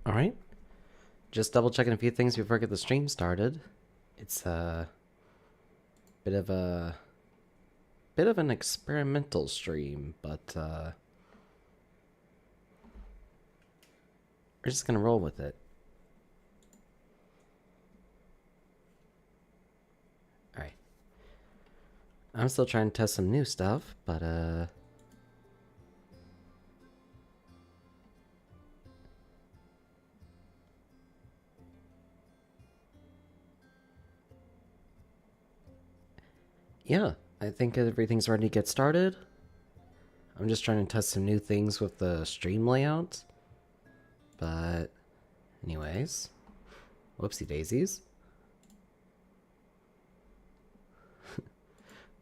Alright. Just double checking a few things before I get the stream started. It's a bit of a bit of an experimental stream, but we're just gonna roll with it. Alright. I'm still trying to test some new stuff, but yeah, I think everything's ready to get started. I'm just trying to test some new things with the stream layout. But anyways, whoopsie daisies.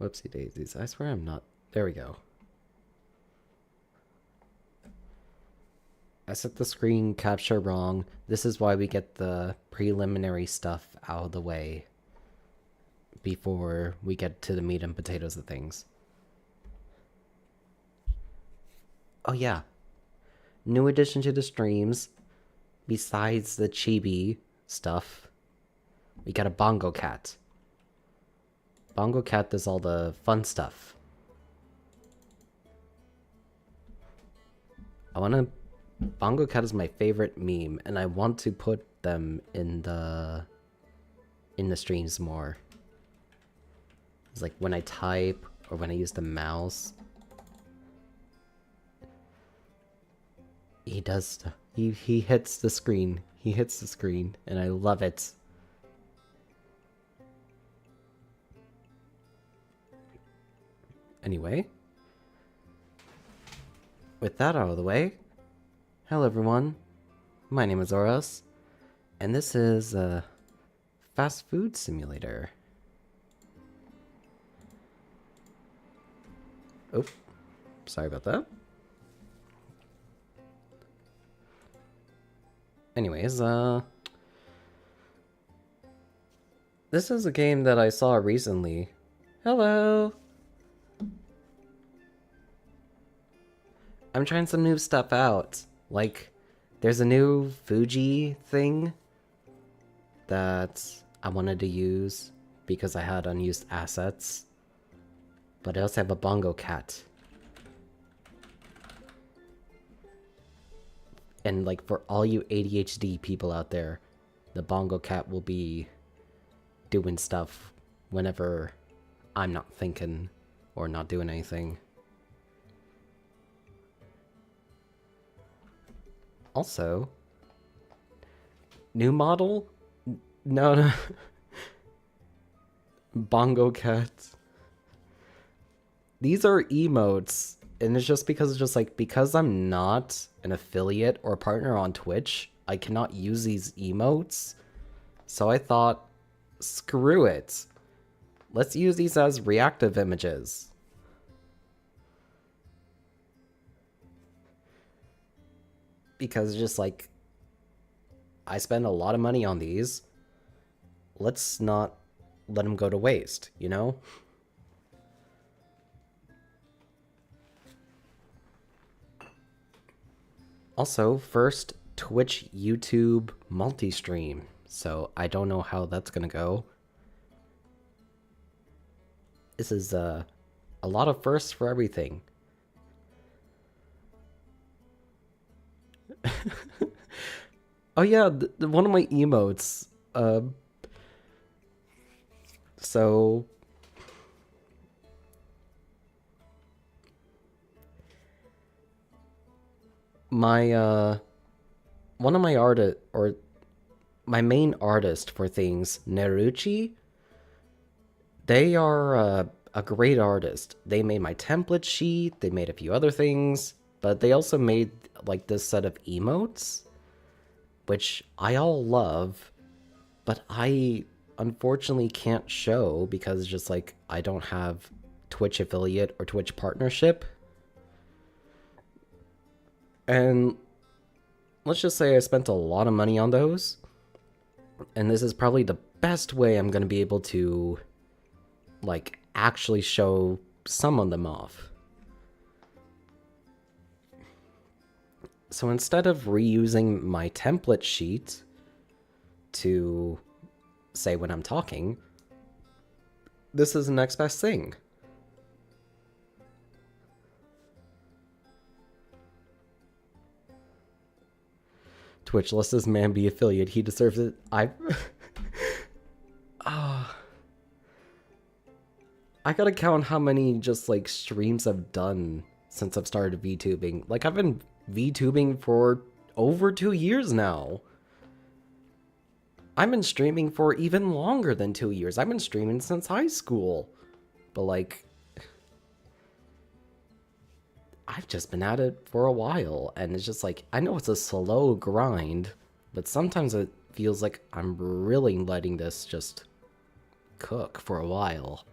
Whoopsie daisies. I swear I'm not. There we go. I set the screen capture wrong. This is why we get the preliminary stuff out of the way before we get to the meat and potatoes of things. Oh yeah. New addition to the streams, besides the chibi stuff, we got a Bongo Cat. Bongo Cat does all the fun stuff. Bongo Cat is my favorite meme, and I want to put them in the streams more. It's like when I type or when I use the mouse. He does. He hits the screen. He hits the screen, and I love it. Anyway, with that out of the way, hello everyone. My name is Oros, and this is a fast food simulator. Oh, sorry about that. Anyways, this is a game that I saw recently. Hello! I'm trying some new stuff out. Like, there's a new Fuji thing that I wanted to use because I had unused assets. But I also have a Bongo Cat. And like for all you ADHD people out there, the Bongo Cat will be doing stuff whenever I'm not thinking or not doing anything. Also, new model? No. Bongo Cat. These are emotes, and it's just because I'm not an affiliate or partner on Twitch, I cannot use these emotes. So I thought, screw it. Let's use these as reactive images. Because just like, I spend a lot of money on these. Let's not let them go to waste, you know? Also, first Twitch YouTube multi-stream. So I don't know how that's gonna go. This is a lot of firsts for everything. Oh yeah, one of my emotes. So my one of my artist or my main artist for things, Neruchi, they are a great artist. They made my template sheet, they made a few other things, but they also made like this set of emotes, which I all love, but I unfortunately can't show because just like I don't have Twitch affiliate or Twitch partnership. And let's just say I spent a lot of money on those. And this is probably the best way I'm going to be able to like actually show some of them off. So instead of reusing my template sheet to say when I'm talking, this is the next best thing. Twitch, lets this man be affiliate. He deserves it. I gotta count how many just like streams I've done since I've started VTubing. Like I've been VTubing for over 2 years now. I've been streaming for even longer than 2 years. I've been streaming since high school. But like, I've just been at it for a while, and it's just like, I know it's a slow grind, but sometimes it feels like I'm really letting this just cook for a while.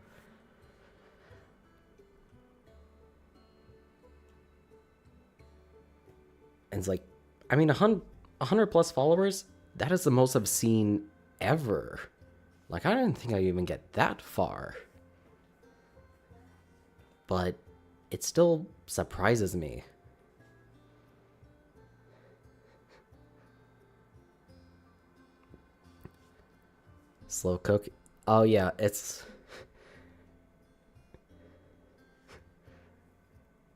And it's like, I mean, 100 plus followers, that is the most I've seen ever. Like, I didn't think I'd even get that far. But it still surprises me. Slow cook. Oh yeah, it's...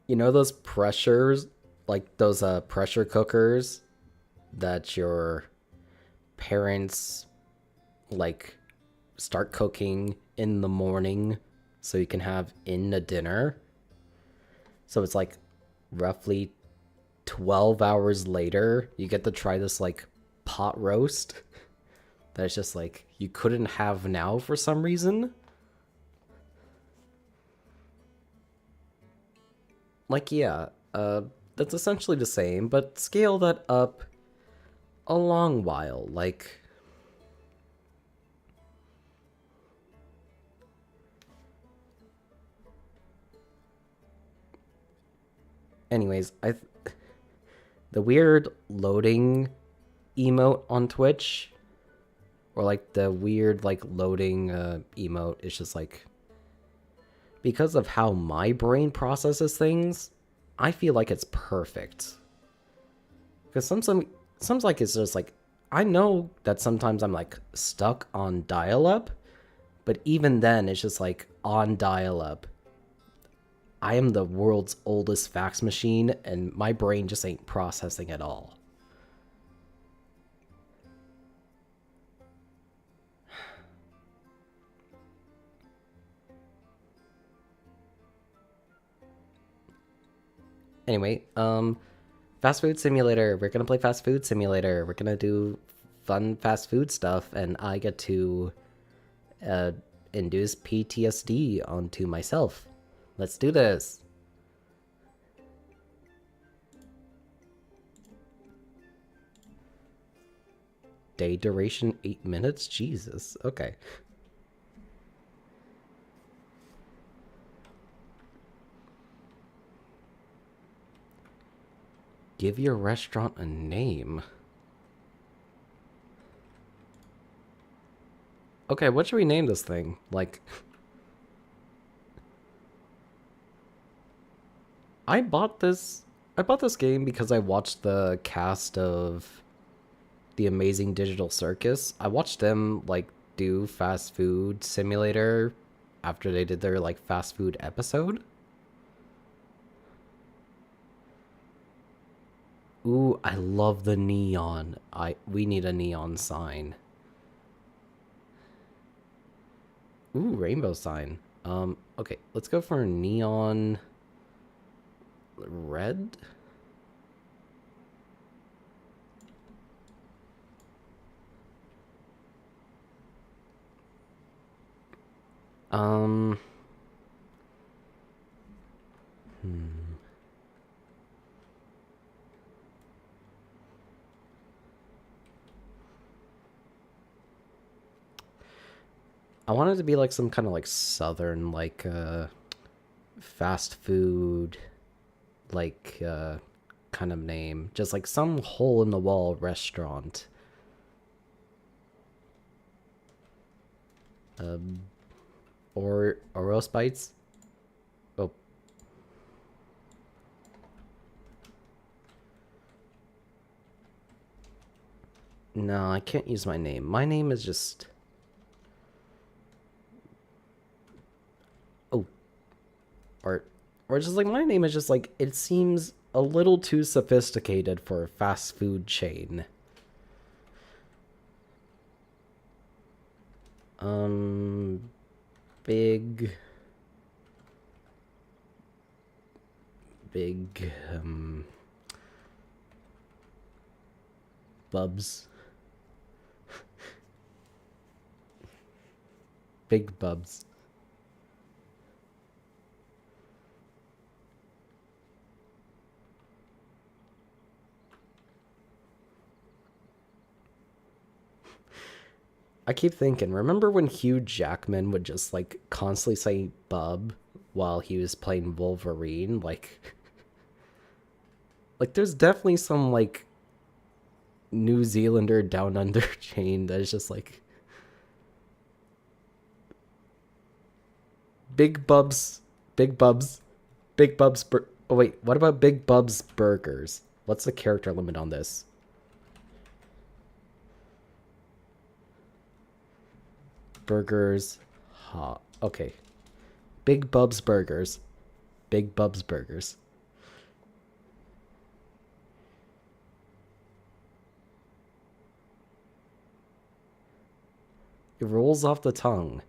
You know those pressures, like those pressure cookers that your parents like start cooking in the morning so you can have in the dinner? So it's like roughly 12 hours later, you get to try this like pot roast that's just like you couldn't have now for some reason. Like, yeah, that's essentially the same, but scale that up a long while. Like, anyways, the weird loading emote on Twitch, or like the weird like loading emote, is just like, because of how my brain processes things, I feel like it's perfect. Because some like it's just like, I know that sometimes I'm like stuck on dial-up, but even then it's just like on dial-up. I am the world's oldest fax machine, and my brain just ain't processing at all. Anyway, fast food simulator. We're gonna play fast food simulator. We're gonna do fun fast food stuff, and I get to induce PTSD onto myself. Let's do this. Day duration 8 minutes? Jesus. Okay. Give your restaurant a name. Okay, what should we name this thing? Like, I bought this game because I watched the cast of The Amazing Digital Circus. I watched them like do fast food simulator after they did their like fast food episode. Ooh, I love the neon. We need a neon sign. Ooh, rainbow sign. Okay, let's go for neon red. Um I want it to be like some kind of like southern like fast food like kind of name. Just like some hole in the wall restaurant. Or roast bites. Oh. No, I can't use my name. My name is just... Oh, or... Or just like, my name is just like, it seems a little too sophisticated for a fast food chain. Big... Big, Bubs. Big Bubs. I keep thinking, remember when Hugh Jackman would just like constantly say bub while he was playing Wolverine? Like there's definitely some like New Zealander down under chain that is just like Big Bubs, Big Bubs, Big Bubs. Oh wait, what about Big Bubs Burgers? What's the character limit on this? Burgers, hot. Okay, Big Bubs Burgers, Big Bubs Burgers. It rolls off the tongue.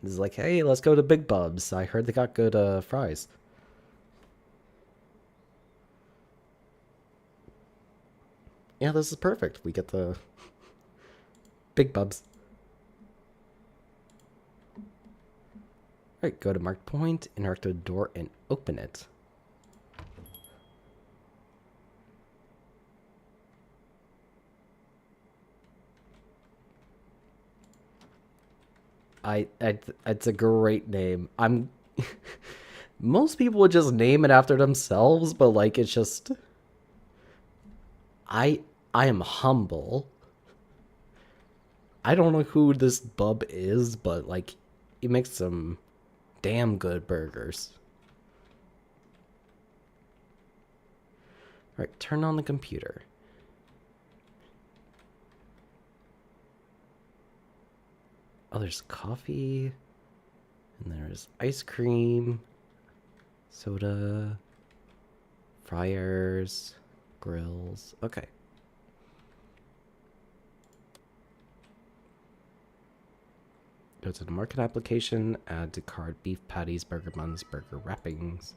It's like, hey, let's go to Big Bubs. I heard they got good fries. Yeah, this is perfect. We get the Big Bubs. Alright, go to marked point, interact with the door, and open it. It's a great name. I'm most people would just name it after themselves, but like it's just I I am humble. I don't know who this bub is, but like he makes some damn good burgers. All right, turn on the computer. Oh, there's coffee, and there's ice cream, soda, fryers, grills. Okay. Go to the market application, add to cart beef patties, burger buns, burger wrappings.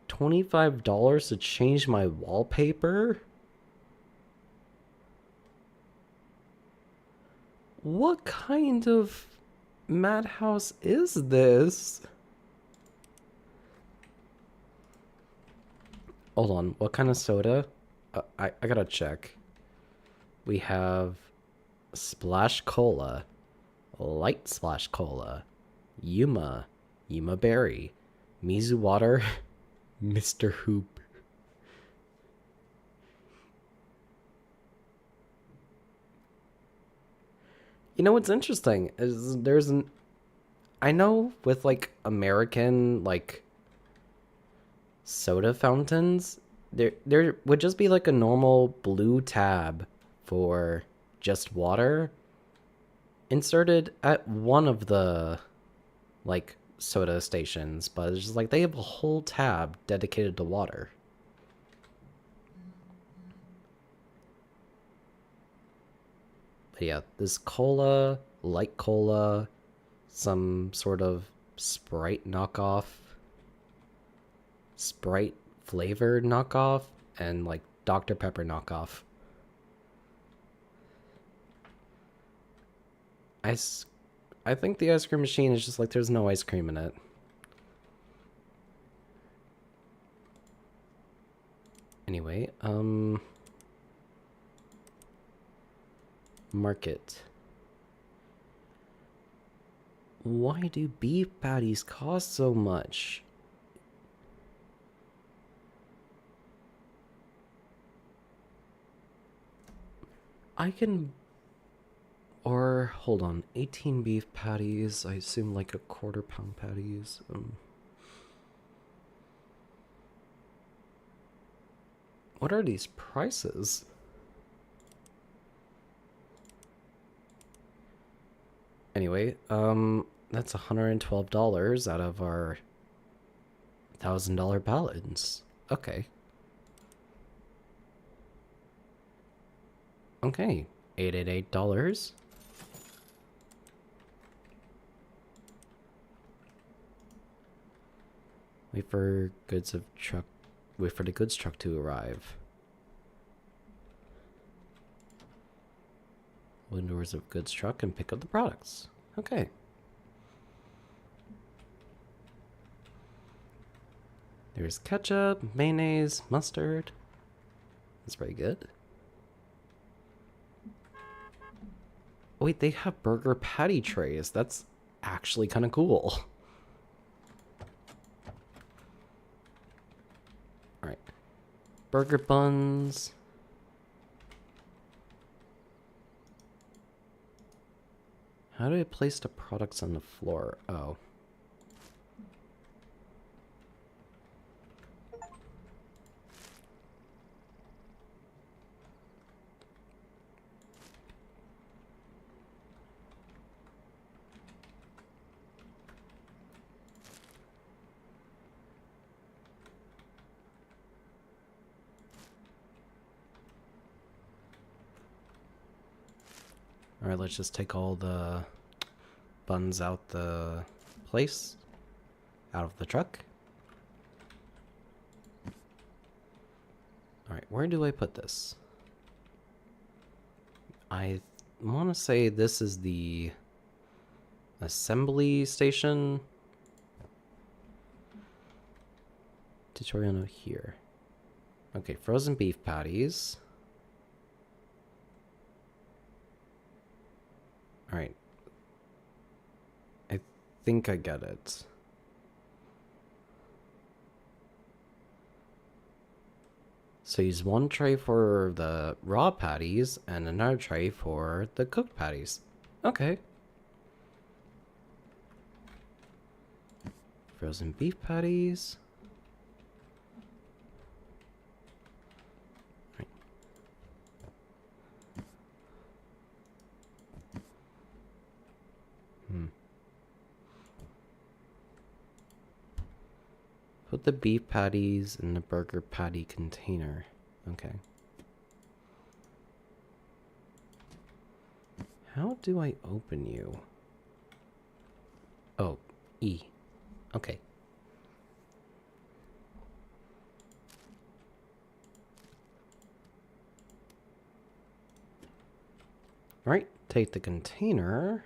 $25 to change my wallpaper? What kind of madhouse is this? Hold on, what kind of soda? I gotta check. We have Splash Cola, Light Splash Cola, Yuma, Yuma Berry, Mizu Water, Mr. Hoop. You know what's interesting is there's an I know with like American like soda fountains, there would just be like a normal blue tab for just water inserted at one of the like soda stations, but it's just like they have a whole tab dedicated to water. But yeah, this cola, light cola, some sort of Sprite knockoff, Sprite flavored knockoff, and like Dr. Pepper knockoff. I, I think the ice cream machine is just like there's no ice cream in it. Anyway, market. Why do beef patties cost so much? I can... Or, hold on, 18 beef patties, I assume like a quarter-pound patties. What are these prices? Anyway, that's $112 out of our $1,000 balance. Okay. Okay, $888. Wait for Wait for the goods truck to arrive. Open doors of goods truck and pick up the products. Okay. There's ketchup, mayonnaise, mustard. That's very good. Wait, they have burger patty trays. That's actually kind of cool. Alright. Burger buns. How do I place the products on the floor? Oh. Alright, let's just take all the buns out the place. Out of the truck. Alright, where do I put this? I want to say this is the assembly station. Tutorial note here. Okay, frozen beef patties. Alright. I think I get it. So use one tray for the raw patties and another tray for the cooked patties. Okay. Frozen beef patties. Right. Put the beef patties in the burger patty container. Okay. How do I open you? Oh, E. Okay. Right, take the container.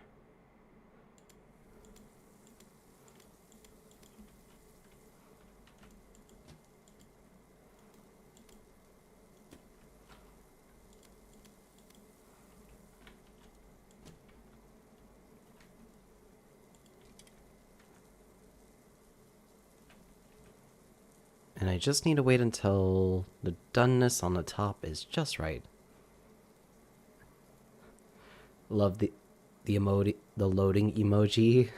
And I just need to wait until the doneness on the top is just right. Love the loading emoji.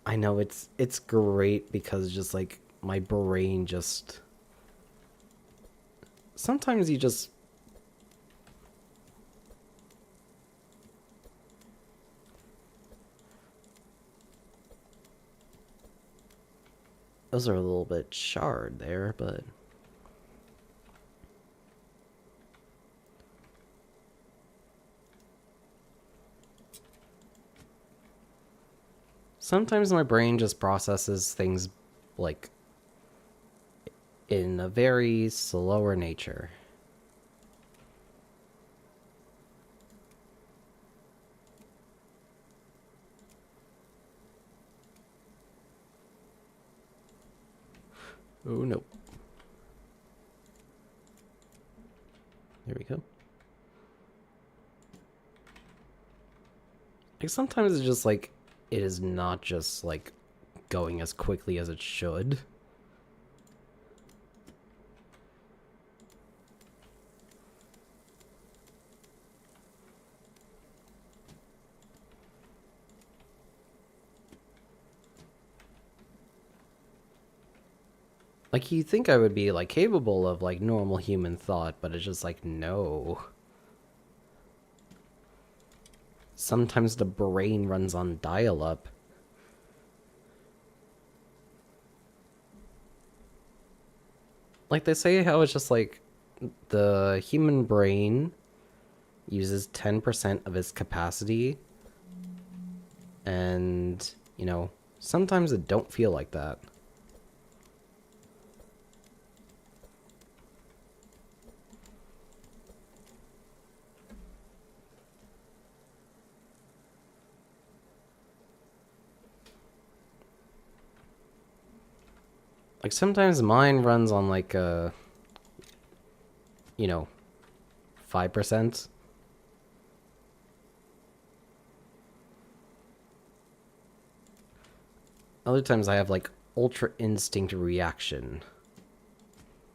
I know it's great because just like my brain just sometimes you just those are a little bit charred there, but sometimes my brain just processes things like in a very slower nature. Oh no. There we go. Like sometimes it's just like it is not just like going as quickly as it should. Like, you think I would be, like, capable of, like, normal human thought, but it's just like, no. Sometimes the brain runs on dial-up. Like, they say how it's just, like, the human brain uses 10% of its capacity, and, you know, sometimes it don't feel like that. Like, sometimes mine runs on, like, you know, 5%. Other times I have, like, ultra instinct reaction.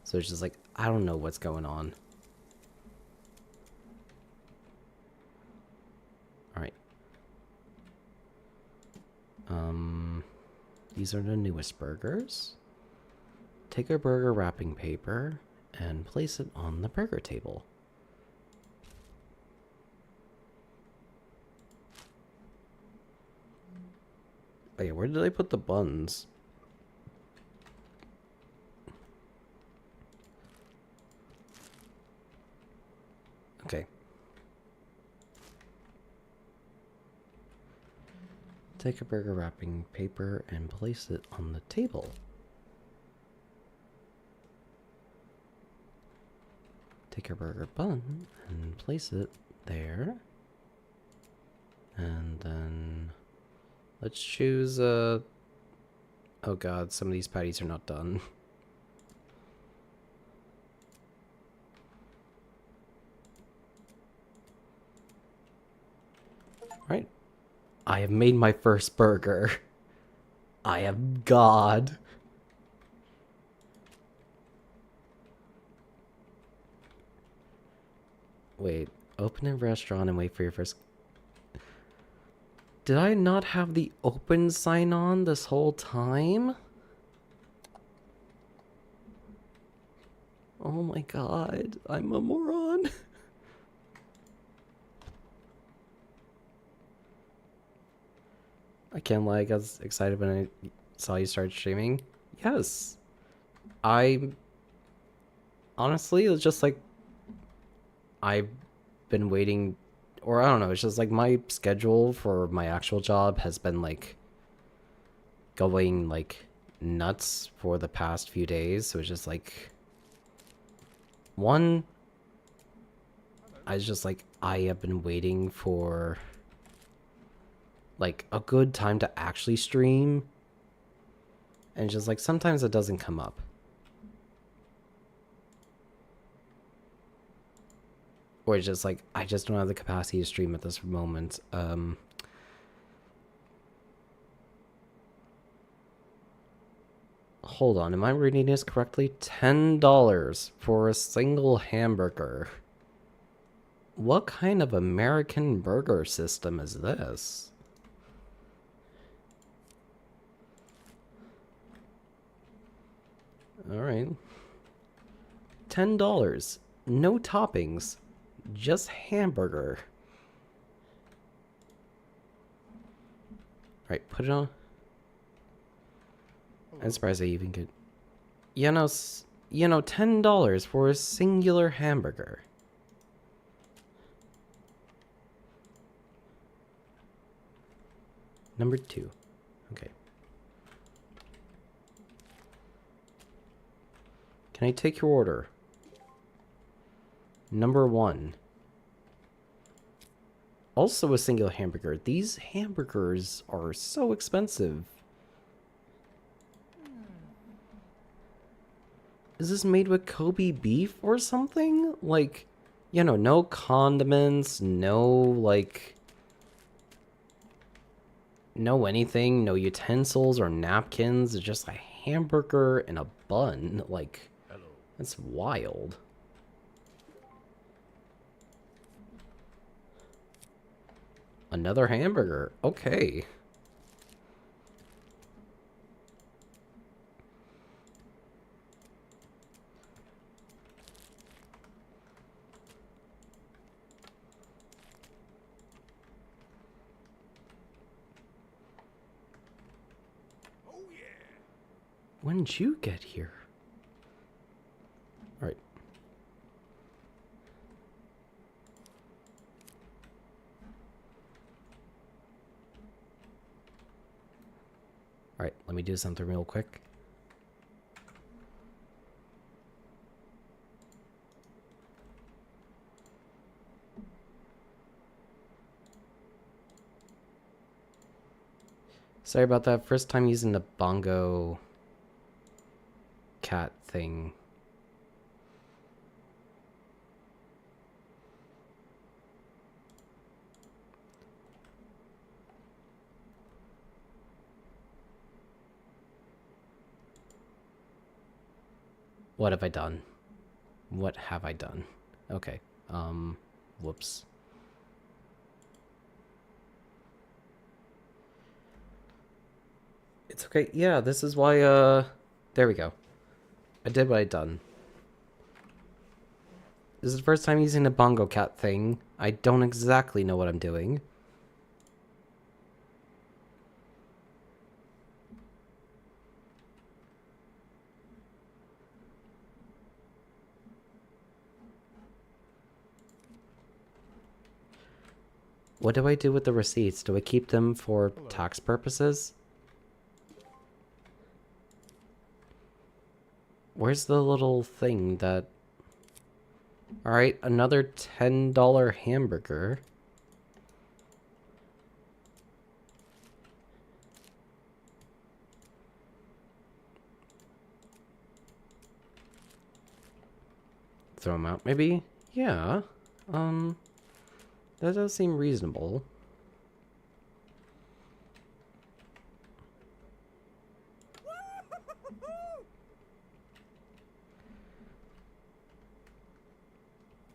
So it's just like, I don't know what's going on. Alright. These are the newest burgers. Take a burger wrapping paper and place it on the burger table. Oh yeah, where did I put the buns? Okay. Take a burger wrapping paper and place it on the table. Take a burger bun and place it there. And then let's choose oh god, some of these patties are not done. Alright. I have made my first burger. I am God. Wait, open a restaurant and wait for your first... Did I not have the open sign on this whole time? Oh my god, I'm a moron. I can't lie, I got excited when I saw you start streaming. Yes. I... Honestly, it's just like... I've been waiting... Or I don't know, it's just like my schedule for my actual job has been like... going like nuts for the past few days. So it's just like... One... I was just like, I have been waiting for... like a good time to actually stream, and just like sometimes it doesn't come up, or it's just like I just don't have the capacity to stream at this moment. Hold on, am I reading this correctly? $10 for a single hamburger. What kind of American burger system is this? Alright. $10. No toppings. Just hamburger. Alright, put it on. I'm surprised I even could... You know, $10 for a singular hamburger. Number 2. Okay. Can I take your order? Number 1. Also a single hamburger. These hamburgers are so expensive. Is this made with Kobe beef or something? Like, you know, no condiments, no, like... no anything, no utensils or napkins. It's just a hamburger and a bun. Like, hello. That's wild. Another hamburger. Okay. When did you get here? Alright. Alright, let me do something real quick. Sorry about that. First time using the bongo cat thing. What have I done? What have I done? Okay. Whoops. It's okay. Yeah, this is why, there we go. I did what I done. This is the first time using the bongo cat thing. I don't exactly know what I'm doing. What do I do with the receipts? Do I keep them for tax purposes? Where's the little thing that... Alright, another $10 hamburger. Throw them out, maybe? Yeah. That does seem reasonable.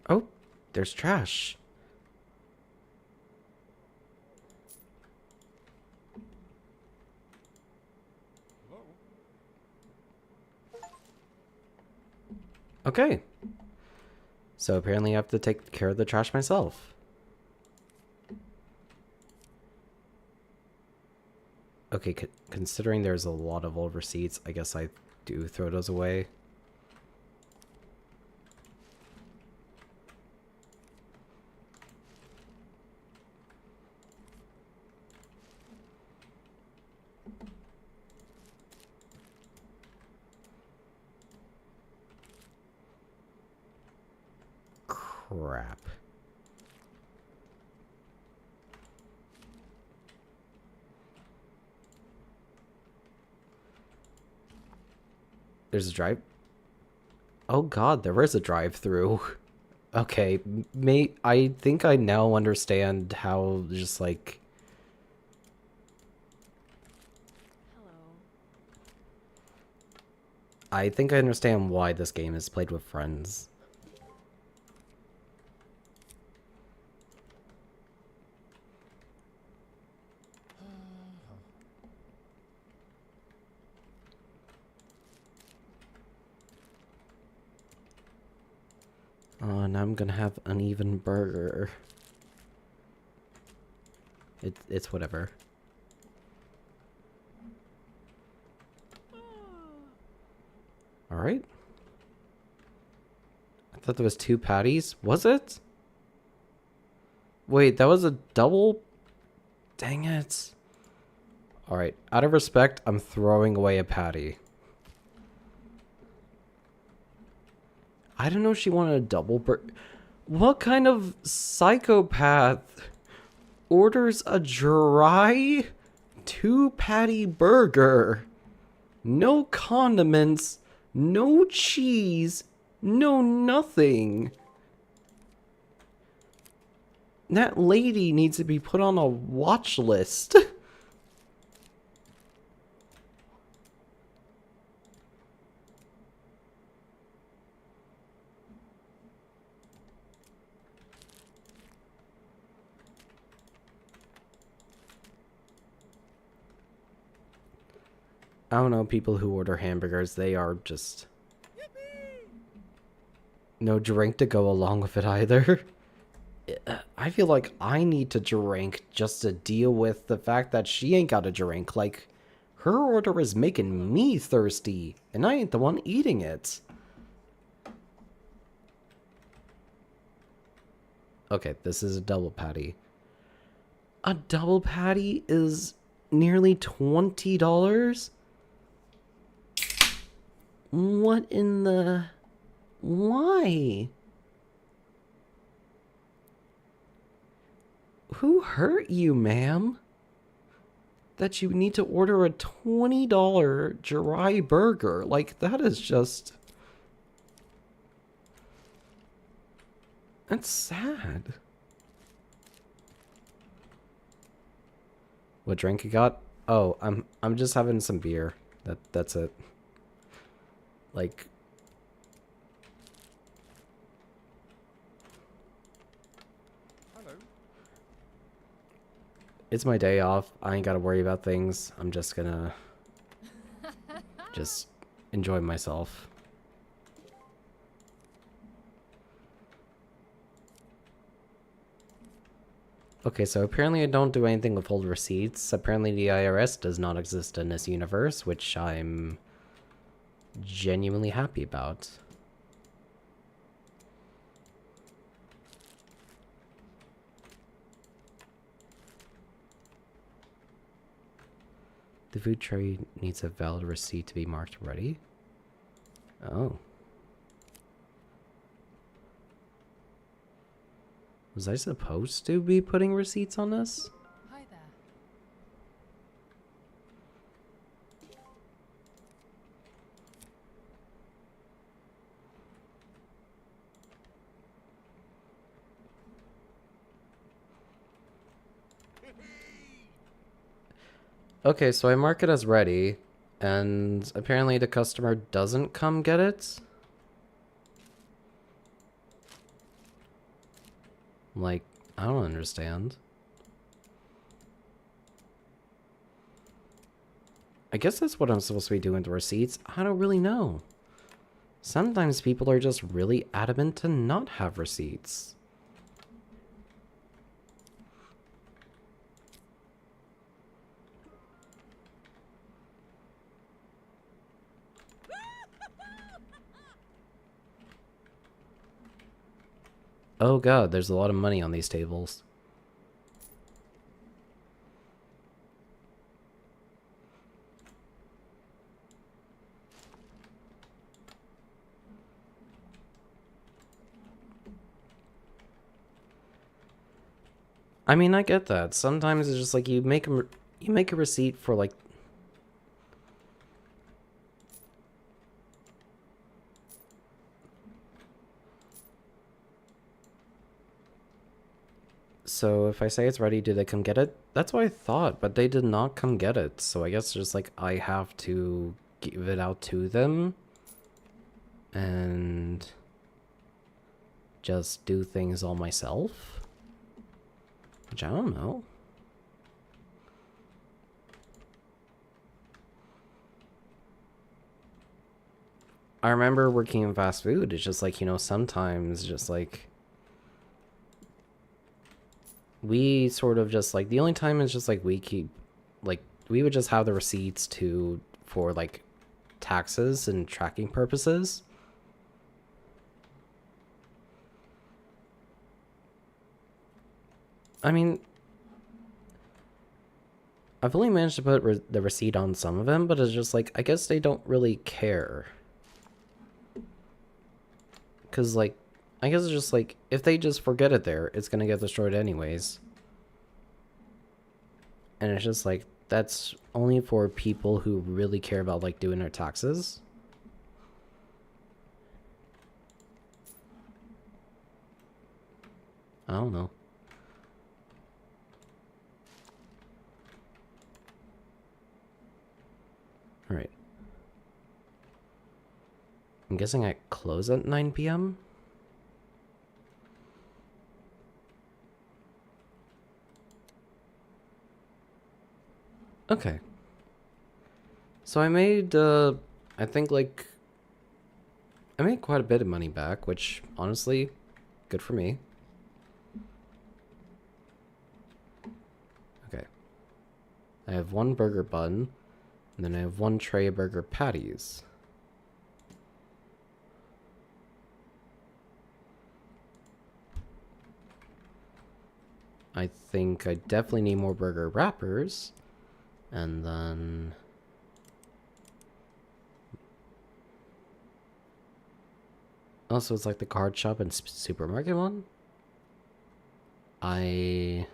Oh, there's trash. Okay. So apparently I have to take care of the trash myself. Okay, considering there's a lot of old receipts, I guess I do throw those away. Crap. There's a drive. Oh god, there is a drive-through. Okay, I think I now understand how just like... Hello. I think I understand why this game is played with friends. Now I'm gonna have uneven burger. It's whatever. Alright. I thought there was 2 patties. Was it? Wait, that was a double? Dang it. Alright, out of respect, I'm throwing away a patty. I don't know if she wanted a double burger. What kind of psychopath orders a dry 2-patty burger? No condiments, no cheese, no nothing. That lady needs to be put on a watch list. I don't know, people who order hamburgers, they are just... No drink to go along with it either. I feel like I need to drink just to deal with the fact that she ain't got a drink. Like, Her order is making me thirsty, and I ain't the one eating it. Okay, this is a double patty. A double patty is nearly $20? What in the... Why? Who hurt you, ma'am? That you need to order a $20 dry burger? Like, that is just... That's sad. What drink you got? Oh, I'm just having some beer. That's it. Like, Hello. it's my day off. I ain't gotta worry about things. I'm just gonna just enjoy myself. Okay, so apparently I don't do anything with old receipts. Apparently the IRS does not exist in this universe, which I'm genuinely happy about. The food tray needs a valid receipt to be marked ready. Oh. Was I supposed to be putting receipts on this? Hi there. Okay, so I mark it as ready, and apparently the customer doesn't come get it. Like, I don't understand. I guess that's what I'm supposed to be doing with the receipts. I don't really know. Sometimes people are just really adamant to not have receipts. Oh god, there's a lot of money on these tables. I mean, I get that. Sometimes it's just like you make a receipt for like So if I say it's ready, do they come get it? That's what I thought, but they did not come get it. So I guess just like I have to give it out to them and just do things all myself. Which I don't know. I remember working in fast food. It's just like, you know, sometimes just like we sort of just like the only time is just like we keep like we would just have the receipts to for like taxes and tracking purposes. I mean, I've only managed to put the receipt on some of them, but it's just like I guess they don't really care. Cause like I guess it's just like if they just forget it there, it's gonna get destroyed anyways. And it's just like that's only for people who really care about like doing their taxes. I don't know. All right. I'm guessing I close at 9 p.m. Okay. So I made, I think like, I made quite a bit of money back, which honestly, good for me. Okay. I have one burger bun, And then I have 1 tray of burger patties. I think I definitely need more burger wrappers. And then... also, it's like the card shop and supermarket one? I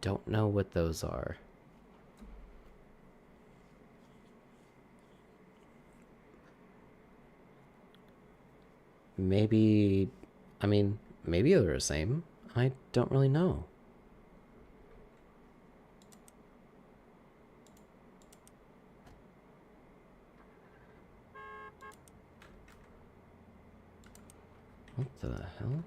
don't know what those are. Maybe... I mean, maybe they're the same. I don't really know. What the hell?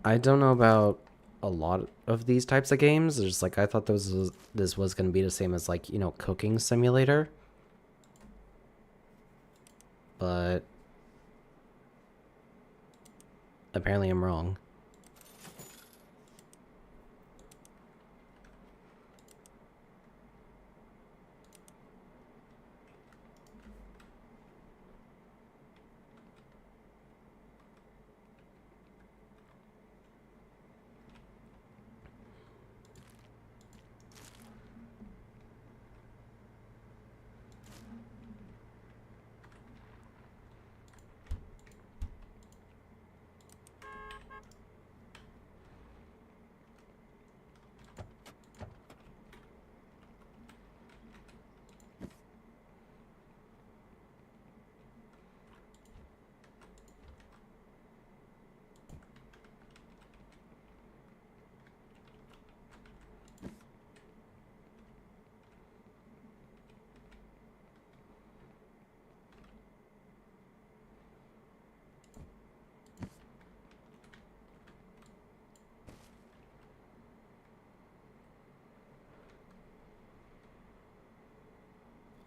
I don't know about a lot of these types of games. There's like I thought this was gonna be the same as like, you know, Cooking Simulator. But apparently I'm wrong.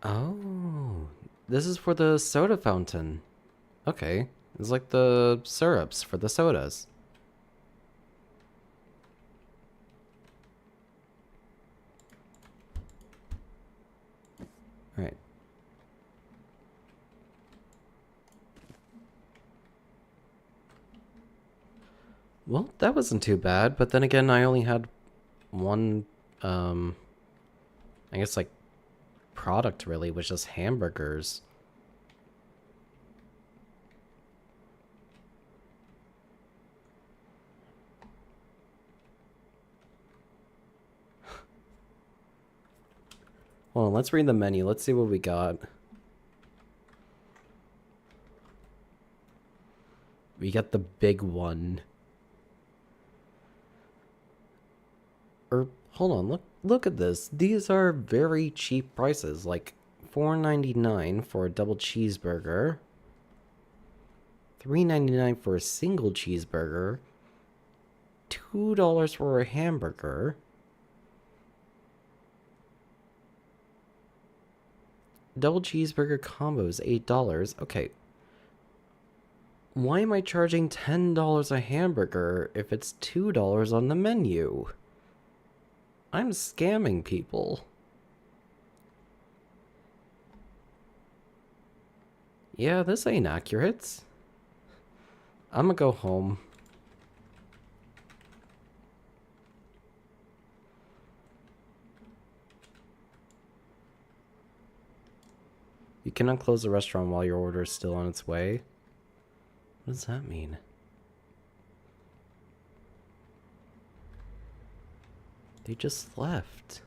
Oh, this is for the soda fountain. Okay, it's like the syrups for the sodas. Right. Well, that wasn't too bad, but then again, I only had one, I guess like product really, which is hamburgers. Hold on, let's read the menu. Let's see what we got. We got the big one. Or hold on, look at this. These are very cheap prices, like $4.99 for a double cheeseburger, $3.99 for a single cheeseburger, $2 for a hamburger. Double cheeseburger combo is $8. Okay. Why am I charging $10 a hamburger if it's $2 on the menu? I'm scamming people. Yeah, this ain't accurate. I'm gonna go home. You cannot close the restaurant while your order is still on its way. What does that mean? They just left.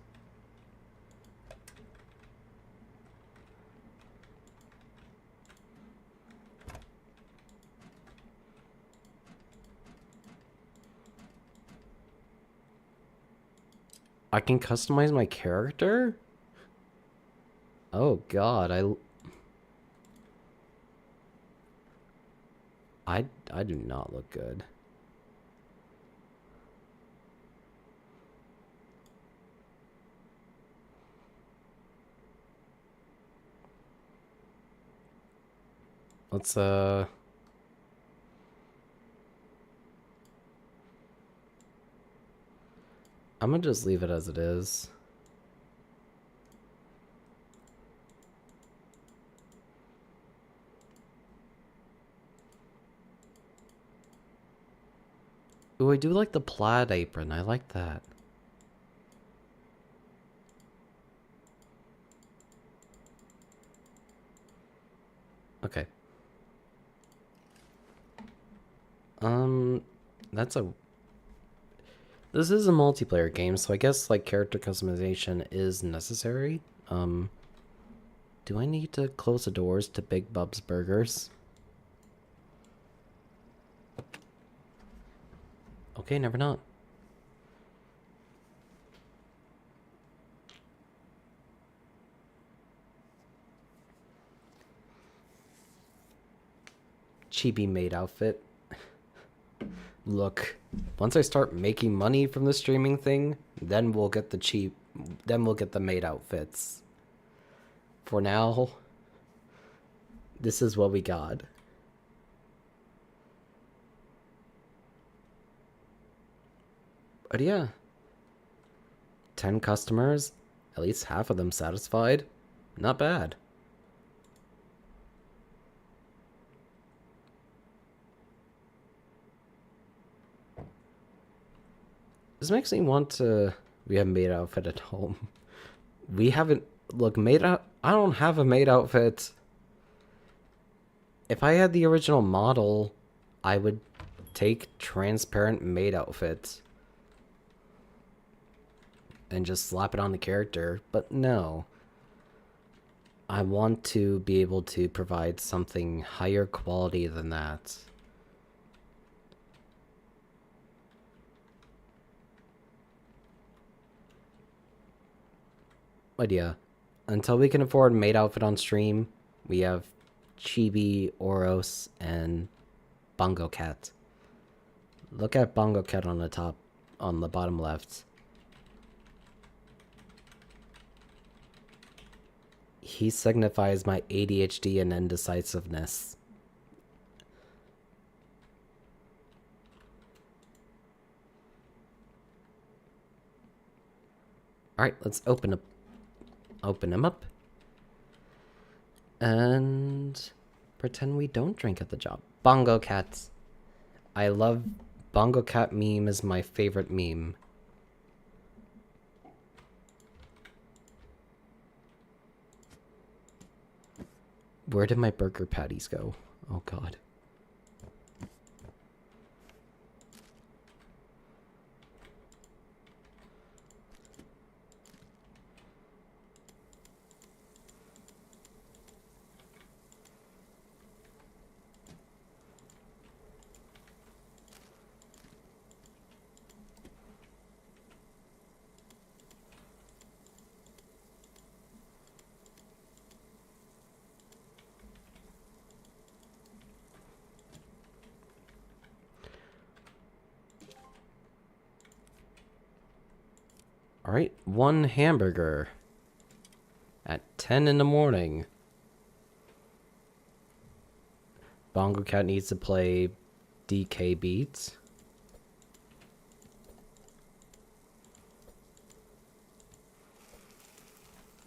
I can customize my character? Oh god, I do not look good. Let's I'm gonna just leave it as it is. Ooh, I do like the plaid apron. I like that. Okay. That's a... This is a multiplayer game, so I guess, like, character customization is necessary. Do I need to close the doors to Big Bub's Burgers? Okay, never not. Chibi maid outfit. Look, once I start making money from the streaming thing, then we'll get the maid outfits. For now, this is what we got. But yeah, 10 customers, at least half of them satisfied. Not bad. This makes me want to... We have maid outfit at home. We haven't... Look, maid out... I don't have a maid outfit. If I had the original model, I would take transparent maid outfit and just slap it on the character, but no. I want to be able to provide something higher quality than that. But yeah, until we can afford maid outfit on stream, we have Chibi, Oros, and Bongo Cat. Look at Bongo Cat on the top, on the bottom left. He signifies my ADHD and indecisiveness. Alright, let's open him up. And pretend we don't drink at the job. Bongo Cats. I love Bongo Cat meme is my favorite meme. Where did my burger patties go? Oh god. Alright, one hamburger at 10 in the morning. Bongo Cat needs to play DK beats.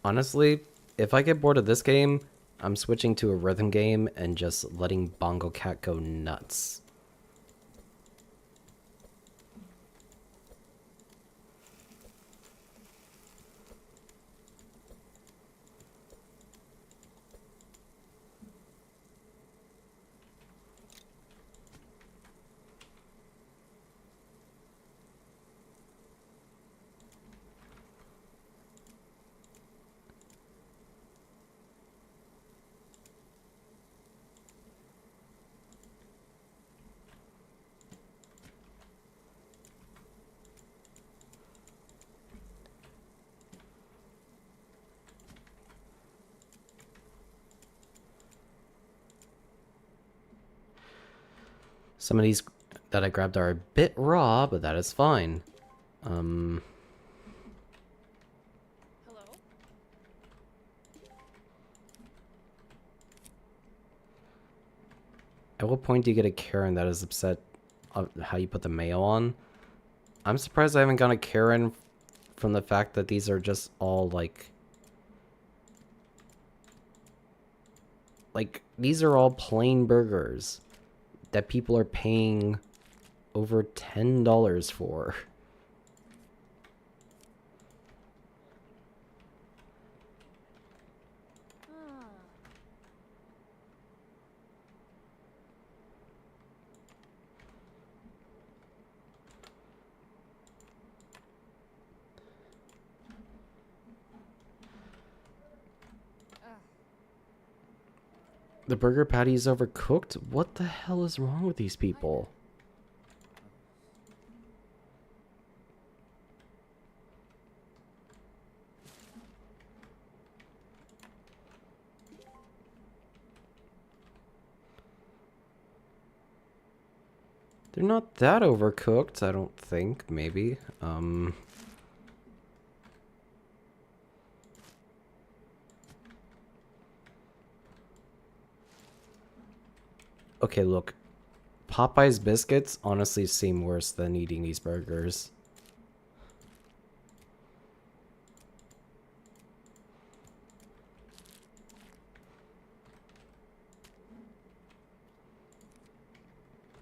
Honestly, if I get bored of this game, I'm switching to a rhythm game and just letting Bongo Cat go nuts. Some of these that I grabbed are a bit raw, but that is fine. Hello? At what point do you get a Karen that is upset of how you put the mayo on? I'm surprised I haven't got a Karen from the fact that these are just all like these are all plain burgers that people are paying over $10 for. Ah. The burger patty is overcooked? What the hell is wrong with these people? They're not that overcooked, I don't think, maybe. Okay, look. Popeye's biscuits honestly seem worse than eating these burgers.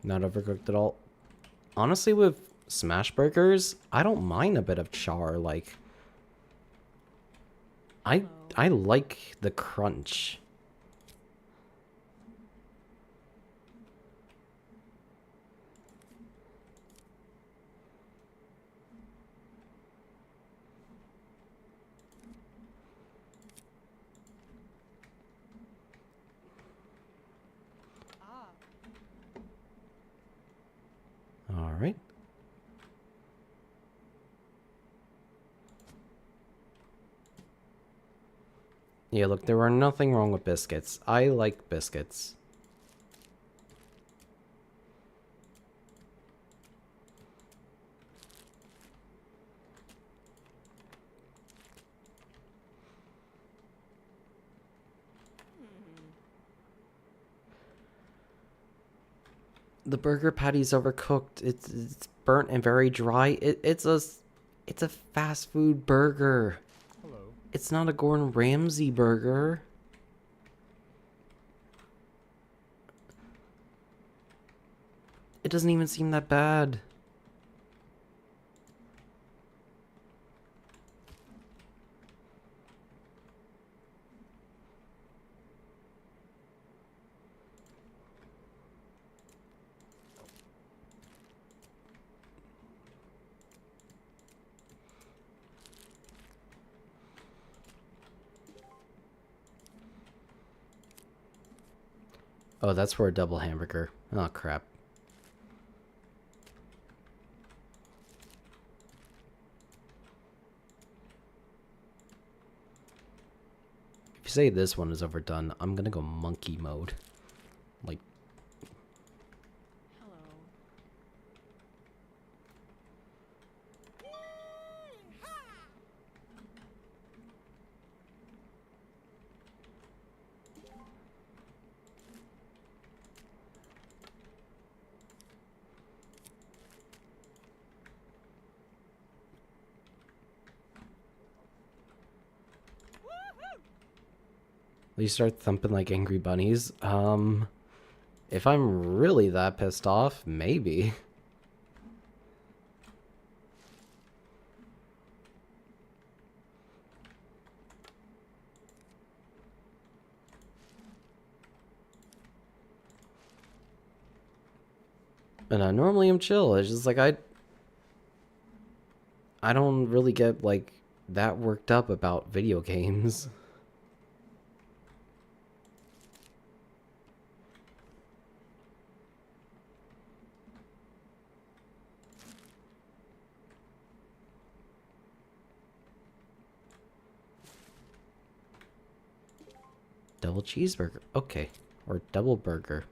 Not overcooked at all. Honestly, with smash burgers, I don't mind a bit of char. Like, I Hello. I like the crunch. Ah. All right. Yeah, look, there are nothing wrong with biscuits. I like biscuits. Hmm. The burger patty's overcooked. It's burnt and very dry. It's a fast food burger. Hello. It's not a Gordon Ramsay burger. It doesn't even seem that bad. Oh, that's for a double hamburger. Oh, crap. If you say this one is overdone, I'm gonna go monkey mode. Like, Hello. you start thumping like angry bunnies. If I'm really that pissed off, maybe. And normally I'm chill. It's just like I don't really get like that worked up about video games. Double cheeseburger. Okay. Or double burger.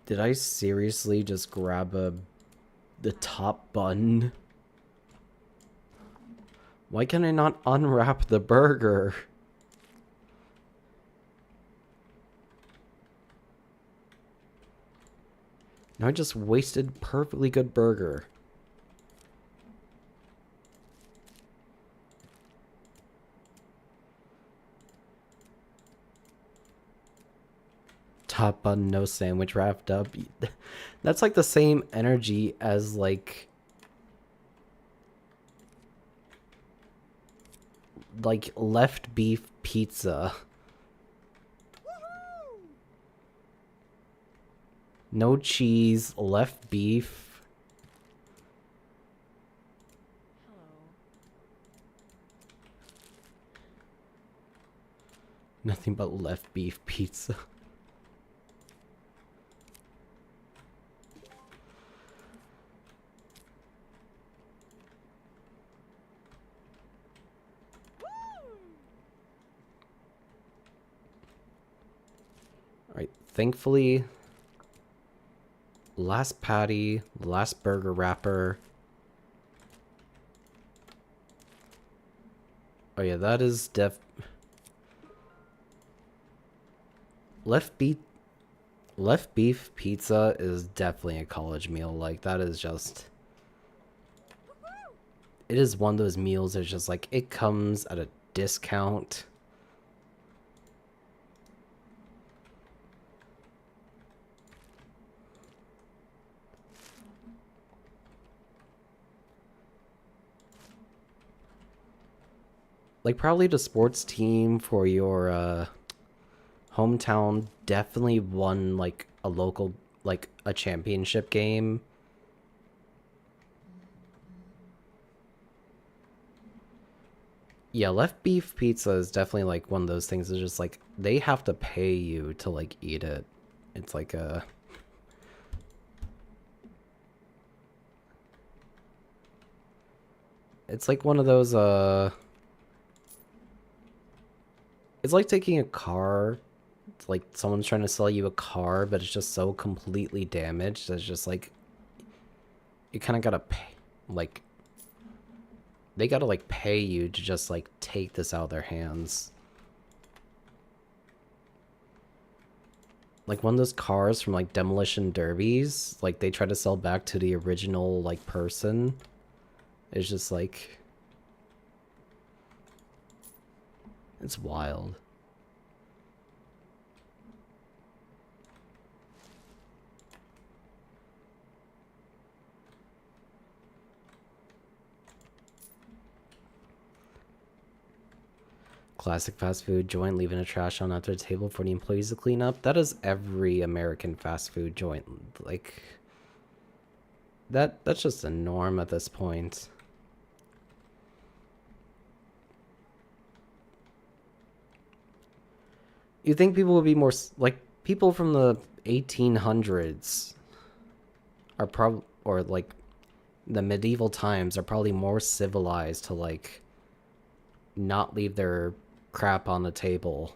Did I seriously just grab the top bun? Why can I not unwrap the burger? Now I just wasted perfectly good burger. Top bun, no sandwich wrapped up. That's like the same energy as like left beef pizza. No cheese, left beef. Hello. Nothing but left beef pizza. Alright, thankfully, last patty, last burger wrapper. Oh yeah, that is left beef pizza is definitely a college meal. Like, that is just... It is one of those meals that's just like, it comes at a discount. Like, probably the sports team for your hometown definitely won like a local, like a championship game. Yeah, left beef pizza is definitely like one of those things that's just like they have to pay you to like eat it. It's like a... It's like one of those it's like taking a car. It's like someone's trying to sell you a car, but it's just so completely damaged. It's just like you kind of gotta pay, like they gotta like pay you to just like take this out of their hands. Like one of those cars from like demolition derbies, like they try to sell back to the original like person. It's just like, it's wild. Classic fast food joint, leaving a trash on after the table for the employees to clean up. That is every American fast food joint. Like, that's just a norm at this point. You think people would be more like people from the 1800s are probably, or like the medieval times are probably more civilized to like not leave their crap on the table.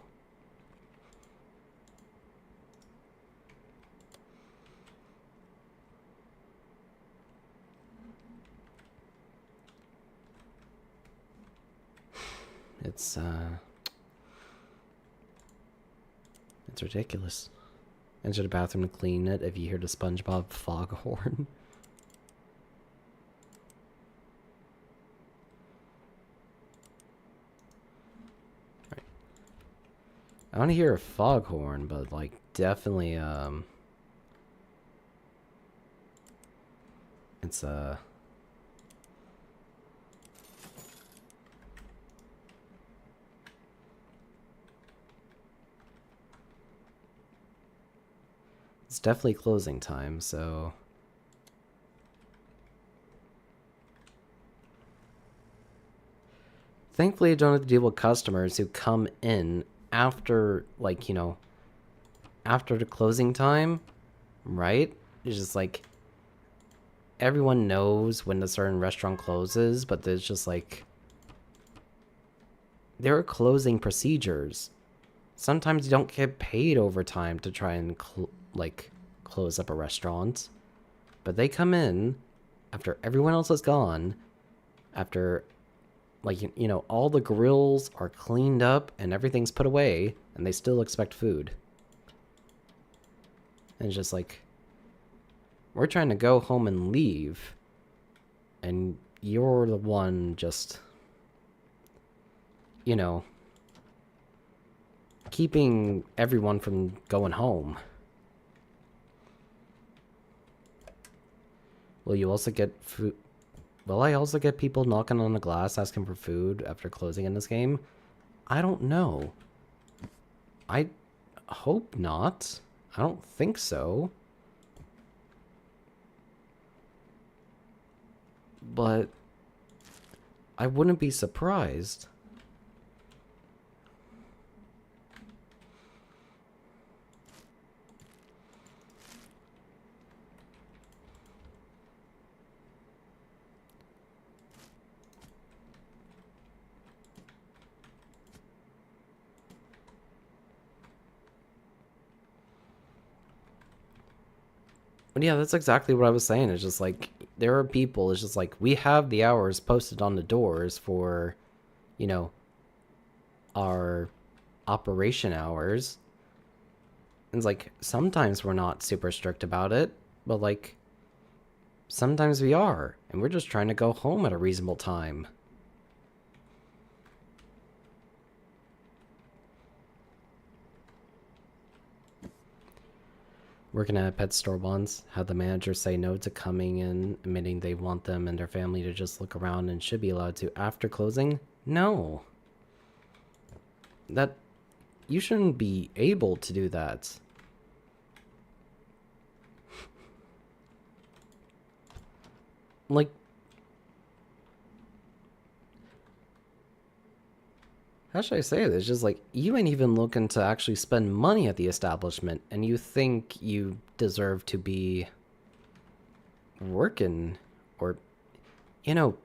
It's ridiculous. Enter the bathroom to clean it if you hear the SpongeBob foghorn. Right. I want to hear a foghorn, but like definitely it's it's definitely closing time, so thankfully I don't have to deal with customers who come in after, like, you know, after the closing time, right? It's just like everyone knows when a certain restaurant closes, but there's just like there are closing procedures. Sometimes you don't get paid overtime to try and close up a restaurant. But they come in after everyone else is gone, after, like, you know, all the grills are cleaned up and everything's put away, and they still expect food. And it's just like, we're trying to go home and leave, and you're the one just, you know, keeping everyone from going home. Will you also get food? Will I also get people knocking on the glass asking for food after closing in this game? I don't know. I hope not. I don't think so. But I wouldn't be surprised. But yeah, that's exactly what I was saying. It's just like, there are people, it's just like, we have the hours posted on the doors for, you know, our operation hours. And it's like, sometimes we're not super strict about it, but like, sometimes we are. And we're just trying to go home at a reasonable time. Working at a pet store once, had the manager say no to coming in, admitting they want them and their family to just look around and should be allowed to after closing? No. That... You shouldn't be able to do that. Like... How should I say this? Just like, you ain't even looking to actually spend money at the establishment, and you think you deserve to be working, or, you know,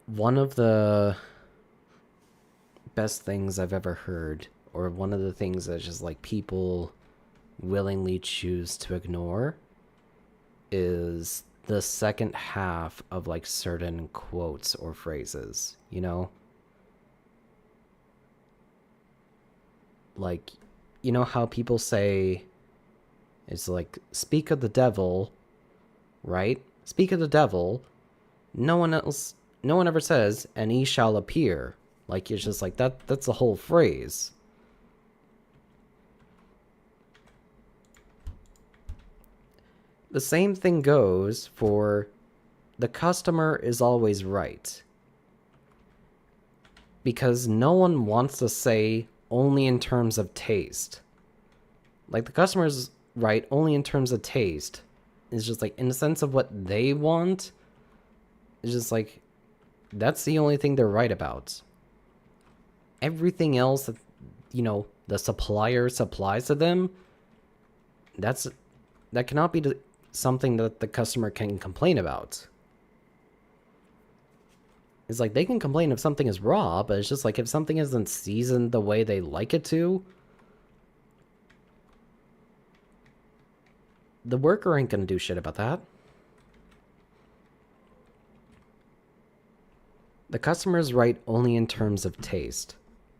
one of the best things I've ever heard, or one of the things that just like people willingly choose to ignore, is the second half of like certain quotes or phrases, you know? Like, you know how people say, it's like, speak of the devil, right? Speak of the devil. No one ever says, and he shall appear. Like, it's just like, that's the whole phrase. The same thing goes for the customer is always right. Because no one wants to say only in terms of taste. Like, the customer's right only in terms of taste. It's just like, in the sense of what they want, it's just like, that's the only thing they're right about. Everything else that, you know, the supplier supplies to them, that cannot be something that the customer can complain about. It's like, they can complain if something is raw, but it's just like, if something isn't seasoned the way they like it to, the worker ain't gonna do shit about that. The customer is right only in terms of taste,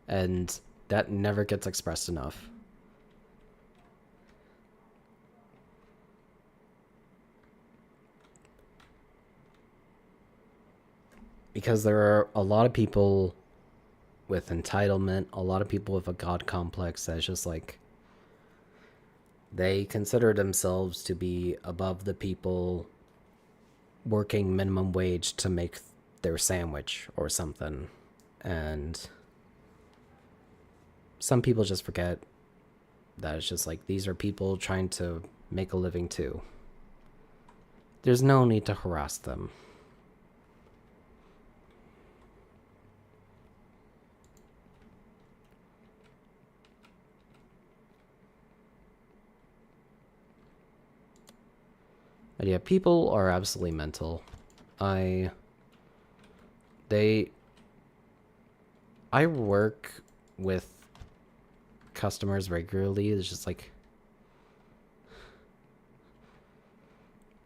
and that never gets expressed enough. Because there are a lot of people with entitlement, a lot of people with a god complex that's just like, they consider themselves to be above the people working minimum wage to make their sandwich or something. And some people just forget that it's just like, these are people trying to make a living too. There's no need to harass them. But yeah, people are absolutely mental. I I work with customers regularly. It's just like,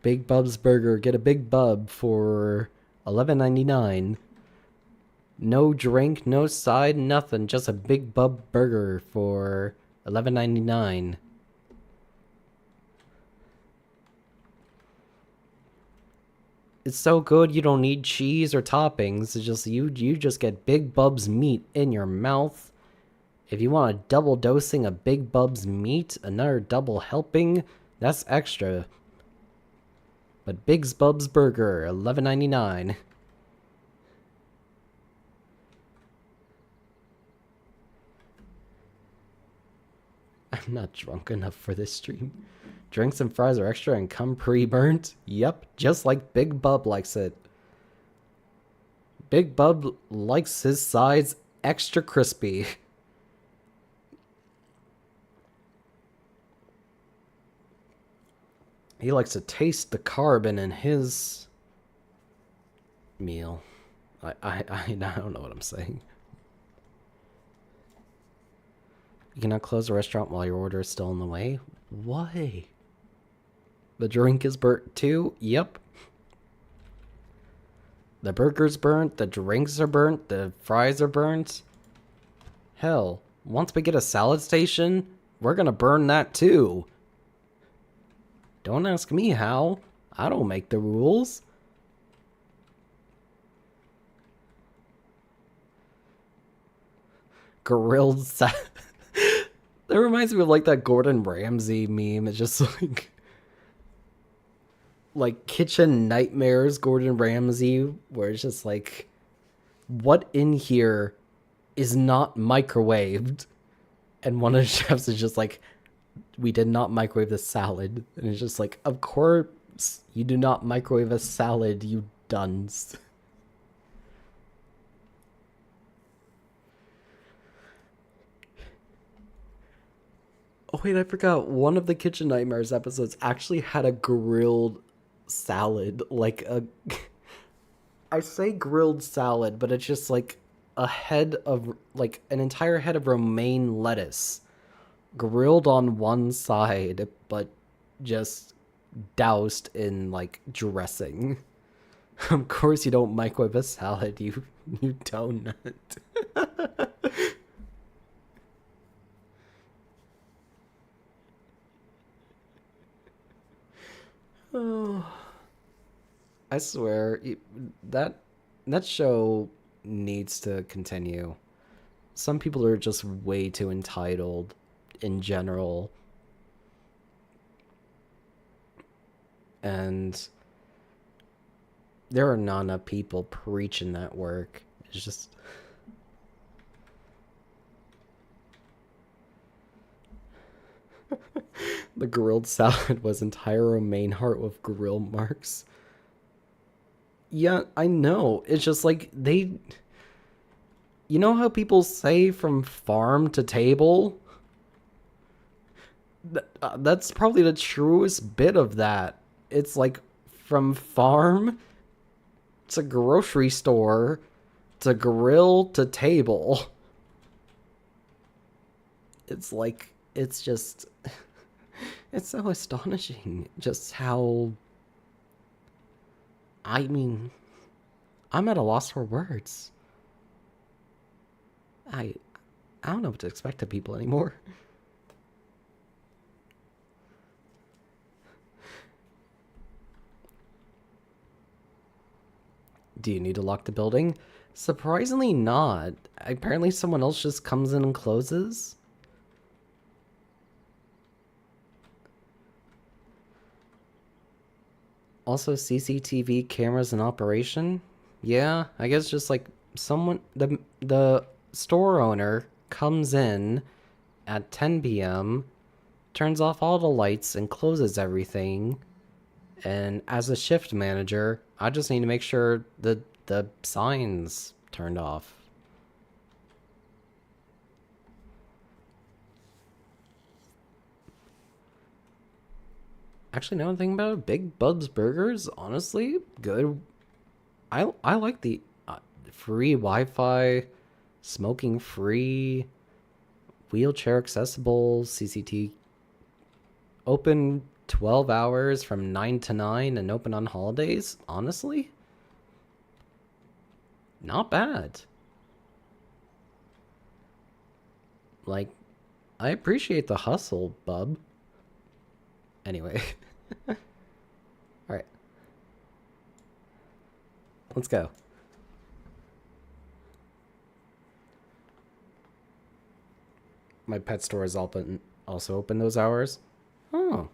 Big Bub's Burger, get a Big Bub for $11.99. No drink, no side, nothing. Just a Big Bub Burger for $11.99. It's so good you don't need cheese or toppings. It's just you just get Big Bub's meat in your mouth. If you want a double dosing of Big Bub's meat, another double helping, that's extra. But Big Bub's Burger, $11.99. I'm not drunk enough for this stream. Drinks and fries are extra and come pre-burnt? Yep, just like Big Bub likes it. Big Bub likes his sides extra crispy. He likes to taste the carbon in his meal. I don't know what I'm saying. You cannot close the restaurant while your order is still on the way? Why? The drink is burnt too? Yep. The burger's burnt, the drinks are burnt, the fries are burnt. Hell, once we get a salad station, we're gonna burn that too. Don't ask me how. I don't make the rules. Grilled salad. That reminds me of like that Gordon Ramsay meme. It's just like kitchen nightmares Gordon Ramsay, where it's just like, what in here is not microwaved? And one of the chefs is just like, we did not microwave the salad. And it's just like, of course you do not microwave a salad, you dunce. Oh wait, I forgot. One of the Kitchen Nightmares episodes actually had a grilled salad. Like a... I say grilled salad, but it's just like a head of... like an entire head of romaine lettuce. Grilled on one side, but just doused in like dressing. Of course you don't microwave a salad, you donut. Oh, I swear that show needs to continue. Some people are just way too entitled in general. And there are not enough people preaching that work. It's just... The grilled salad was entire romaine heart with grill marks. Yeah, I know. It's just like they... You know how people say from farm to table? That's probably the truest bit of that. It's like from farm to grocery store to grill to table. It's like, it's just... It's so astonishing just how... I mean, I'm at a loss for words. I don't know what to expect of people anymore. Do you need to lock the building? Surprisingly not. Apparently someone else just comes in and closes. Also, CCTV cameras in operation? Yeah, I guess just like someone, the store owner comes in at 10 p.m., turns off all the lights and closes everything. And as a shift manager, I just need to make sure that the signs turned off. Actually, now I'm thinking about it, Big Bub's Burgers, honestly, good. I like the... free Wi-Fi, smoking free, wheelchair accessible, CCT open 12 hours from 9 to 9 and open on holidays. Honestly, not bad. Like, I appreciate the hustle, bub. Anyway. Alright. Let's go. My pet store is also open those hours. Oh.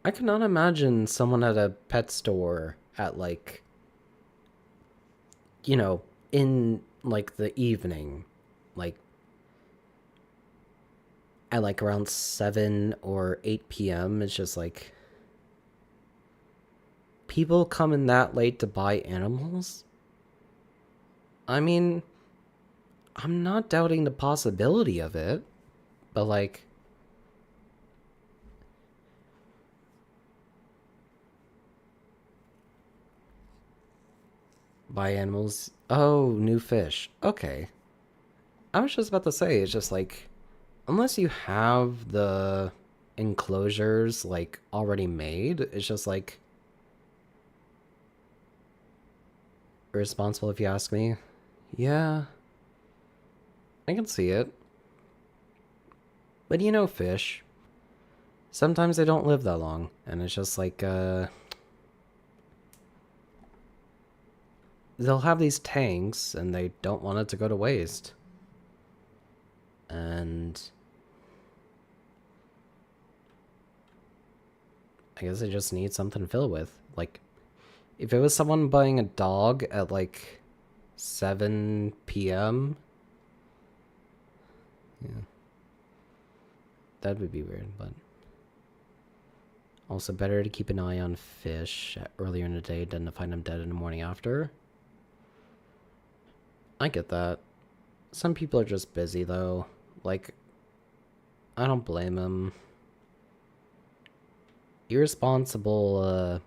I cannot imagine someone at a pet store at like, you know, in like the evening, like at like around 7 or 8 p.m. It's just like people coming that late to buy animals. I mean, I'm not doubting the possibility of it, but like, buy animals. Oh, new fish. Okay. I was just about to say, it's just like, unless you have the enclosures like already made, it's just like irresponsible if you ask me. Yeah, I can see it. But you know, fish, sometimes they don't live that long, and it's just like, they'll have these tanks, and they don't want it to go to waste. And I guess they just need something to fill it with. Like, if it was someone buying a dog at like 7 p.m., yeah, that would be weird, but also better to keep an eye on fish earlier in the day than to find them dead in the morning after. I get that. Some people are just busy though. Like, I don't blame them. Irresponsible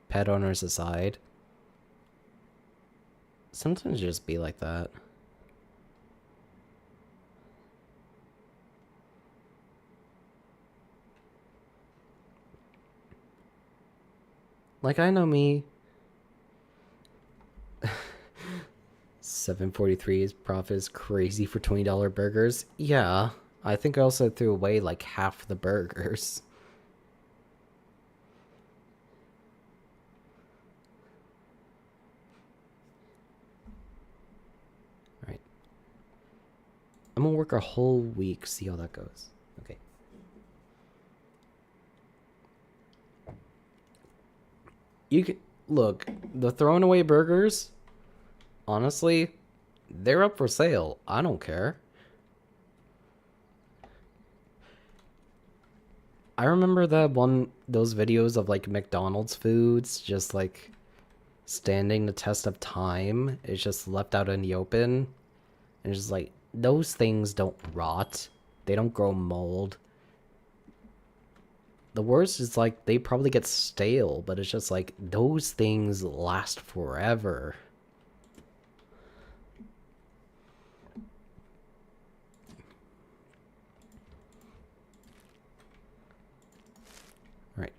pet owners aside, sometimes you just be like that. Like, I know me. 743's profit is crazy for $20 burgers. Yeah, I think I also threw away like half the burgers. Alright. I'm gonna work a whole week, see how that goes. Okay. You can look, the thrown away burgers, honestly, they're up for sale. I don't care. I remember those videos of like McDonald's foods just like standing the test of time. It's just left out in the open. And it's just like, those things don't rot. They don't grow mold. The worst is like they probably get stale, but it's just like those things last forever. Right.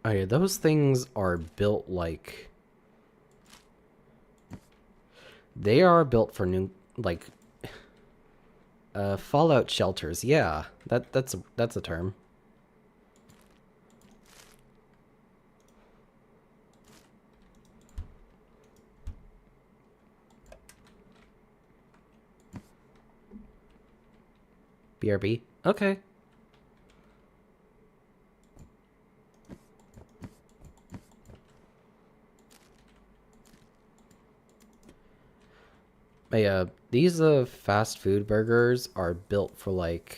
Oh yeah, those things are built like they are built for new like fallout shelters. Yeah, that's a term. BRB. Okay. Yeah, these fast food burgers are built for like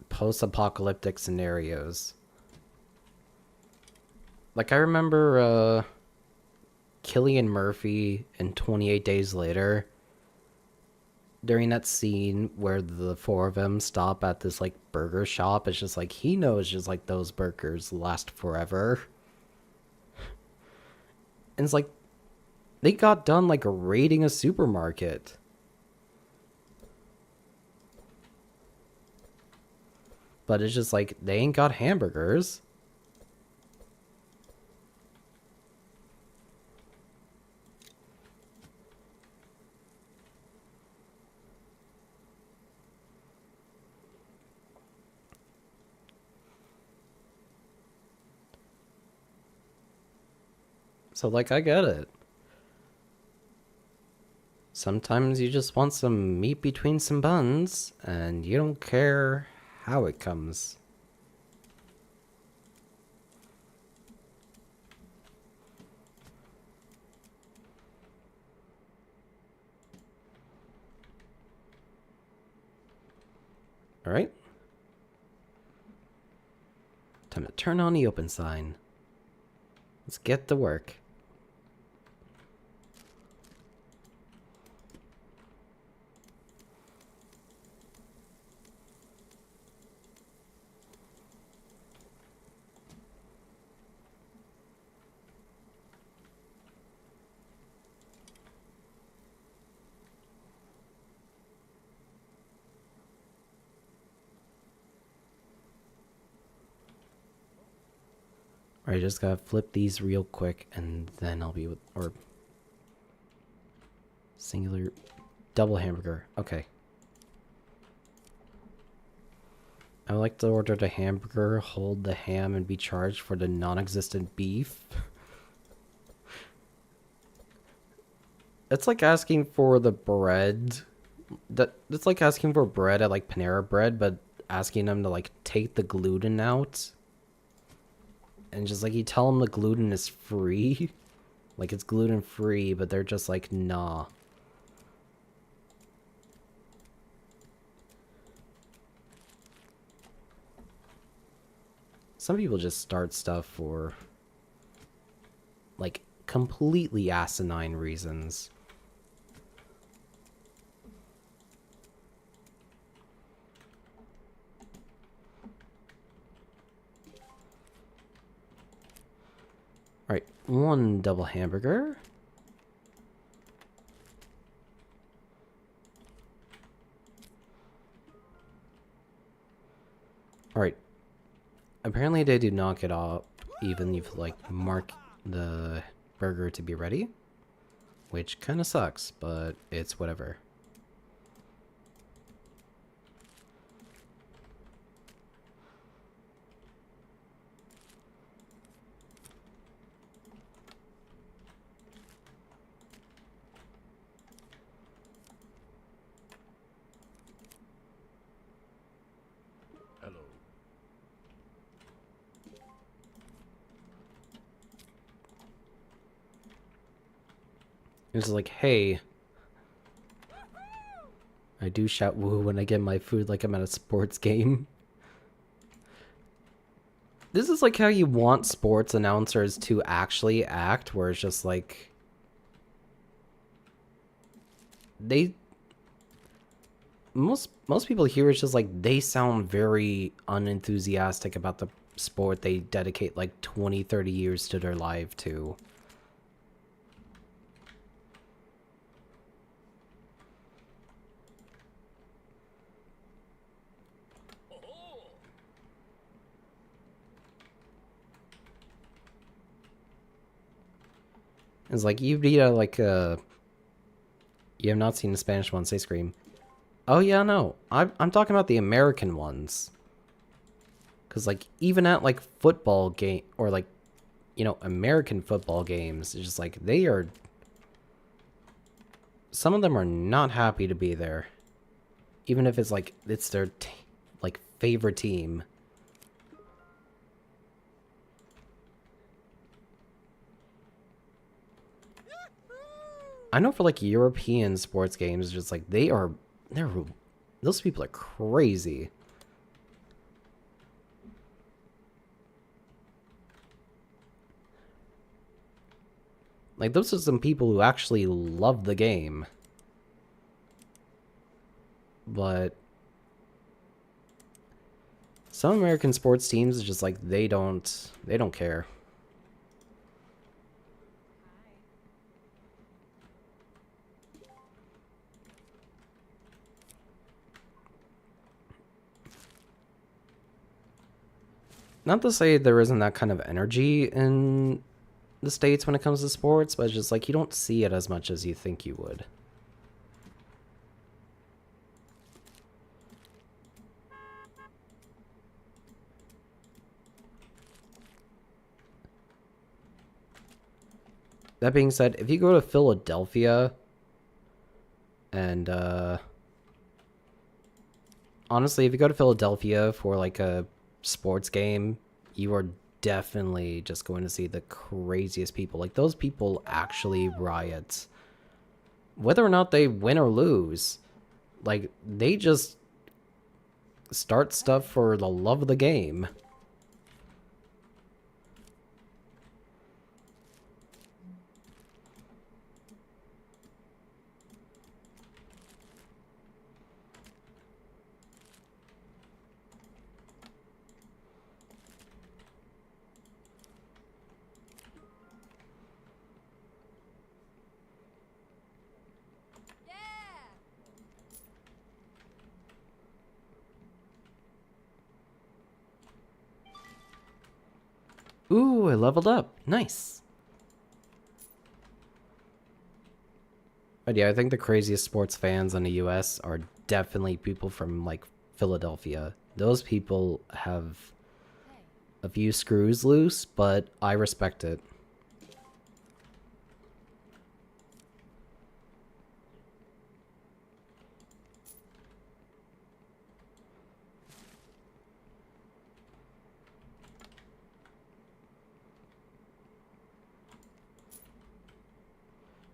post-apocalyptic scenarios. Like I remember Cillian Murphy in 28 Days Later, during that scene where the four of them stop at this like burger shop, it's just like he knows just like those burgers last forever. And it's like they got done like raiding a supermarket. But it's just like they ain't got hamburgers. So, like, I get it. Sometimes you just want some meat between some buns, and you don't care how it comes. Alright. Time to turn on the open sign. Let's get to work. Alright, just gotta flip these real quick, and then I'll be with... Or... Singular... Double hamburger. Okay. I would like to order the hamburger, hold the ham, and be charged for the non-existent beef. It's like asking for the bread. It's like asking for bread at like Panera Bread, but asking them to like take the gluten out. And just like you tell them the gluten is free. Like it's gluten free, but they're just like, nah. Some people just start stuff for like completely asinine reasons. Alright, one double hamburger. Alright. Apparently they do not get off even if you like mark the burger to be ready. Which kind of sucks, but it's whatever. Hello. It's like, hey, I do shout woo when I get my food like I'm at a sports game. This is like how you want sports announcers to actually act, where it's just like most people here is just like they sound very unenthusiastic about the sport they dedicate like 20-30 years to their life to. It's like you'd be like you have not seen the Spanish ones, they scream. Oh yeah, no. I'm talking about the American ones. Cause like even at like football game or like, you know, American football games, it's just like they are. Some of them are not happy to be there, even if it's like it's their like favorite team. I know for like European sports games, just like they're those people are crazy. Like, those are some people who actually love the game. But some American sports teams is just like they don't care. Not to say there isn't that kind of energy in the States when it comes to sports, but it's just like you don't see it as much as you think you would. That being said, if you go to Philadelphia and honestly, if you go to Philadelphia for like a sports game, you are definitely just going to see the craziest people. Like, those people actually riot. Whether or not they win or lose, like, they just start stuff for the love of the game. Ooh, I leveled up. Nice. But yeah, I think the craziest sports fans in the US are definitely people from, like, Philadelphia. Those people have a few screws loose, but I respect it.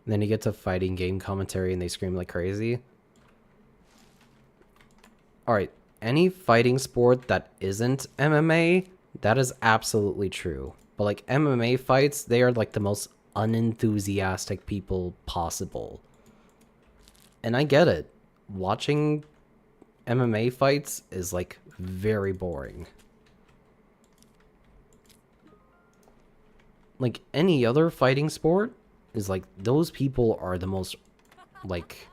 And then you get to fighting game commentary and they scream like crazy. Alright, any fighting sport that isn't MMA, that is absolutely true. But like MMA fights, they are like the most unenthusiastic people possible. And I get it. Watching MMA fights is like very boring. Like any other fighting sport is like those people are the most like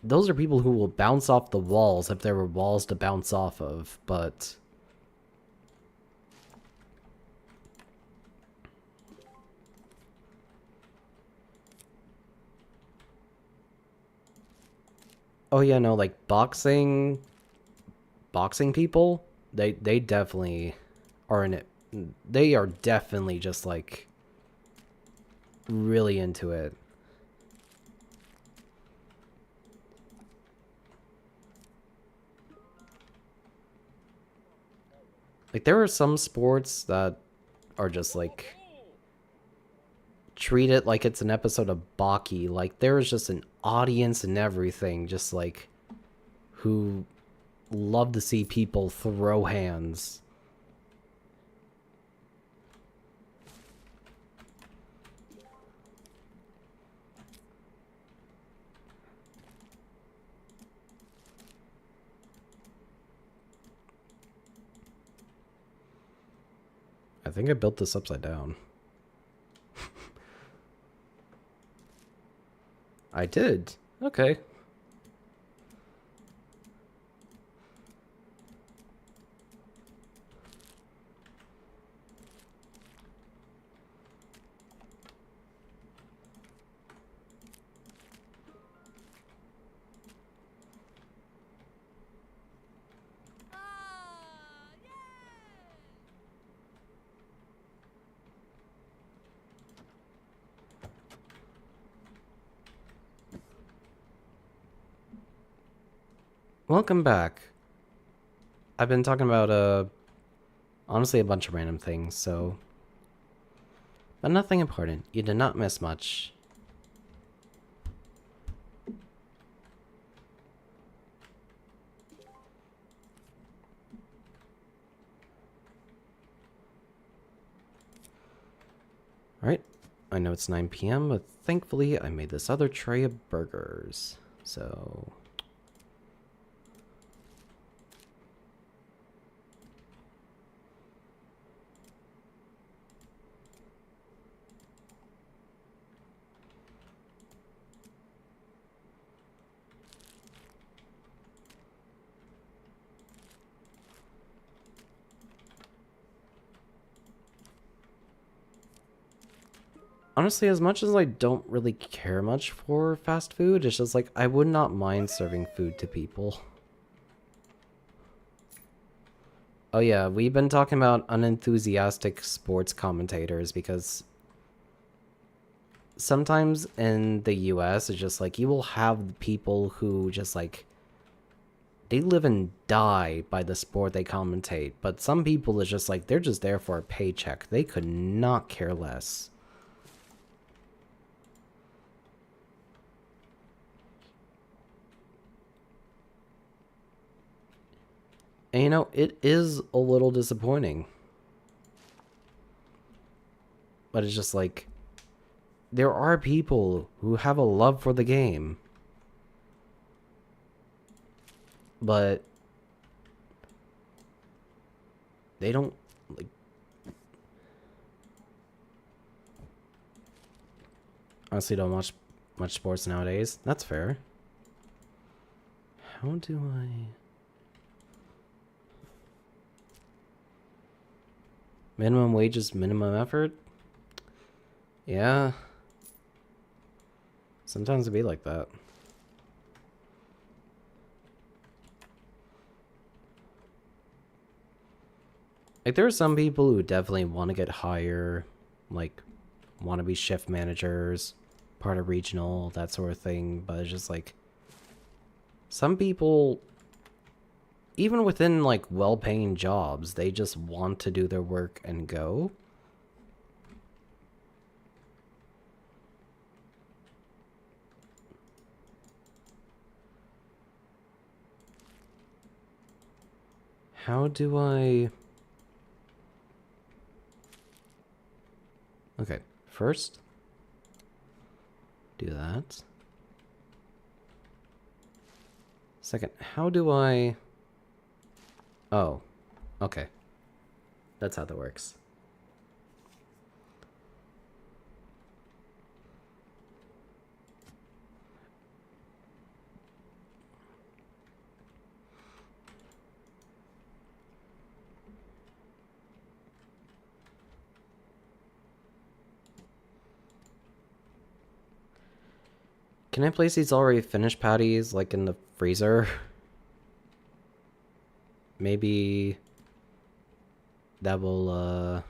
those are people who will bounce off the walls if there were walls to bounce off of, but oh yeah, no, like boxing people, they definitely are in it. They are definitely just like really into it. Like, there are some sports that are just like treat it like it's an episode of Baki. Like, there is just an audience and everything, just like who love to see people throw hands. I think I built this upside down. I did. Okay. Welcome back. I've been talking about honestly a bunch of random things, so but nothing important. You did not miss much. Alright, I know it's 9 p.m., but thankfully I made this other tray of burgers. So... Honestly, as much as I don't really care much for fast food, it's just like, I would not mind serving food to people. Oh yeah, we've been talking about unenthusiastic sports commentators because sometimes in the US, it's just like, you will have people who just like, they live and die by the sport they commentate, but some people is just like, they're just there for a paycheck. They could not care less. And you know, it is a little disappointing. But it's just like, there are people who have a love for the game. But they don't, like... honestly don't watch much sports nowadays. That's fair. How do I... minimum wage is minimum effort? Yeah. Sometimes it be like that. Like, there are some people who definitely want to get higher, like, want to be shift managers, part of regional, that sort of thing, but it's just like, some people, even within, like, well-paying jobs, they just want to do their work and go. How do I... okay, first, do that. Second, how do I... oh, okay. That's how that works. Can I place these already finished patties, like, in the freezer? Maybe... that will,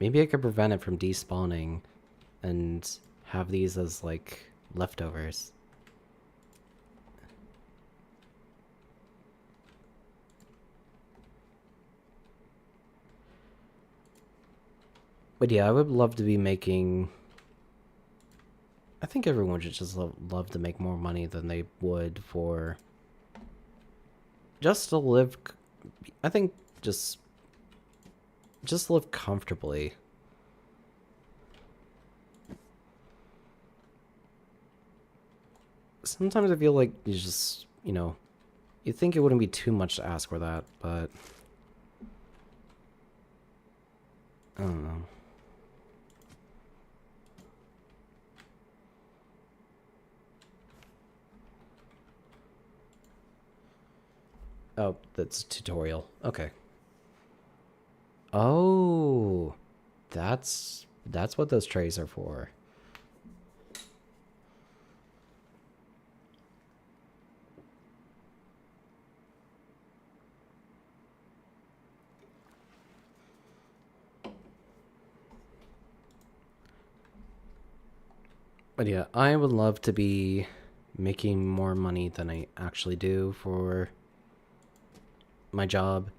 maybe I could prevent it from despawning and have these as, like, leftovers. But yeah, I would love to be making... I think everyone should just love to make more money than they would for... just to live... I think just live comfortably. Sometimes I feel like you just, you know, you think it wouldn't be too much to ask for that, but I don't know. Oh, that's a tutorial. Okay. Oh, that's what those trays are for. But yeah, I would love to be making more money than I actually do for my job.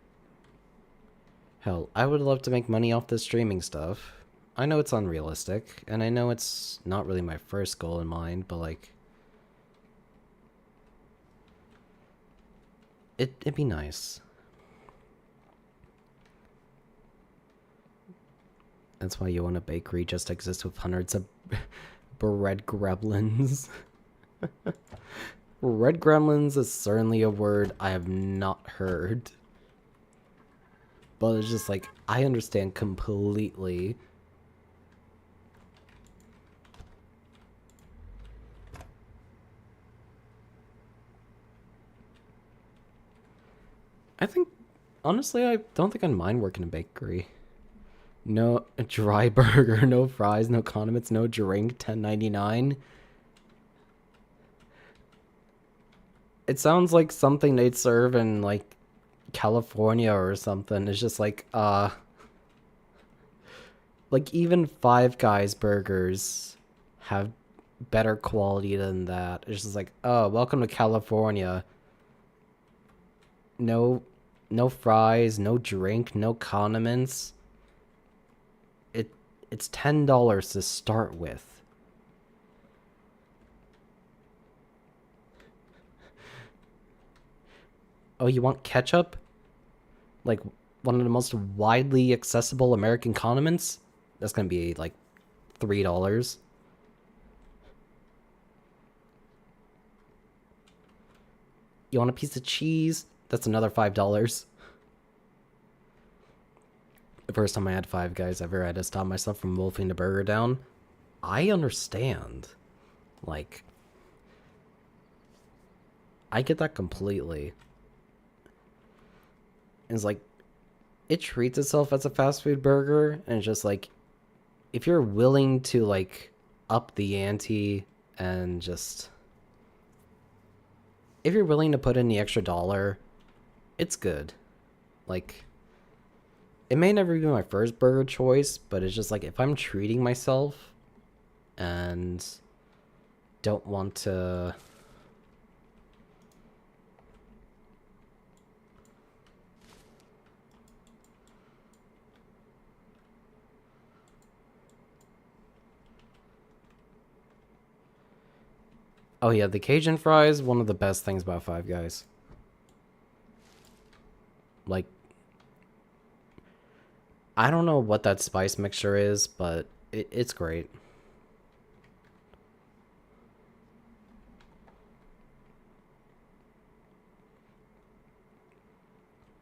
Hell, I would love to make money off this streaming stuff. I know it's unrealistic, and I know it's not really my first goal in mind, but like... it'd be nice. That's why you want a bakery just exists with hundreds of bread gremlins. Red gremlins is certainly a word I have not heard. But it's just like, I understand completely. I think, honestly, I don't think I'd mind working in a bakery. No dry burger, no fries, no condiments, no drink, $10.99. It sounds like something they'd serve in, like, California or something. It's just like even Five Guys burgers have better quality than that. It's just like, oh, welcome to California. No fries, no drink, no condiments. It's $10 to start with. Oh, you want ketchup? Like one of the most widely accessible American condiments? That's gonna be like $3. You want a piece of cheese? That's another $5. The first time I had Five Guys ever, I had to stop myself from wolfing the burger down. I understand. Like, I get that completely. It's like, it treats itself as a fast food burger, and it's just like, if you're willing to, like, up the ante and just... If you're willing to put in the extra dollar, it's good. Like, it may never be my first burger choice, but it's just like, if I'm treating myself and don't want to... Oh yeah, the Cajun fries, one of the best things about Five Guys. Like, I don't know what that spice mixture is, but it's great.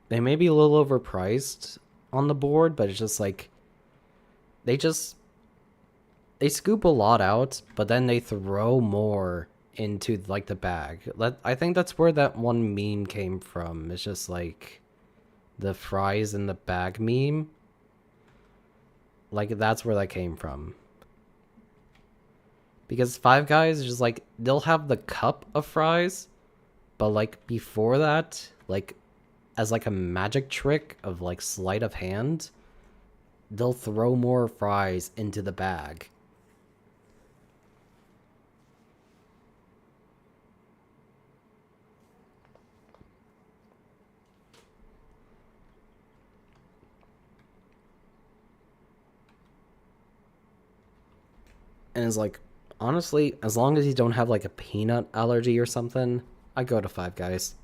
They may be a little overpriced on the board, but it's just like, they scoop a lot out, but then they throw more into like the bag. I think that's where that one meme came from. It's just like the fries in the bag meme. Like, that's where that came from. Because Five Guys is just like, they'll have the cup of fries, but like before that, like as like a magic trick of like sleight of hand, they'll throw more fries into the bag. And it's like, honestly, as long as you don't have like a peanut allergy or something, I go to Five Guys.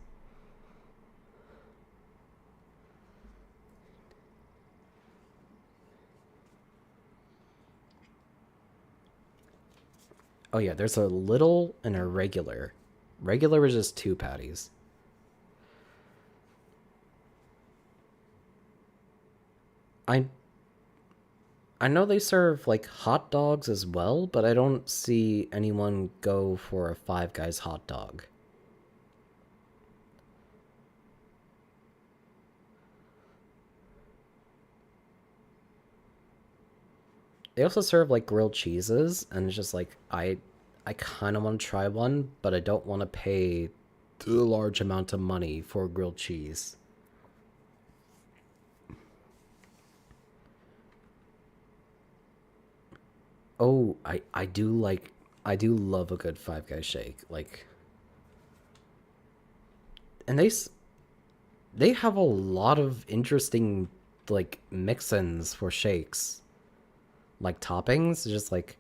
Oh yeah, there's a little and a regular. Regular is just 2 patties. I I know they serve like hot dogs as well, but I don't see anyone go for a Five Guys hot dog. They also serve like grilled cheeses, and it's just like, I kind of want to try one, but I don't want to pay a large amount of money for grilled cheese. Oh, I do love a good Five Guys shake. Like, and they have a lot of interesting like mix-ins for shakes. Like toppings, just like,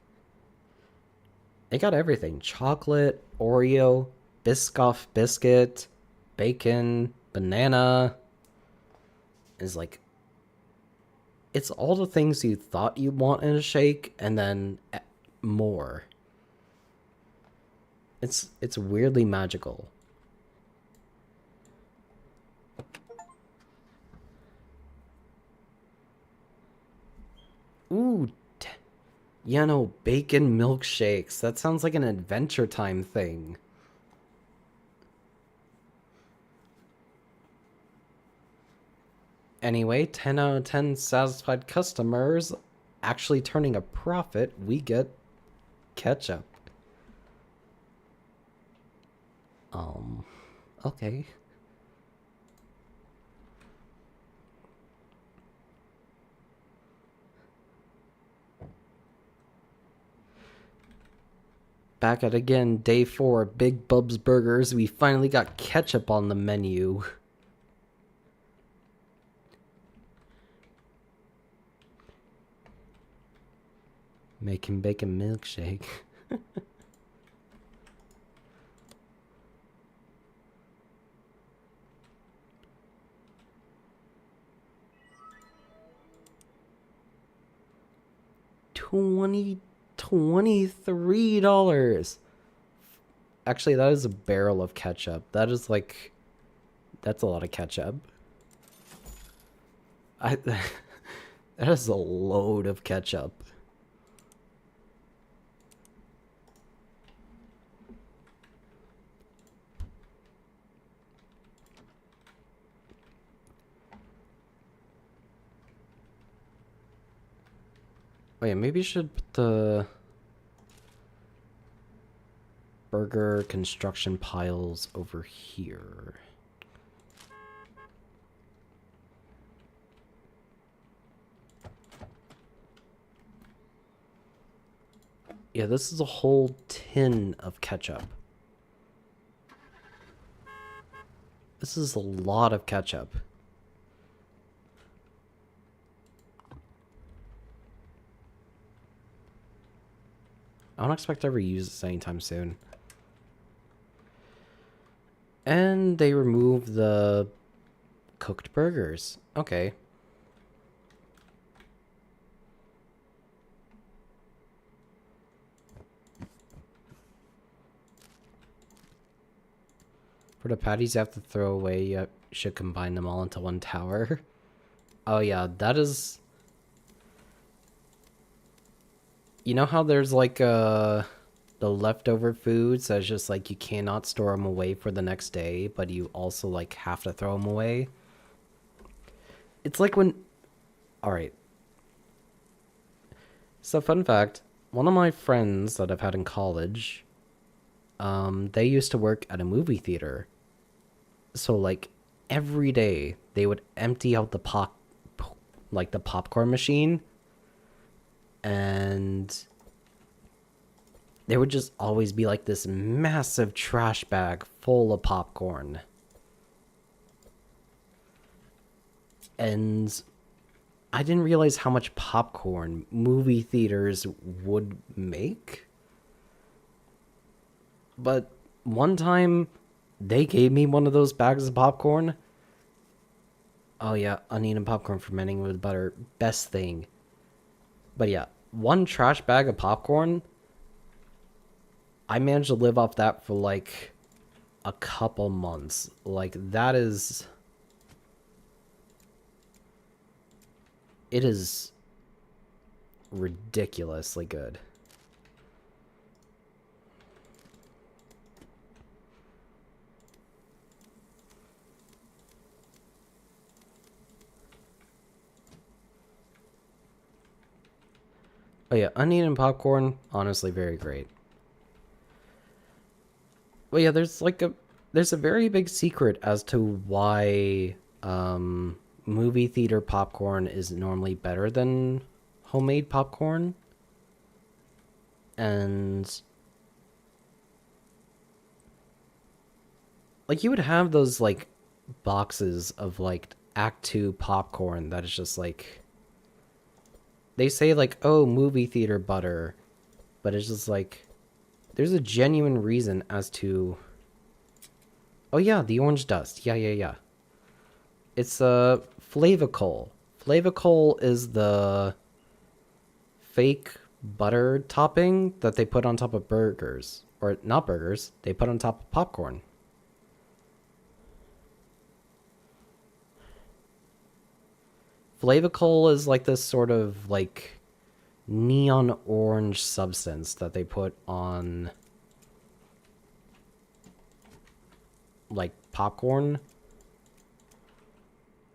they got everything. Chocolate, Oreo, Biscoff biscuit, bacon, banana. Is like, It's all the things you thought you'd want in a shake, and then more. It's weirdly magical. Ooh, yeah, no, bacon milkshakes. That sounds like an Adventure Time thing. Anyway, 10 out of 10 satisfied customers actually turning a profit. We get ketchup. Okay. Back at again, day 4, Big Bub's Burgers. We finally got ketchup on the menu. Making bacon milkshake. $23. Actually, that is a barrel of ketchup. That is like, that's a lot of ketchup. That is a load of ketchup. Oh yeah, maybe you should put the burger construction piles over here. Yeah, this is a whole tin of ketchup. This is a lot of ketchup. I don't expect to ever use this anytime soon. And they removed the cooked burgers. Okay. For the patties you have to throw away, you should combine them all into one tower. Oh yeah, that is... You know how there's like the leftover foods that's just like you cannot store them away for the next day, but you also like have to throw them away? It's like when... Alright. So fun fact, one of my friends that I've had in college, they used to work at a movie theater. So like every day they would empty out the popcorn machine, and there would just always be like this massive trash bag full of popcorn. And I didn't realize how much popcorn movie theaters would make. But one time they gave me one of those bags of popcorn. Oh yeah, onion and popcorn fermenting with butter. Best thing. But yeah, one trash bag of popcorn, I managed to live off that for like a couple months. Like that is... It is ridiculously good. Oh yeah, onion and popcorn, honestly very great. Well yeah, there's a very big secret as to why movie theater popcorn is normally better than homemade popcorn. And like you would have those like boxes of like Act 2 popcorn that is just like, they say like, oh, movie theater butter, but it's just like, there's a genuine reason as to... Oh yeah, the orange dust. Yeah. It's Flavacol. Flavacol is the fake butter topping that they put on top of burgers. Or not burgers, they put on top of popcorn. Flavacol is like this sort of like neon orange substance that they put on like popcorn.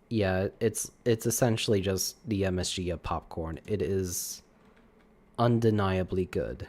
Yeah, it's essentially just the MSG of popcorn. It is undeniably good.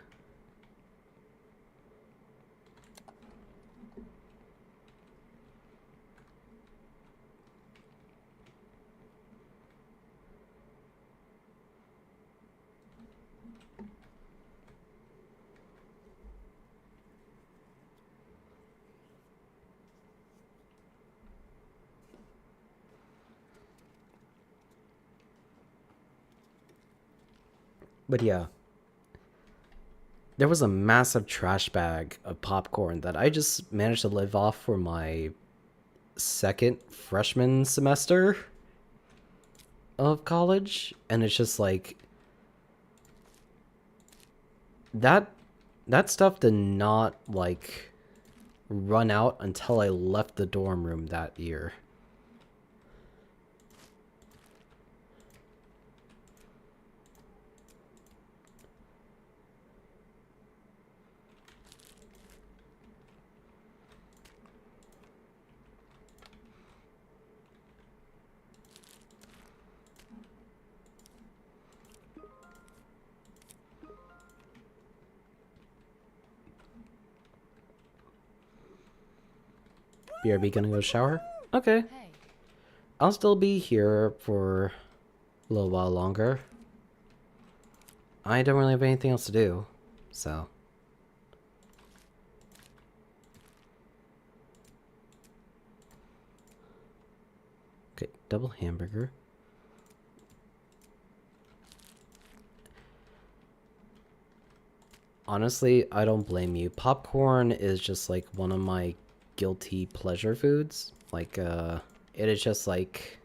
But yeah, there was a massive trash bag of popcorn that I just managed to live off for my second freshman semester of college, and it's just like that stuff did not like run out until I left the dorm room that year. BRB gonna go shower? Okay. Hey. I'll still be here for a little while longer. I don't really have anything else to do, so. Okay, double hamburger. Honestly, I don't blame you. Popcorn is just like one of my guilty pleasure foods. Like, it is just like,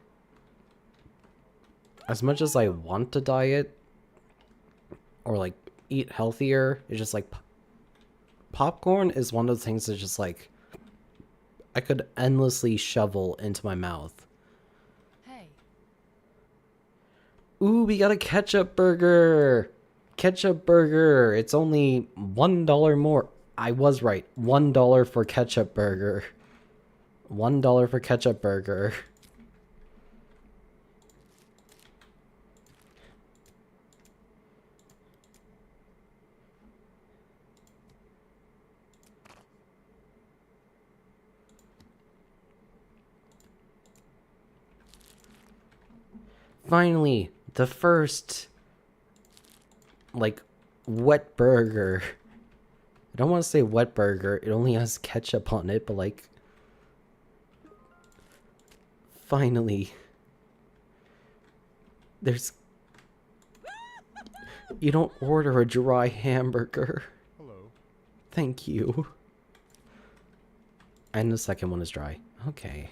as much as I want to diet or like eat healthier, it's just like popcorn is one of the things that's just like I could endlessly shovel into my mouth. Hey. Ooh, we got a ketchup burger. Ketchup burger. It's only $1 more. I was right. $1 for ketchup burger. $1 for ketchup burger. Finally, the first like wet burger. I don't want to say wet burger. It only has ketchup on it, but like finally there's you don't order a dry hamburger. Hello. Thank you. And the second one is dry. Okay.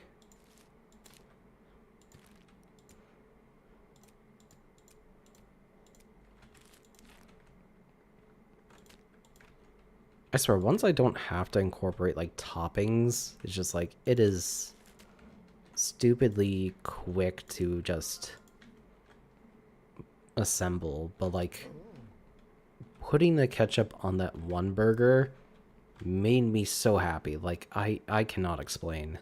I swear, once I don't have to incorporate like toppings, it's just like it is stupidly quick to just assemble. But like putting the ketchup on that one burger made me so happy. Like I cannot explain.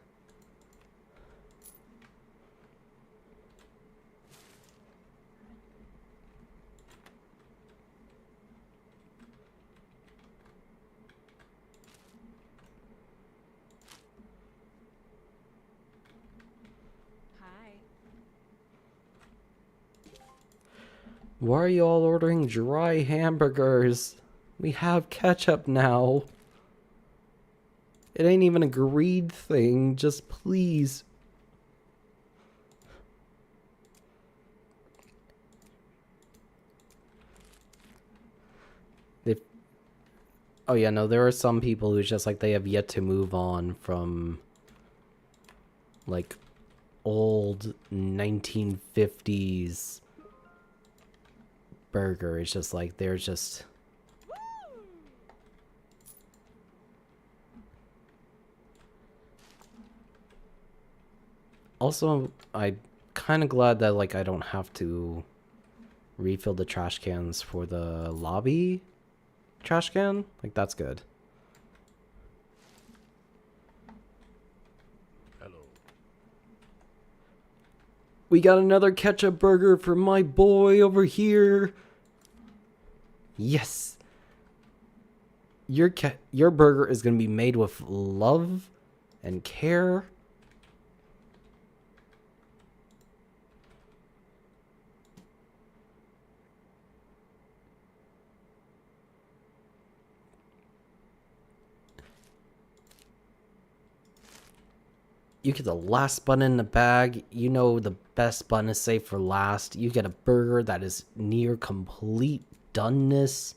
Hi. Why are you all ordering dry hamburgers? We have ketchup now. It ain't even a greed thing. Just please. If oh yeah, no, there are some people who's just like they have yet to move on from like old 1950s burger. It's just like they're just also I'm kind of glad that like I don't have to refill the trash cans for the lobby trash can. Like that's good. Hello. We got another ketchup burger for my boy over here. Yes. Your burger is going to be made with love and care. You get the last bun in the bag. You know the best bun is saved for last. You get a burger that is near complete doneness.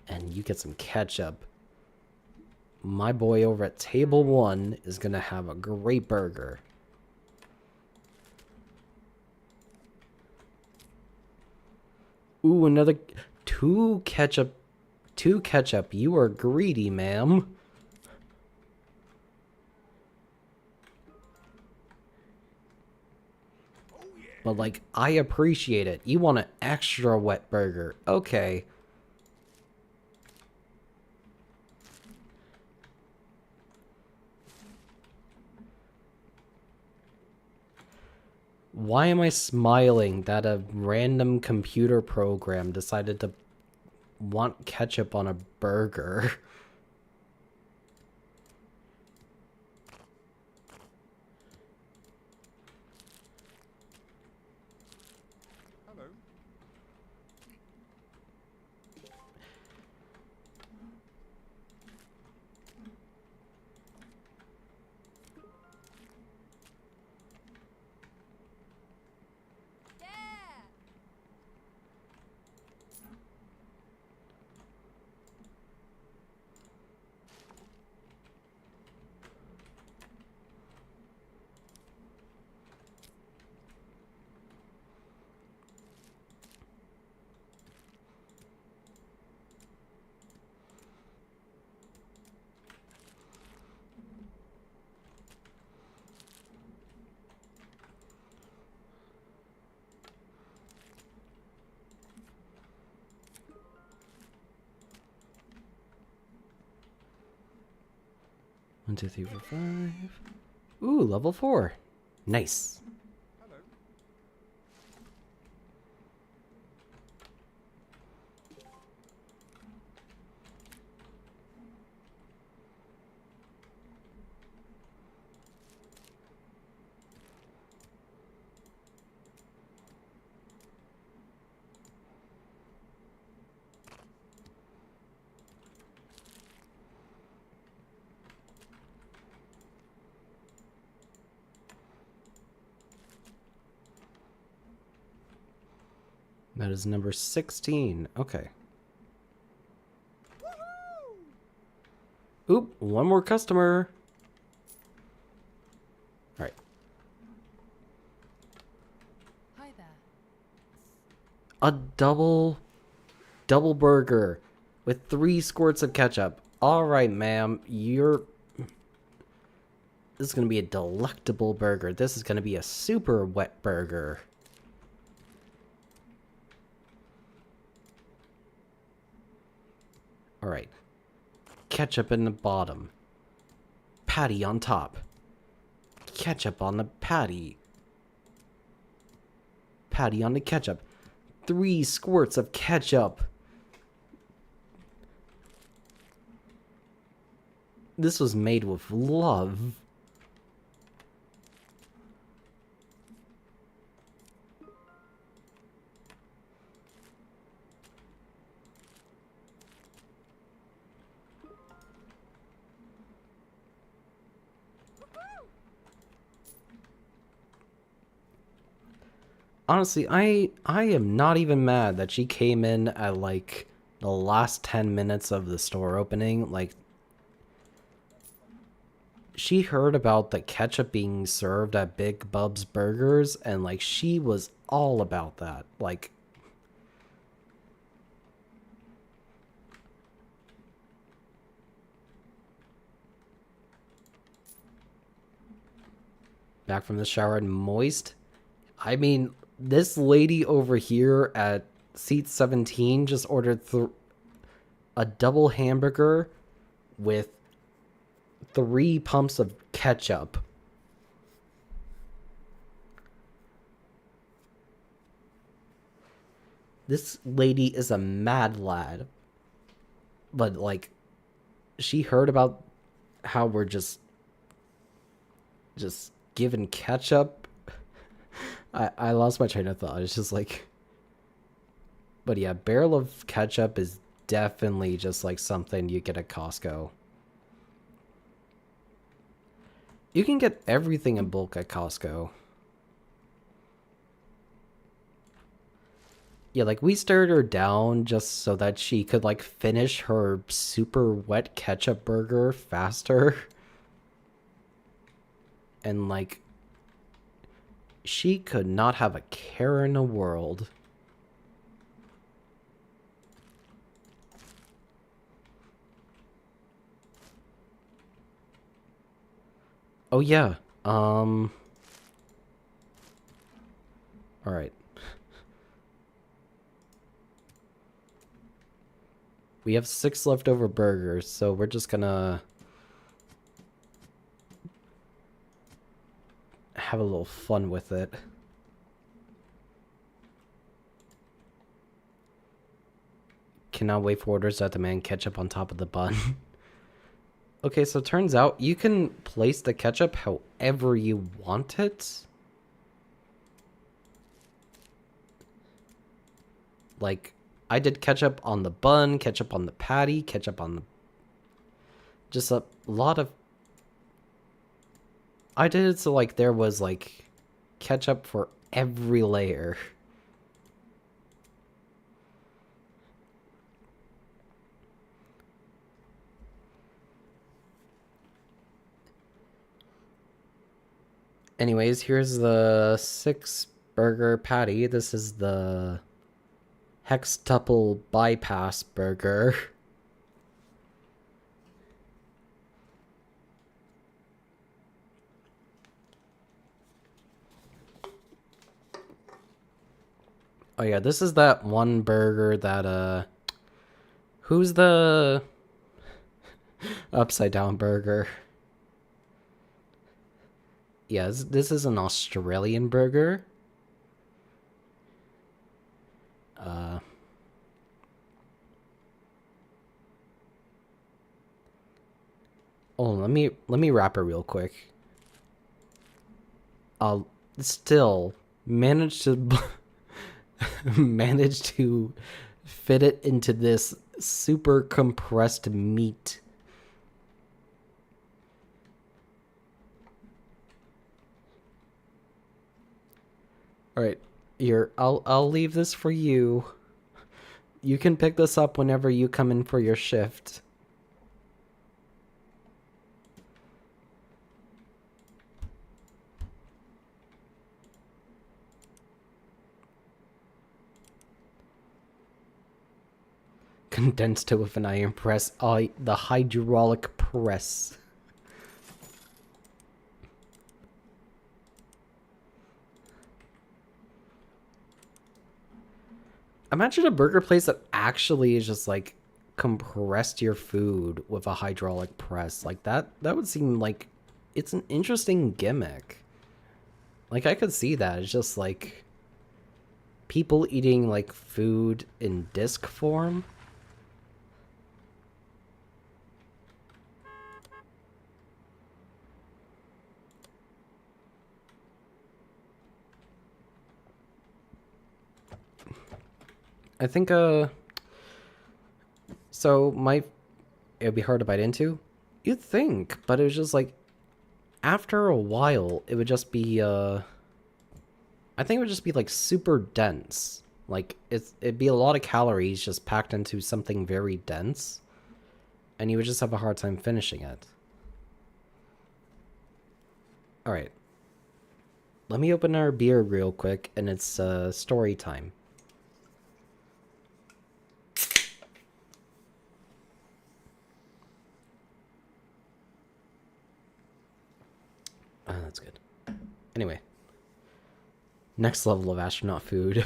And you get some ketchup. My boy over at table 1 is going to have a great burger. Ooh, another two ketchup. Two ketchup. You are greedy, ma'am. But like, I appreciate it. You want an extra wet burger. Okay. Why am I smiling that a random computer program decided to want ketchup on a burger? Hello. One, two, three, four, five. Ooh, level 4. Nice. Hello. That is number 16. Okay. Oop, one more customer. All right. Hi there. A double burger with 3 squirts of ketchup. All right, ma'am. This is going to be a delectable burger. This is going to be a super wet burger. All right. Ketchup in the bottom. Patty on top. Ketchup on the patty. Patty on the ketchup. 3 squirts of ketchup. This was made with love. Honestly, I am not even mad that she came in at like the last 10 minutes of the store opening. Like, she heard about the ketchup being served at Big Bub's Burgers, and like she was all about that. Like, back from the shower and moist. I mean, this lady over here at seat 17 just ordered a double hamburger with 3 pumps of ketchup. This lady is a mad lad. But, like, she heard about how we're just given ketchup. I lost my train of thought. It's just like, but yeah, barrel of ketchup is definitely just like something you get at Costco. You can get everything in bulk at Costco. Yeah, like we stirred her down just so that she could like finish her super wet ketchup burger faster. And like, she could not have a care in the world. Oh yeah. All right. We have 6 leftover burgers, so we're just gonna have a little fun with it. Cannot wait for orders that demand ketchup on top of the bun. Okay, so it turns out you can place the ketchup however you want it. Like, I did ketchup on the bun, ketchup on the patty, ketchup on the... Just a lot of... I did it so, like, there was, like, ketchup for every layer. Anyways, here's the 6 burger patty. This is the hextuple bypass burger. Oh yeah, this is that one burger that who's the upside down burger? Yes, this is an Australian burger. Oh, let me wrap it real quick. I'll still manage to manage to fit it into this super compressed meat. All right, here, I'll leave this for you. You can pick this up whenever you come in for your shift. Condensed it with an iron press. Oh, the hydraulic press. Imagine a burger place that actually is just like compressed your food with a hydraulic press. Like that would seem like it's an interesting gimmick. Like I could see that. It's just like people eating like food in disc form. I think so it would be hard to bite into. You'd think, but it was just like after a while it would just be I think it would just be like super dense. Like it'd be a lot of calories just packed into something very dense, and you would just have a hard time finishing it. Alright. Let me open our beer real quick, and it's story time. That's good. Anyway. Next level of astronaut food.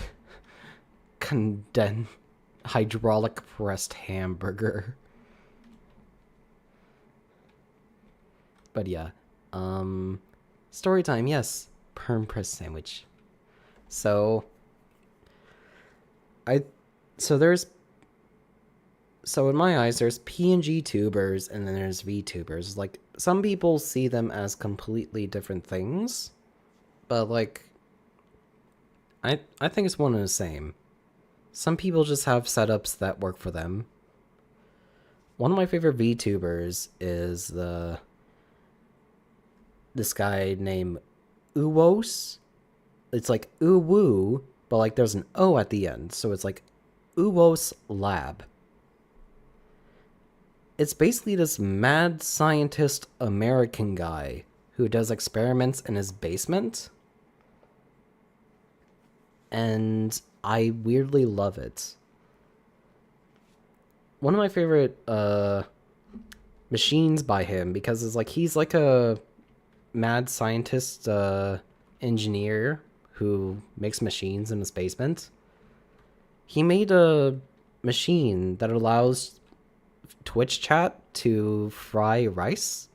Hydraulic pressed hamburger. But yeah. Story time, yes. Perm press sandwich. So in my eyes there's PNG tubers and then there's VTubers. Like, some people see them as completely different things, but like I think it's one and the same. Some people just have setups that work for them. One of my favorite VTubers is this guy named Uwos. It's like Uwu, but like there's an O at the end, so it's like Uwos Lab. It's basically this mad scientist American guy who does experiments in his basement. And I weirdly love it. One of my favorite machines by him, because it's like he's like a mad scientist engineer who makes machines in his basement. He made a machine that allows Twitch chat to fry rice.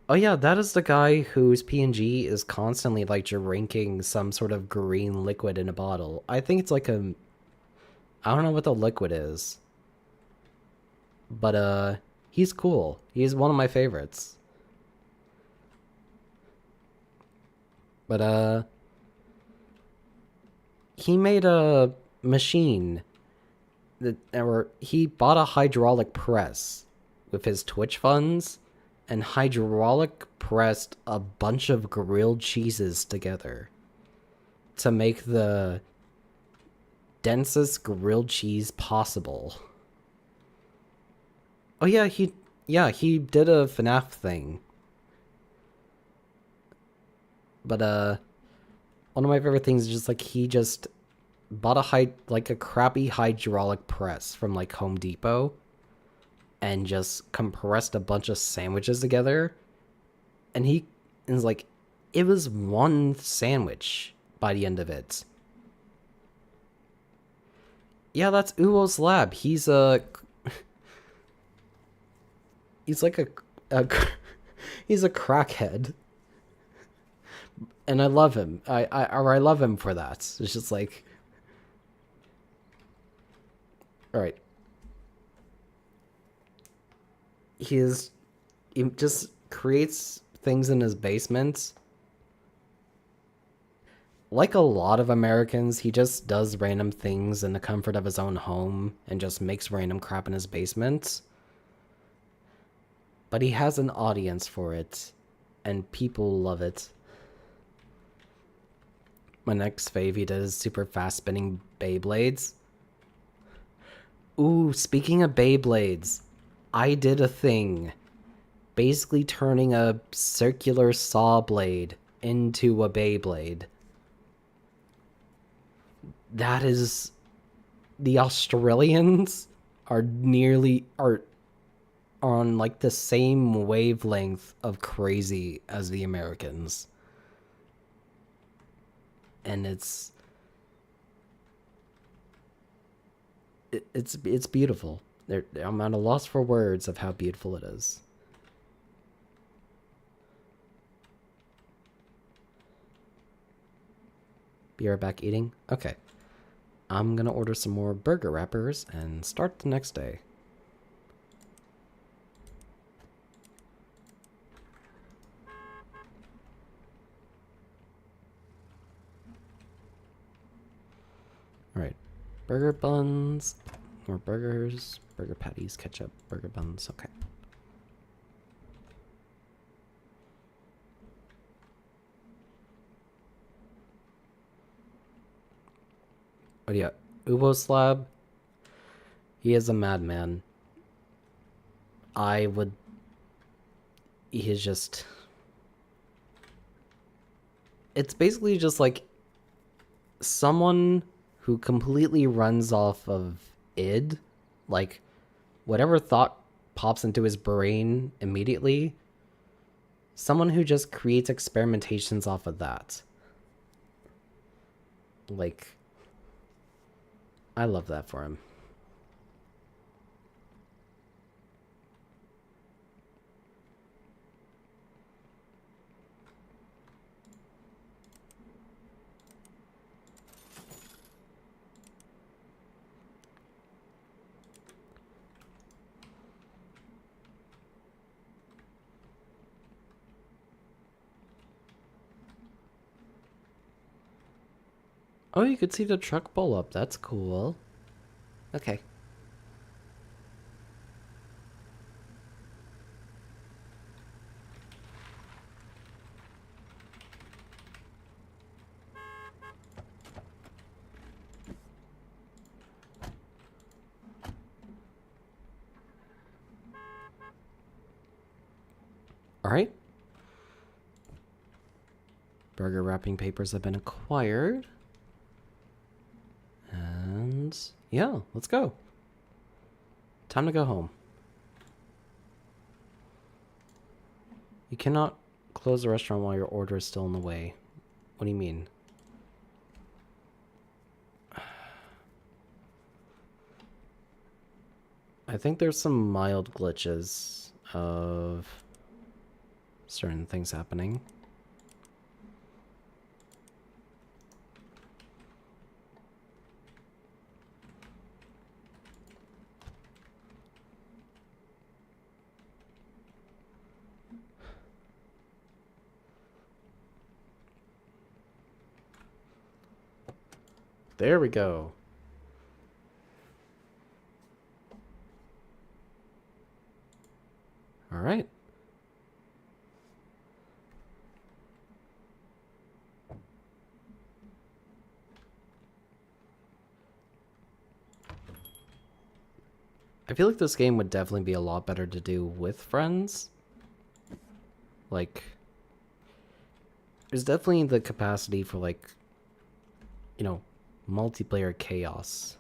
Oh yeah, that is the guy whose PNG is constantly like drinking some sort of green liquid in a bottle. I think it's like I don't know what the liquid is. But he's cool. He's one of my favorites. But he made a machine or he bought a hydraulic press with his Twitch funds and hydraulic pressed a bunch of grilled cheeses together to make the densest grilled cheese possible. Oh yeah, he did a FNAF thing. But one of my favorite things is just like he just bought a crappy hydraulic press from like Home Depot and just compressed a bunch of sandwiches together, and it's like it was one sandwich by the end of it. Yeah, that's Uwo's lab. He's like a he's a crackhead. And I love him. I love him for that. It's just like, all right. He just creates things in his basement. Like a lot of Americans, he just does random things in the comfort of his own home and just makes random crap in his basement. But he has an audience for it, and people love it. My next fave he did is super fast spinning Beyblades. Ooh, speaking of Beyblades, I did a thing. Basically turning a circular saw blade into a Beyblade. That is... The Australians are on like the same wavelength of crazy as the Americans. And it's beautiful. I'm at a loss for words of how beautiful it is. Be right back eating? Okay. I'm gonna order some more burger wrappers and start the next day. Alright. Burger buns. More burgers. Burger patties. Ketchup. Burger buns. Okay. But yeah. Ubo Slab. He is a madman. I would... he's just... It's basically just like someone who completely runs off of id, like whatever thought pops into his brain immediately, someone who just creates experimentations off of that. Like, I love that for him. Oh, you could see the truck pull up. That's cool. Okay. All right. Burger wrapping papers have been acquired. And yeah, let's go. Time to go home. You cannot close the restaurant while your order is still in the way. What do you mean? I think there's some mild glitches of certain things happening. There we go. All right. I feel like this game would definitely be a lot better to do with friends. Like, there's definitely the capacity for, like, you know, multiplayer chaos.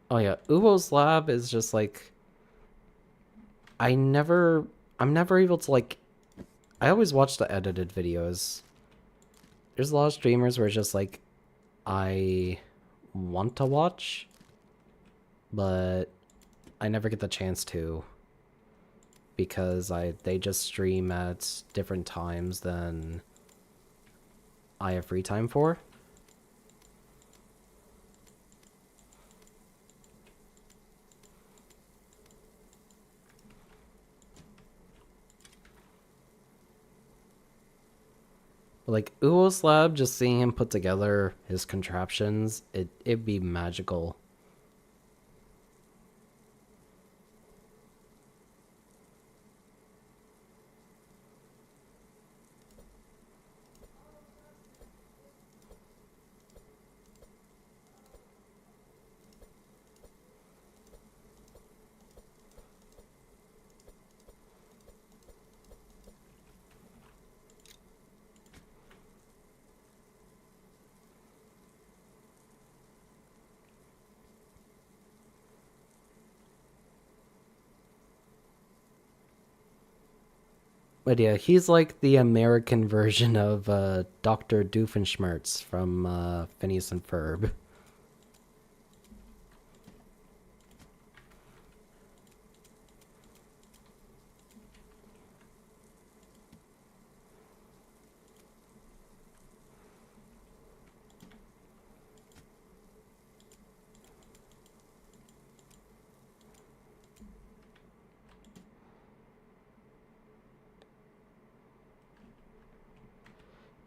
Oh yeah, Uwo's lab is just like, I'm never able to, like, I always watch the edited videos. There's a lot of streamers where it's just like, I want to watch, but I never get the chance to because they just stream at different times than I have free time for. Like Uwo's lab, just seeing him put together his contraptions, it'd be magical. But yeah, he's like the American version of Dr. Doofenshmirtz from Phineas and Ferb.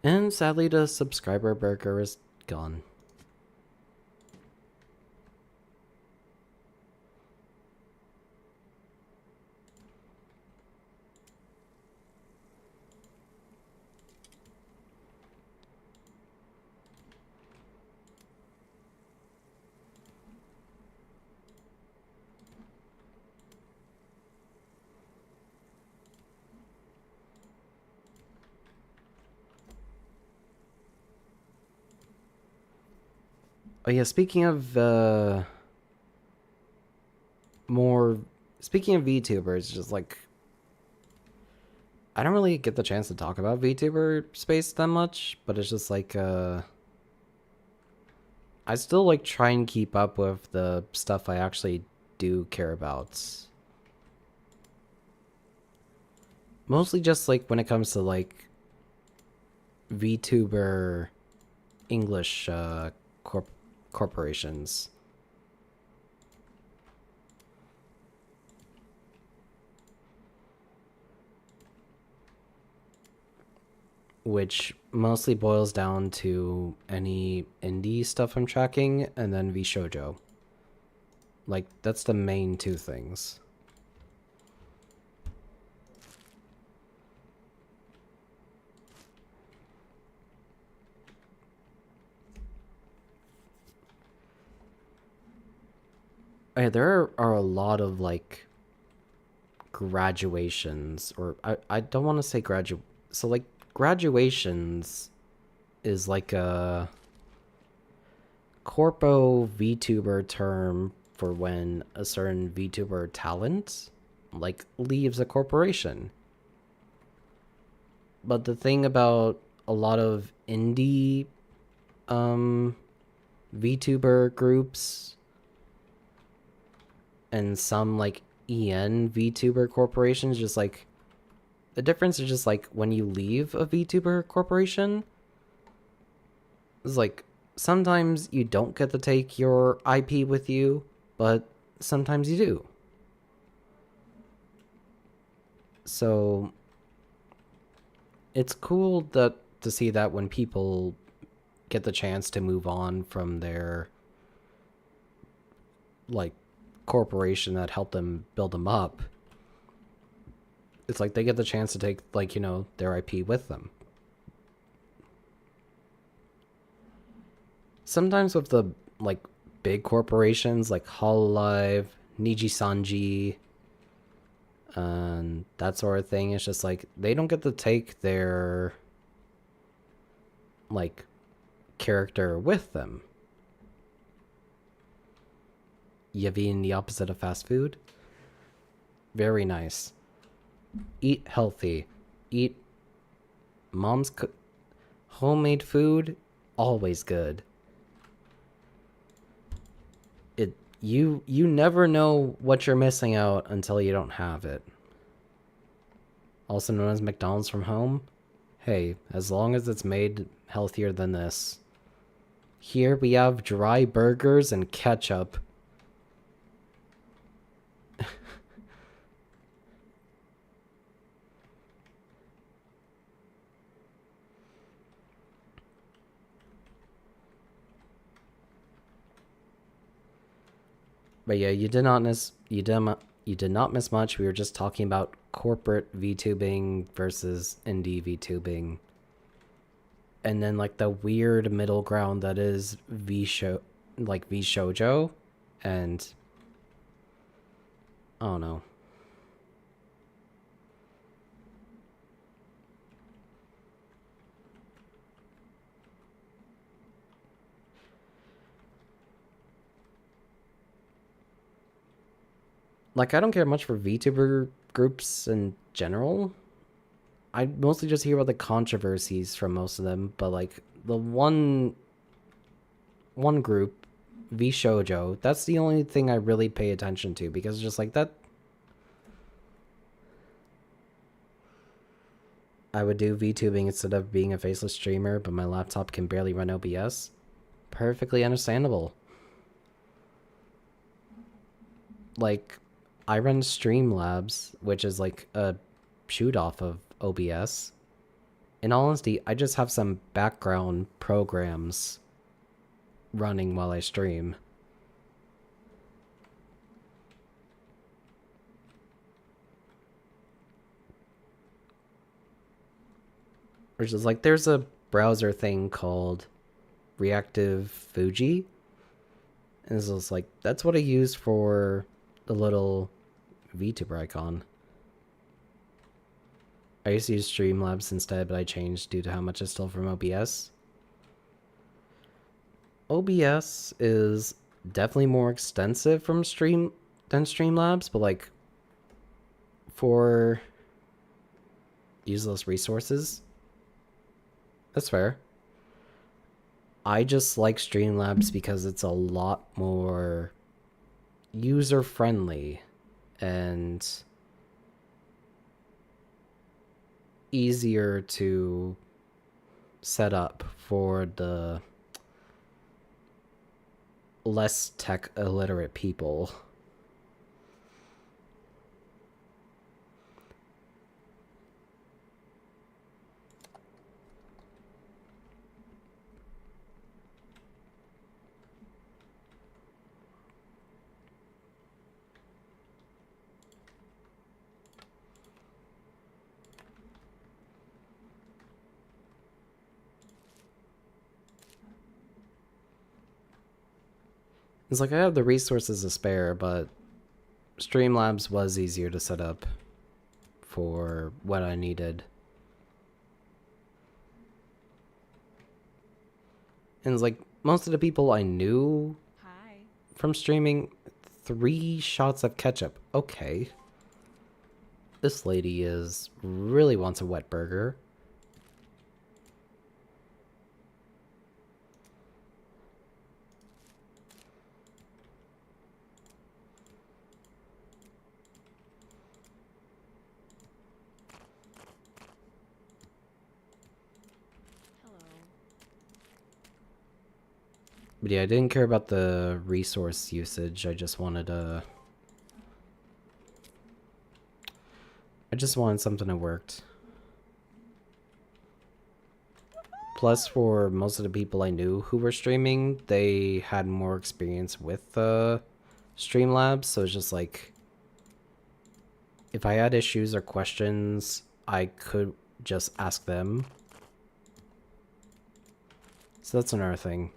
And sadly, the subscriber burger is gone. Oh yeah, speaking of more speaking of VTubers, just like I don't really get the chance to talk about VTuber space that much, but it's just like I still like try and keep up with the stuff I actually do care about. Mostly just like when it comes to like VTuber English corporations. Which mostly boils down to any indie stuff I'm tracking and then VShojo. Like, that's the main two things. Yeah, there are a lot of like graduations, or I don't want to say so like graduations is like a corpo VTuber term for when a certain VTuber talent like leaves a corporation. But the thing about a lot of indie um VTuber groups and some like VTuber corporations, just like the difference is just like when you leave a VTuber corporation, it's like sometimes you don't get to take your IP with you, but sometimes you do. So it's cool that to see that when people get the chance to move on from their like corporation that helped them build them up, it's like they get the chance to take like, you know, their IP with them. Sometimes with the like big corporations like Hololive, Niji Sanji, and that sort of thing, it's just like they don't get to take their like character with them. Yavin, the opposite of fast food. Very nice. Eat healthy. Eat mom's homemade food. Always good. You never know what you're missing out until you don't have it. Also known as McDonald's from home. Hey, as long as it's made healthier than this. Here we have dry burgers and ketchup. But yeah, you did not miss much. We were just talking about corporate VTubing versus indie VTubing. And then like the weird middle ground that is VShojo, and I don't know. Like, I don't care much for VTuber groups in general. I mostly just hear about the controversies from most of them, but like the one group, VShojo, that's the only thing I really pay attention to, because just like that I would do VTubing instead of being a faceless streamer, but my laptop can barely run OBS. Perfectly understandable. Like, I run Streamlabs, which is like a shoot off of OBS. In all honesty, I just have some background programs running while I stream. Which is like, there's a browser thing called Reactive Fuji. And it's just like, that's what I use for the little VTuber icon. I used to use Streamlabs instead, but I changed due to how much I stole from OBS. OBS is definitely more extensive than Streamlabs, but like for useless resources, that's fair. I just like Streamlabs because it's a lot more user friendly and easier to set up for the less tech illiterate people. It's like I have the resources to spare, but Streamlabs was easier to set up for what I needed. And it's like most of the people I knew Hi. from streaming, 3 shots of ketchup. Okay. This lady really wants a wet burger. Hello. But yeah, I didn't care about the resource usage. I just wanted something that worked. Plus, for most of the people I knew who were streaming, they had more experience with Streamlabs, so it's just like if I had issues or questions, I could just ask them. So that's another thing.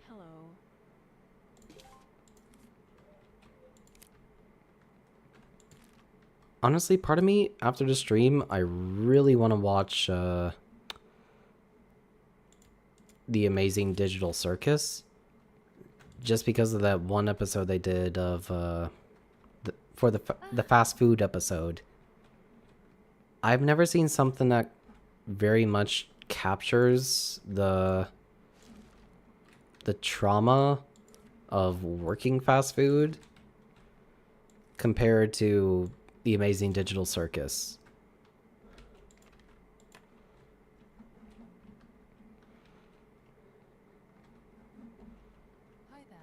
Hello. Honestly, part of me, after the stream, I really want to watch The Amazing Digital Circus. Just because of that one episode they did of for the fast food episode. I've never seen something that very much captures the trauma of working fast food compared to The Amazing Digital Circus. Hi there.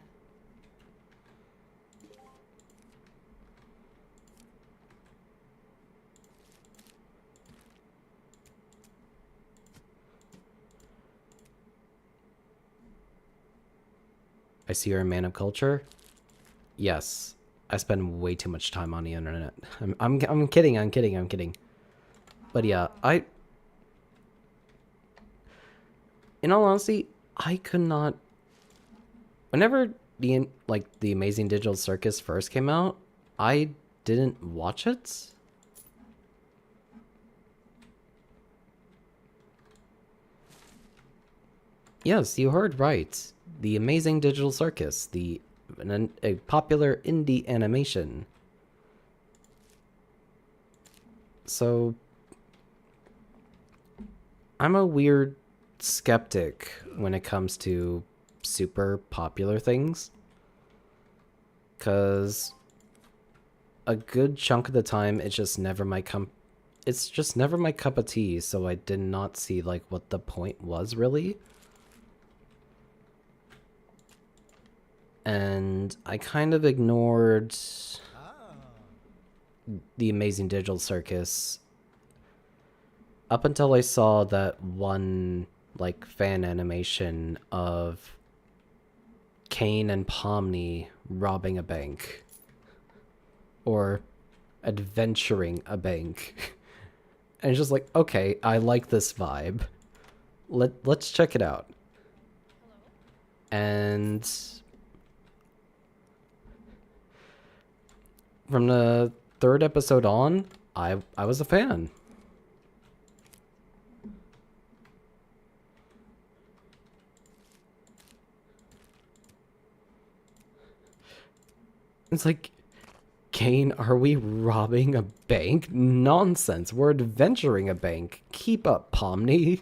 I see you're a man of culture. Yes, I spend way too much time on the internet. I'm kidding. I'm kidding. But yeah, in all honesty, I could not. Whenever the Amazing Digital Circus first came out, I didn't watch it. Yes, you heard right. The Amazing Digital Circus, a popular indie animation. So I'm a weird skeptic when it comes to super popular things. 'Cause a good chunk of the time it's just never my cup of tea, so I did not see like what the point was really. And I kind of ignored The Amazing Digital Circus up until I saw that one like fan animation of Kane and Pomni robbing a bank. Or adventuring a bank. And it's just like, okay, I like this vibe. Let's check it out. And from the third episode on, I was a fan. It's like, Kane, are we robbing a bank? Nonsense. We're adventuring a bank. Keep up, Pomni.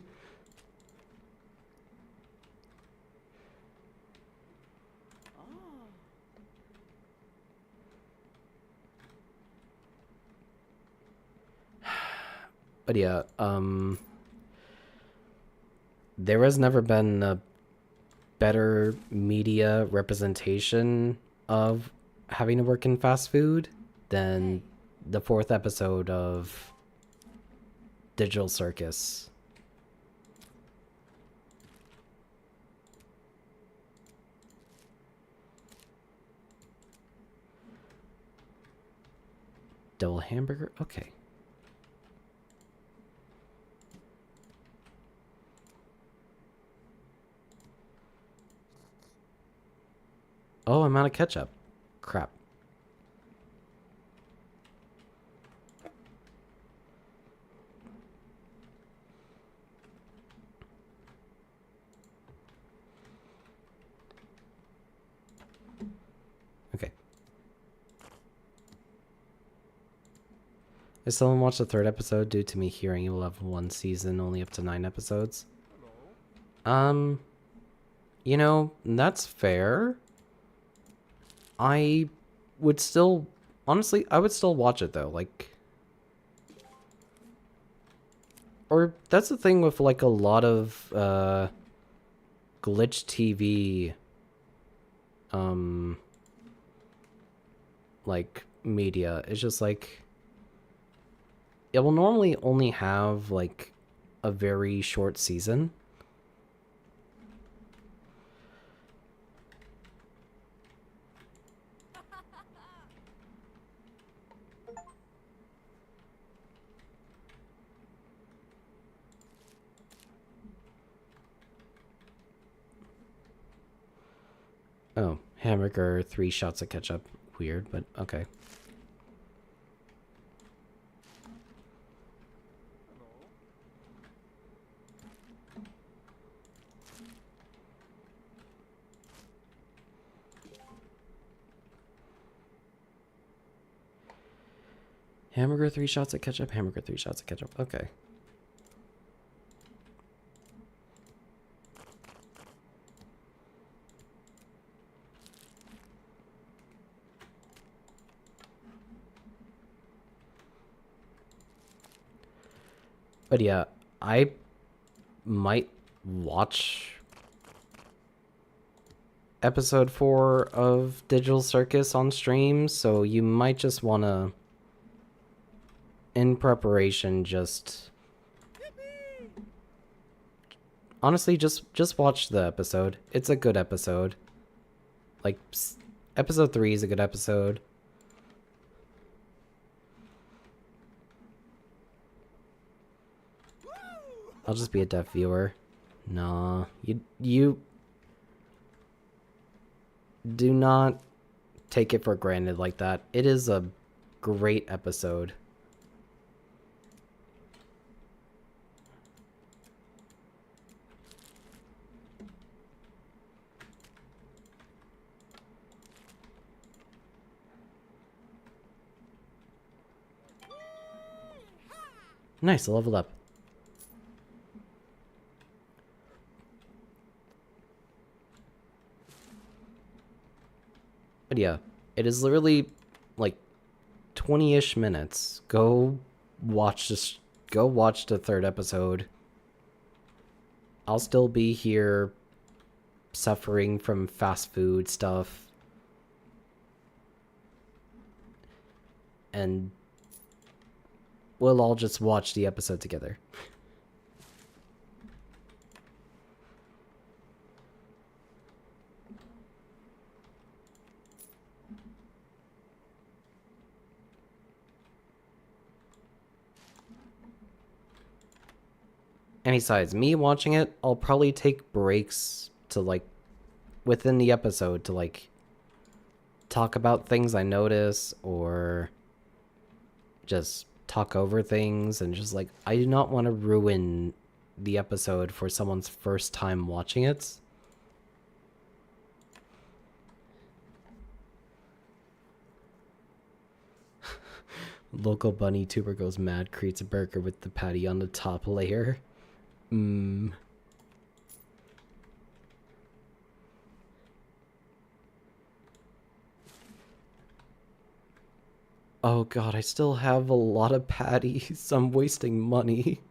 But yeah, there has never been a better media representation of having to work in fast food than the fourth episode of Digital Circus. Double hamburger? Okay. Oh, I'm out of ketchup. Crap. Okay. I still haven't watched the third episode due to me hearing it will have one season, only up to 9 episodes. You know, that's fair. I would still, honestly, I would still watch it though. Like, or that's the thing with like a lot of glitch TV, like media. It's just like it will normally only have like a very short season. Oh, hamburger, 3 shots of ketchup. Weird, but okay. Hamburger, 3 shots of ketchup. Hamburger, 3 shots of ketchup. Okay. But yeah, I might watch episode 4 of Digital Circus on stream, so you might just want to, in preparation, just honestly just watch the episode. It's a good episode. Like episode 3 is a good episode. I'll just be a deaf viewer. Nah, you do not take it for granted like that. It is a great episode. Nice, I leveled up. But yeah, it is literally like 20-ish minutes. Go watch this. Go watch the third episode. I'll still be here suffering from fast food stuff. And we'll all just watch the episode together. And besides, me watching it, I'll probably take breaks to, like, within the episode to, like, talk about things I notice or just talk over things and just, like, I do not want to ruin the episode for someone's first time watching it. Local bunny tuber goes mad, creates a burger with the patty on the top layer. Mmm. Oh god, I still have a lot of patties. I'm wasting money.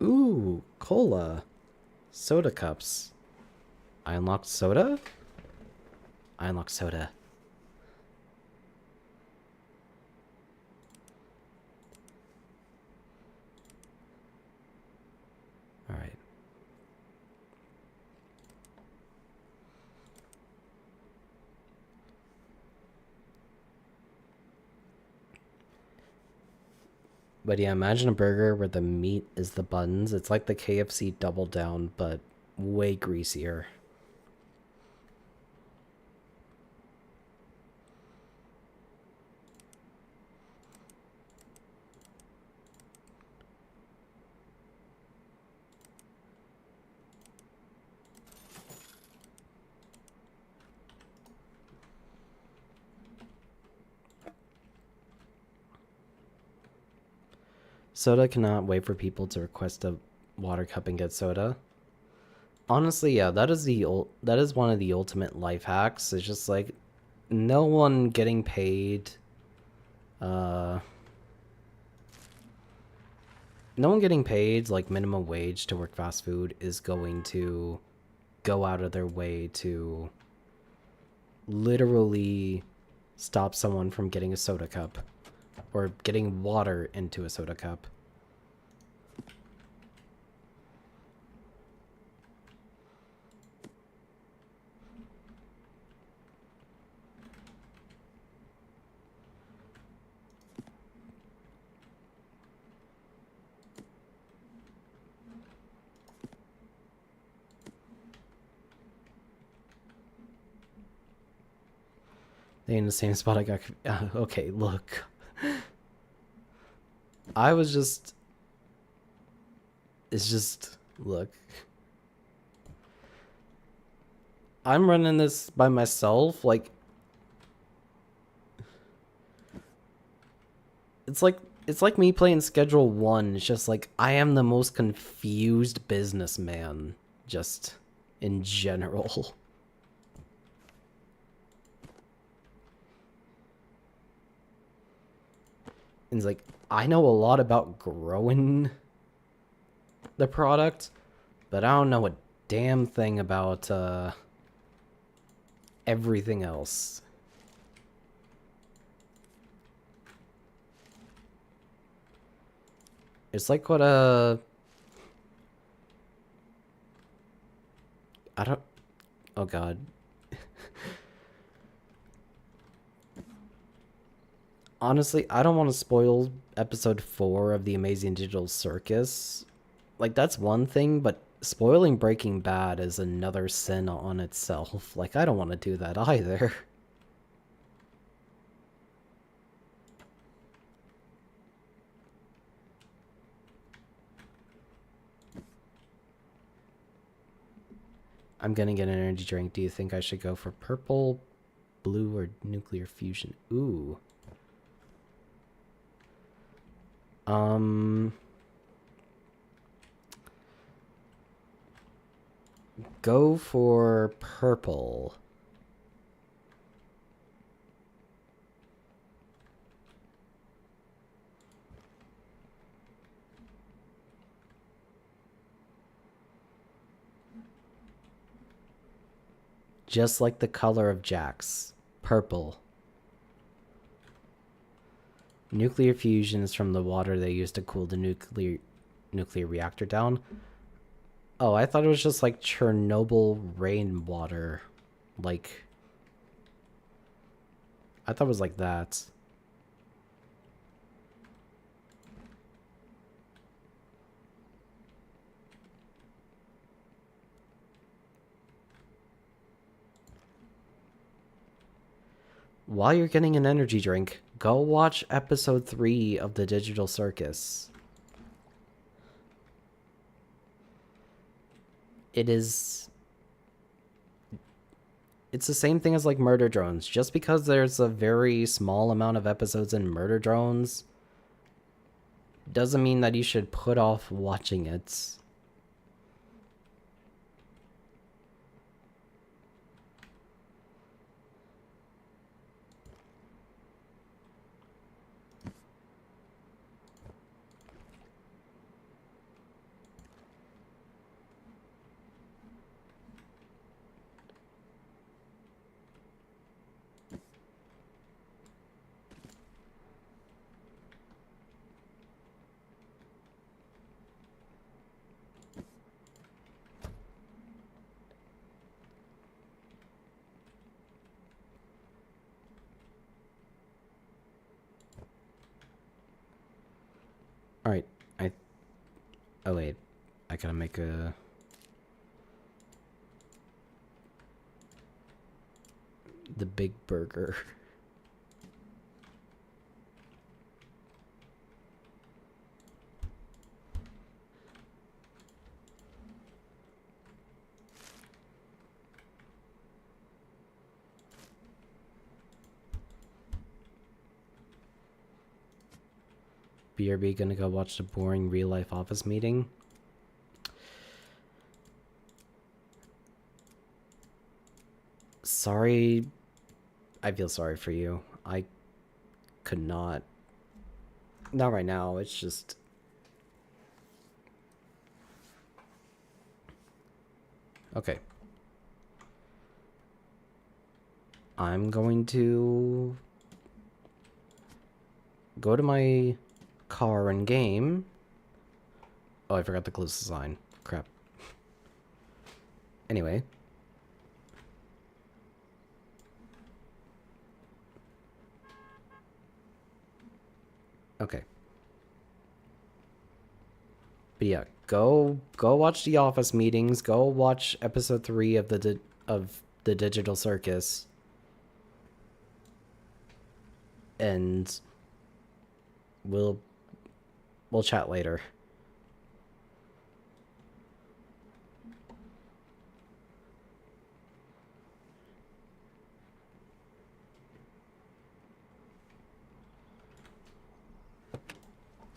Ooh, cola. Soda cups. I unlocked soda? I unlocked soda. Alright. But yeah, imagine a burger where the meat is the buns. It's like the KFC Double Down, but way greasier. Soda cannot wait for people to request a water cup and get soda. Honestly, yeah, that is one of the ultimate life hacks. It's just like no one getting paid uh no one getting paid like minimum wage to work fast food is going to go out of their way to literally stop someone from getting a soda cup or getting water into a soda cup. They in the same spot I got. Okay, look. I was just. It's just. Look. I'm running this by myself. Like. It's like me playing Schedule 1. It's just like I am the most confused businessman. Just in general. And it's like, I know a lot about growing the product, but I don't know a damn thing about everything else. It's like what I don't. Oh god. Honestly, I don't want to spoil episode 4 of The Amazing Digital Circus. Like, that's one thing, but spoiling Breaking Bad is another sin on itself. Like, I don't want to do that either. I'm gonna get an energy drink. Do you think I should go for purple, blue, or nuclear fusion? Ooh. Go for purple. Just like the color of Jack's. Purple. Nuclear fusion is from the water they use to cool the nuclear reactor down. Oh, I thought it was just like Chernobyl rainwater. Like, I thought it was like that. While you're getting an energy drink, go watch episode 3 of The Digital Circus. It's the same thing as like Murder Drones. Just because there's a very small amount of episodes in Murder Drones doesn't mean that you should put off watching it. Alright, oh wait, I gotta make the big burger. BRB gonna go watch the boring real life office meeting? Sorry. I feel sorry for you. I could not. Not right now. It's just. Okay. I'm going to go to my car and game. Oh, I forgot to close the sign. Crap. Anyway. Okay. But yeah, go watch the office meetings. Go watch episode 3 of the Digital Circus. And we'll chat later.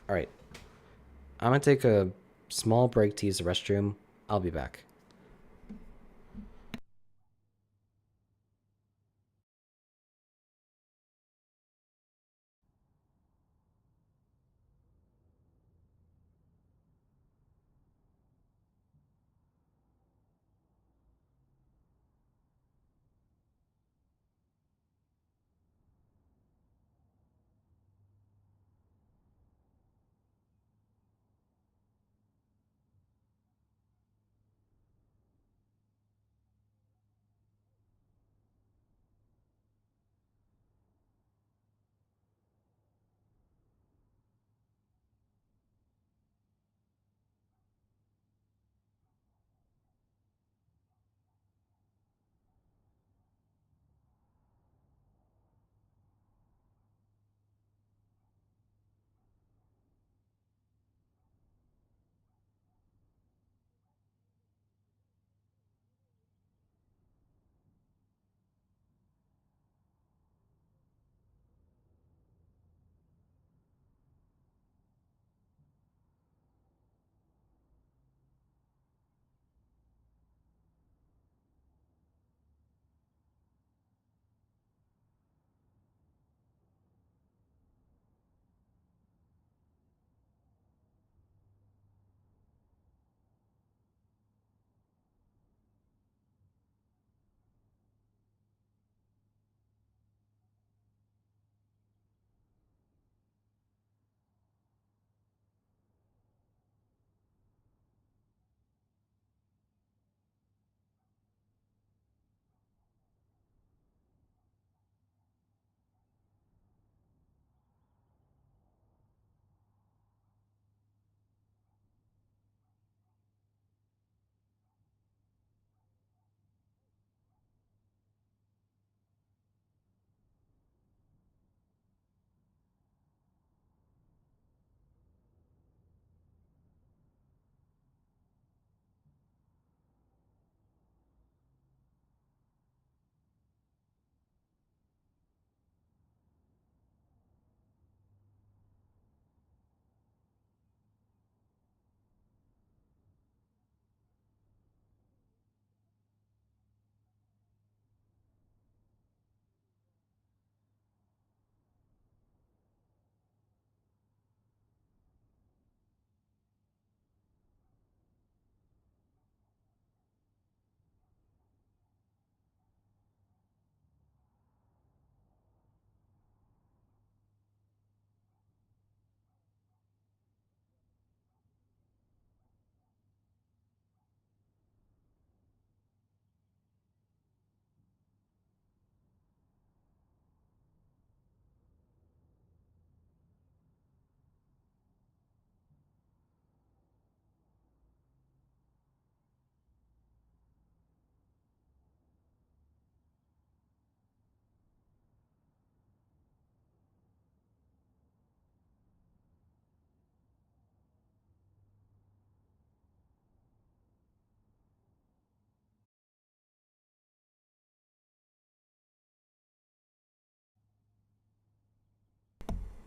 Alright. I'm gonna take a small break to use the restroom. I'll be back.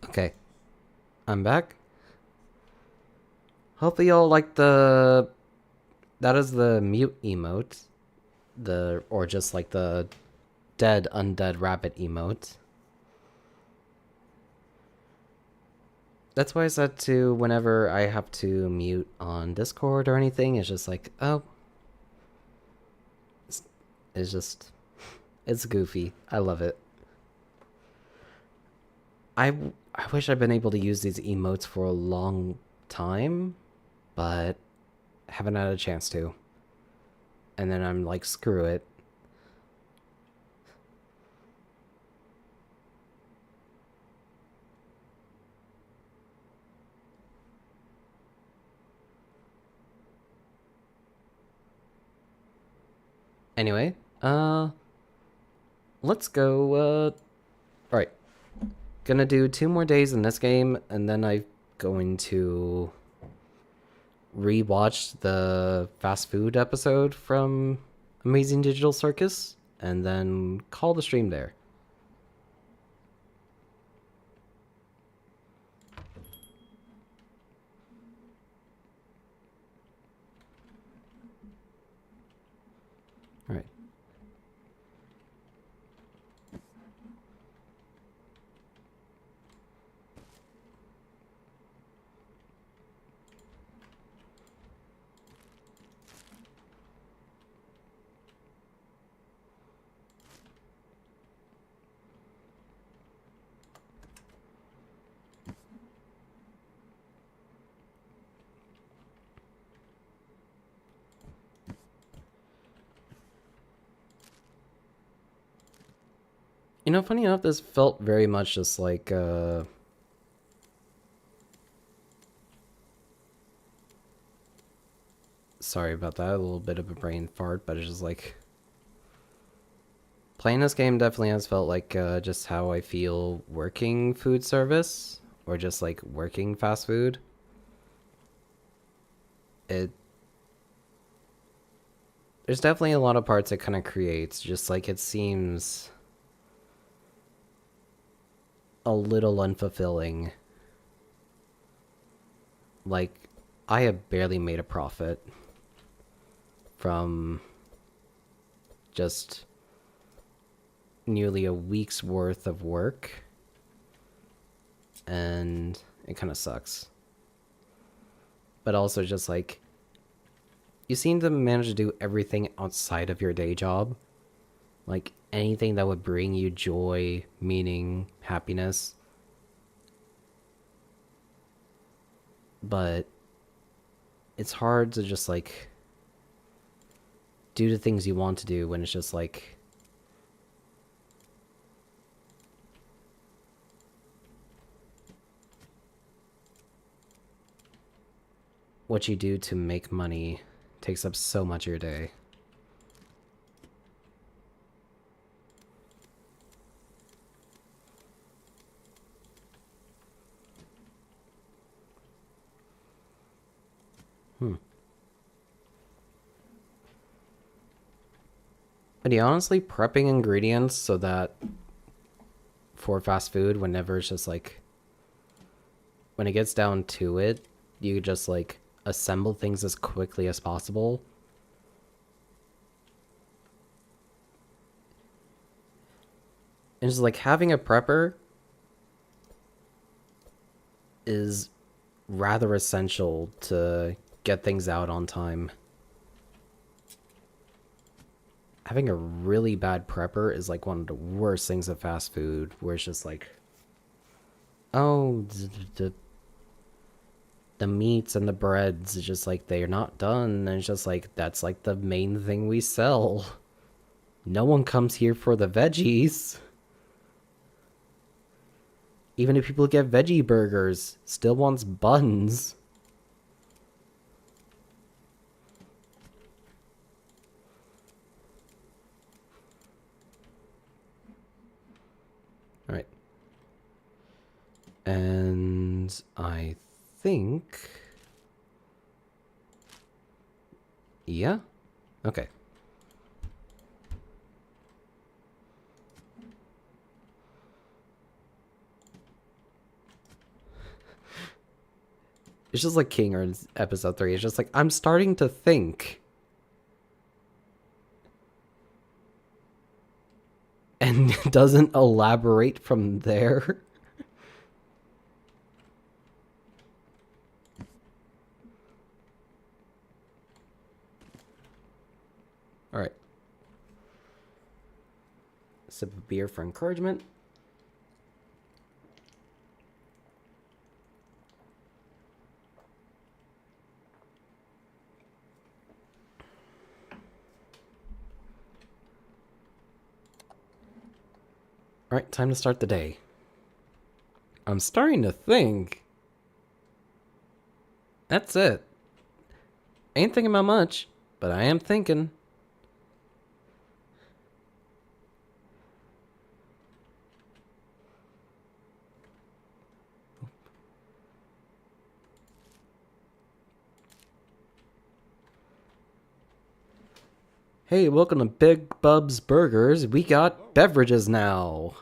Okay, I'm back. Hopefully y'all like the... That is the mute emote. Or just like the dead undead rabbit emote. That's why I said to whenever I have to mute on Discord or anything, it's just like, oh. It's just... It's goofy. I love it. I wish I'd been able to use these emotes for a long time, but haven't had a chance to. And then I'm like, screw it. Anyway, let's go, alright. Gonna do 2 more days in this game, and then I'm going to rewatch the fast food episode from Amazing Digital Circus, and then call the stream there. Alright. You know, funny enough, this felt very much just like, sorry about that, a little bit of a brain fart, but it's just like... Playing this game definitely has felt like just how I feel working food service, or just like working fast food. There's definitely a lot of parts it kind of creates, just like it seems a little unfulfilling. Like, I have barely made a profit from just nearly a week's worth of work, and it kind of sucks. But also just like, you seem to manage to do everything outside of your day job. Like, anything that would bring you joy, meaning, happiness. But it's hard to just like do the things you want to do when it's just like what you do to make money takes up so much of your day. But yeah, honestly, prepping ingredients so that for fast food, whenever it's just like, when it gets down to it, you just like assemble things as quickly as possible. And just like having a prepper is rather essential to get things out on time. Having a really bad prepper is like one of the worst things of fast food, where it's just like, oh, the meats and the breads, it's just like they're not done, and it's just like that's like the main thing we sell. No one comes here for the veggies. Even if people get veggie burgers, still wants buns. Alright. And I think... Yeah? Okay. It's just like King or in episode 3. It's just like, I'm starting to think. And doesn't elaborate from there. Alright. Sip of beer for encouragement. Alright, time to start the day. I'm starting to think. That's it. Ain't thinking about much, but I am thinking. Hey, welcome to Big Bub's Burgers. We got beverages now.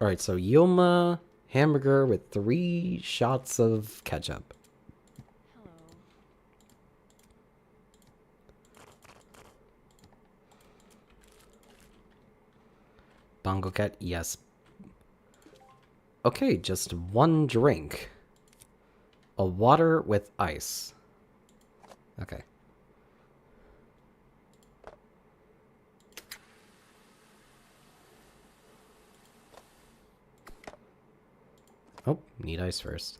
Alright, so Yoma hamburger with 3 shots of ketchup. Hello. Bongo Cat, yes. Okay, just 1 drink. A water with ice. Okay. Oh, need ice first.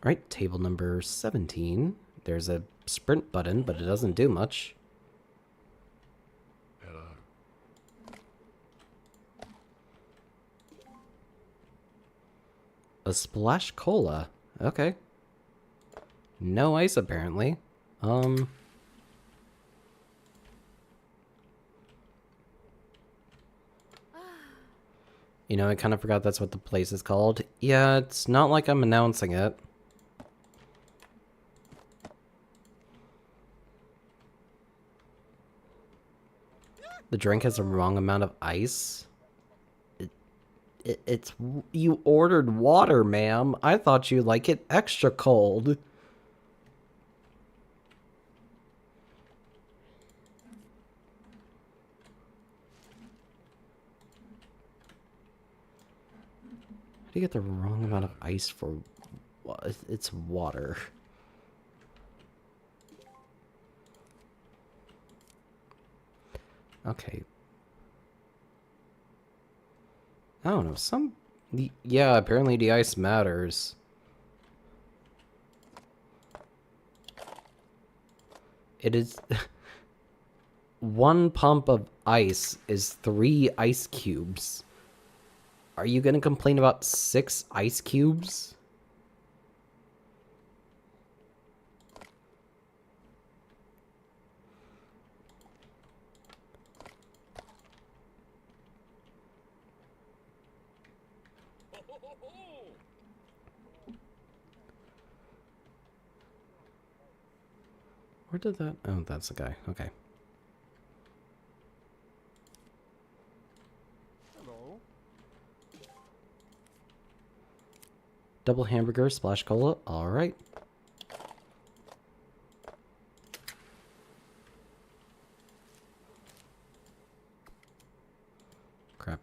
Alright, table number 17. There's a sprint button, but it doesn't do much. Hello. A splash cola. Okay. No ice, apparently. You know, I kind of forgot that's what the place is called. Yeah, it's not like I'm announcing it. The drink has the wrong amount of ice. It's... You ordered water, ma'am. I thought you'd like it extra cold. How do you get the wrong amount of ice for... It's water. Okay. I don't know, yeah, apparently the ice matters. It is... 1 pump of ice is 3 ice cubes. Are you gonna complain about 6 ice cubes? Where did that... Oh, that's the guy. Okay. Hello. Double hamburger, splash cola. Alright. Crap.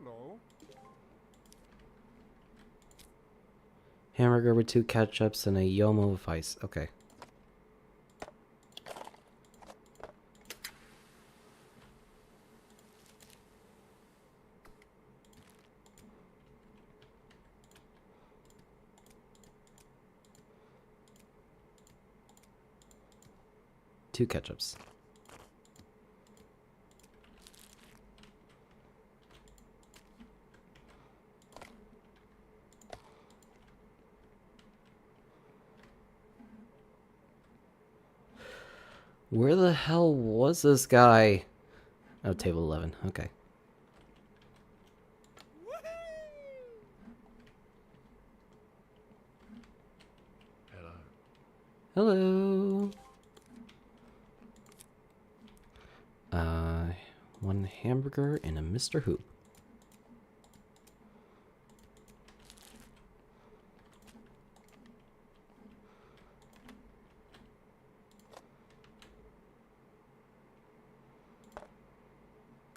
Hello. Hamburger with 2 ketchups and a Yomo with ice. Okay. 2 ketchups. Where the hell was this guy? Oh, table 11. Okay. Hello. Hello. 1 hamburger and a Mr. Hoop.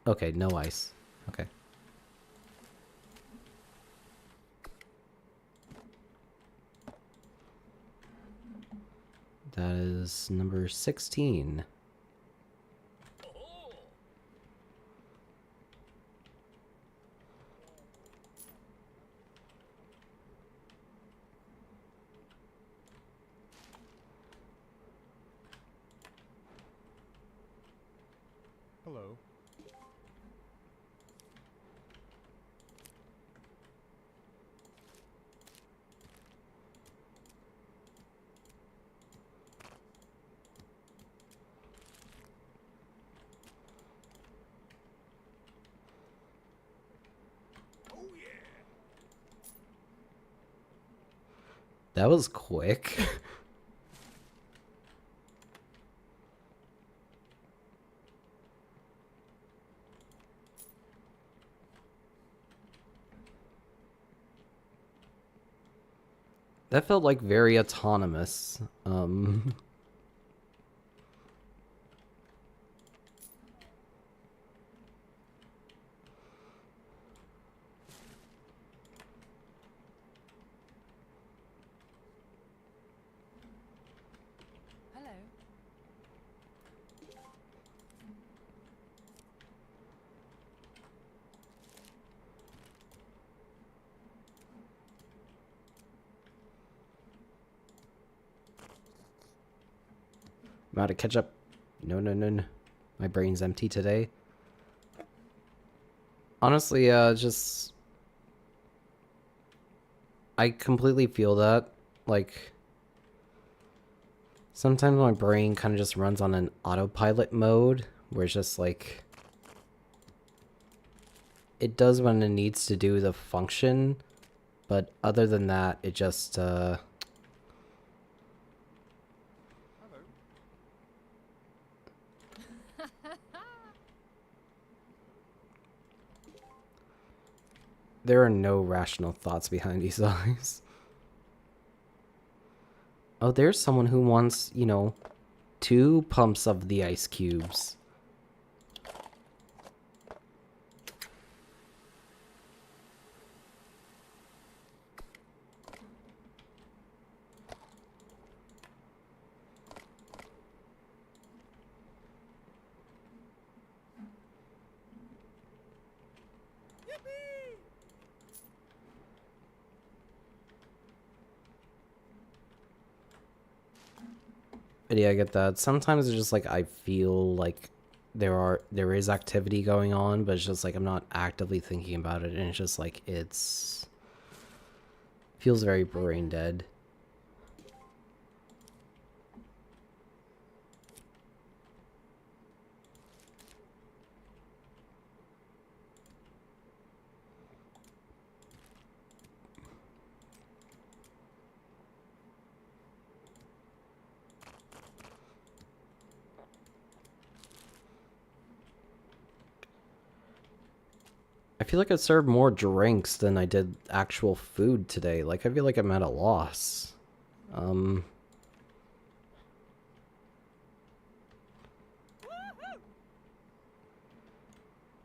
Okay, no ice. Okay. That is number 16. Hello. That was quick. That felt like very autonomous. Hello. I'm out of ketchup. No, no, no, no. My brain's empty today. Honestly, just... I completely feel that. Like... Sometimes my brain kind of just runs on an autopilot mode, where it's just like... It does when it needs to do the function, but other than that, it just, Hello. There are no rational thoughts behind these eyes. Oh, there's someone who wants, you know, 2 pumps of the ice cubes. But yeah, I get that. Sometimes it's just like I feel like there is activity going on, but it's just like I'm not actively thinking about it, and it's just like it's feels very brain dead. I feel like I served more drinks than I did actual food today. Like, I feel like I'm at a loss. Oh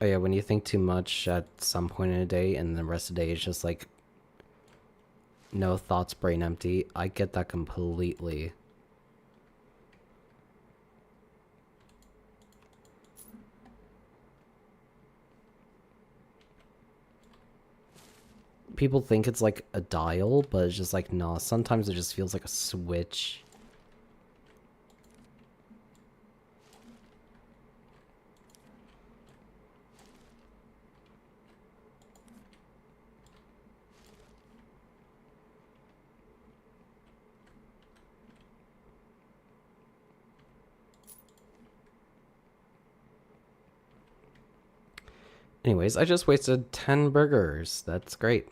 yeah, when you think too much at some point in a day and the rest of the day is just like no thoughts, brain empty, I get that completely. People think it's like a dial, but it's just like, nah, sometimes it just feels like a switch. Anyways, I just wasted 10 burgers. That's great.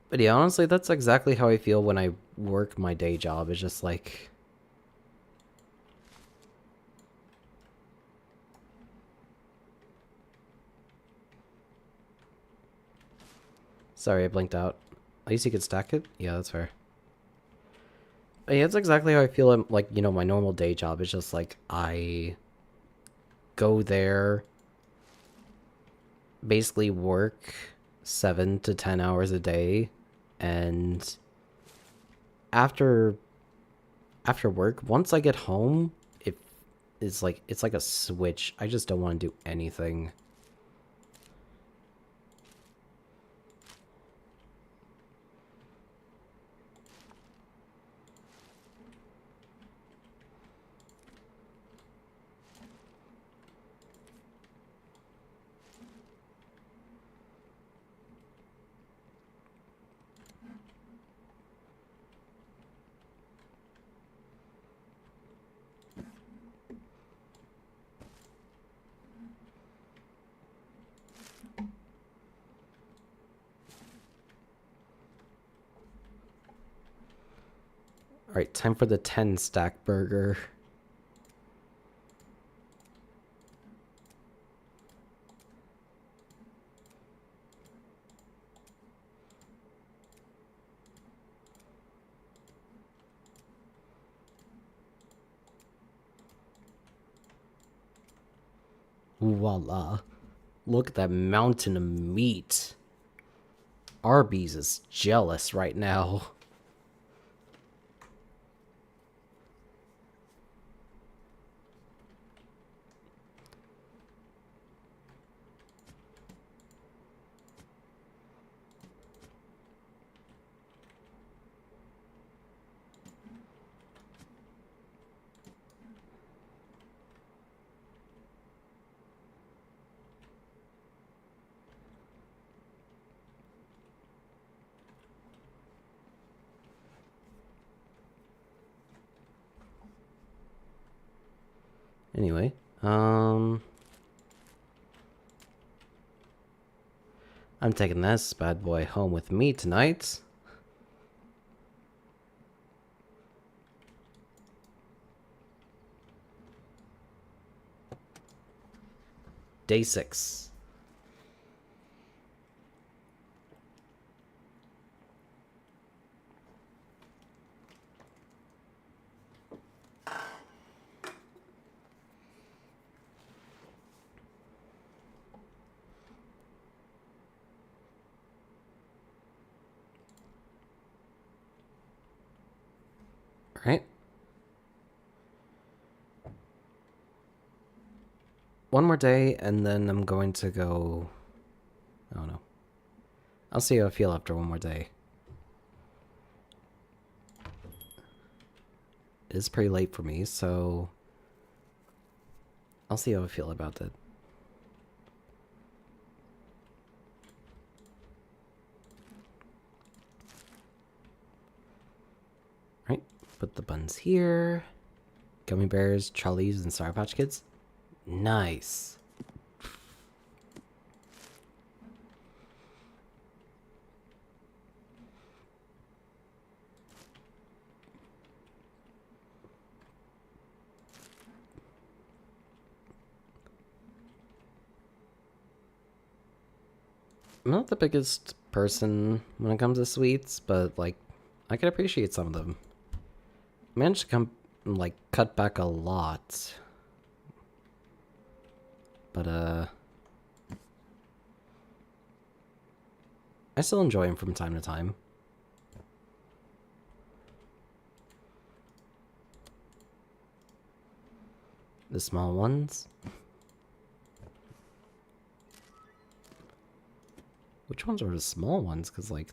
But yeah, honestly, that's exactly how I feel when I work my day job. It's just like... Sorry, I blinked out. At least you could stack it? Yeah, that's fair. But yeah, it's exactly how I feel like, you know, my normal day job. It's just like, I go there, basically work 7 to 10 hours a day, and after work, once I get home, it's like a switch. I just don't want to do anything. Alright, time for the 10 stack burger. Voila. Look at that mountain of meat. Arby's is jealous right now. Anyway, I'm taking this bad boy home with me tonight. Day 6. Alright. One more day, and then I'm going to go... I don't know. I'll see how I feel after one more day. It's pretty late for me, so... I'll see how I feel about it. Right, put the buns here. Gummy bears, Charlies, and Sour Patch Kids. Nice. I'm not the biggest person when it comes to sweets, but like, I can appreciate some of them. I managed to come, like, cut back a lot. But, I still enjoy them from time to time. The small ones. Which ones are the small ones? Because, like...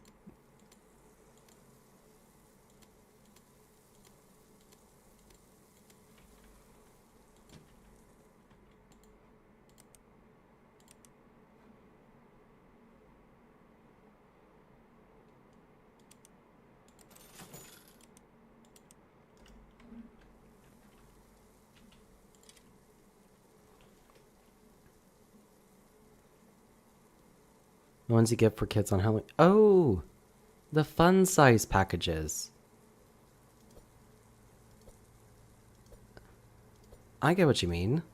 The ones you get for kids on Halloween. Oh, the fun size packages. I get what you mean.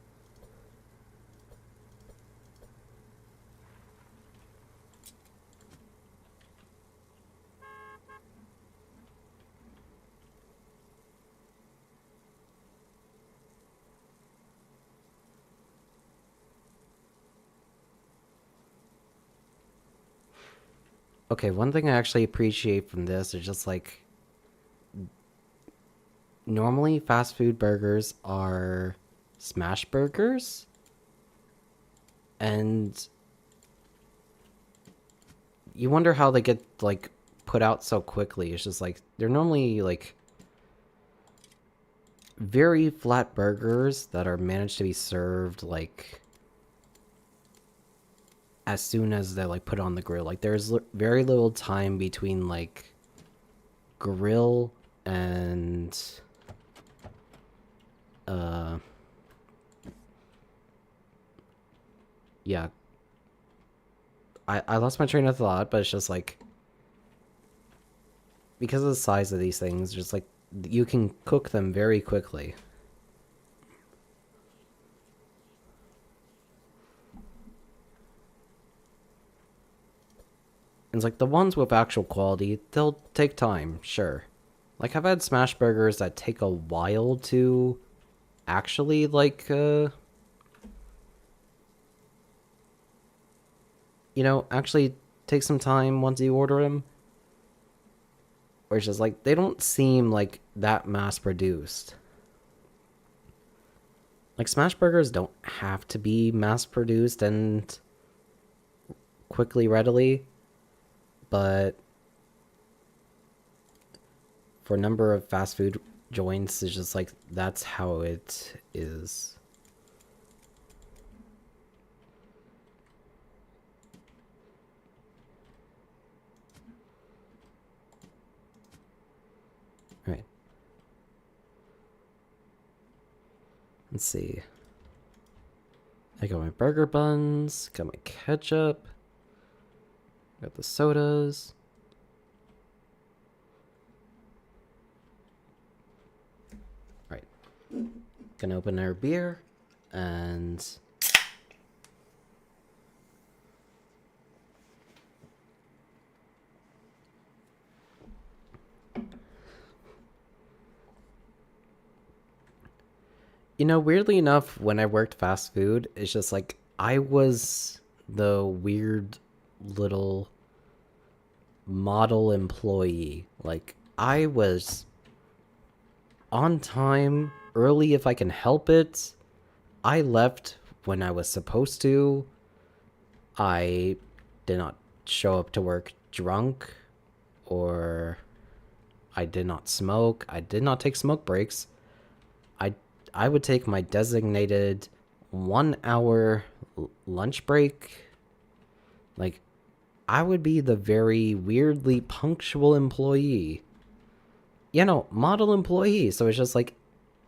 Okay, one thing I actually appreciate from this is just like normally fast food burgers are smash burgers, and you wonder how they get like put out so quickly. It's just like they're normally like very flat burgers that are managed to be served like as soon as they're like put on the grill. Like there's very little time between like grill and yeah, I lost my train of thought, but it's just like because of the size of these things, just like you can cook them very quickly. And it's like the ones with actual quality, they'll take time, sure. Like I've had smash burgers that take a while to actually like actually take some time once you order them. Or it's just like they don't seem like that mass produced. Like smash burgers don't have to be mass produced and quickly readily, but for a number of fast food joints, it's just like that's how it is. Right. Let's see. I got my burger buns, got my ketchup, got the sodas. Right. Gonna open our beer and weirdly enough, when I worked fast food, it's just like I was the weird little model employee. Like, I was on time, early if I can help it. I left when I was supposed to. I did not show up to work drunk, or I did not smoke. I did not take smoke breaks. I would take my designated 1 hour lunch break. Like, I would be the very weirdly punctual employee. Model employee. So it's just like,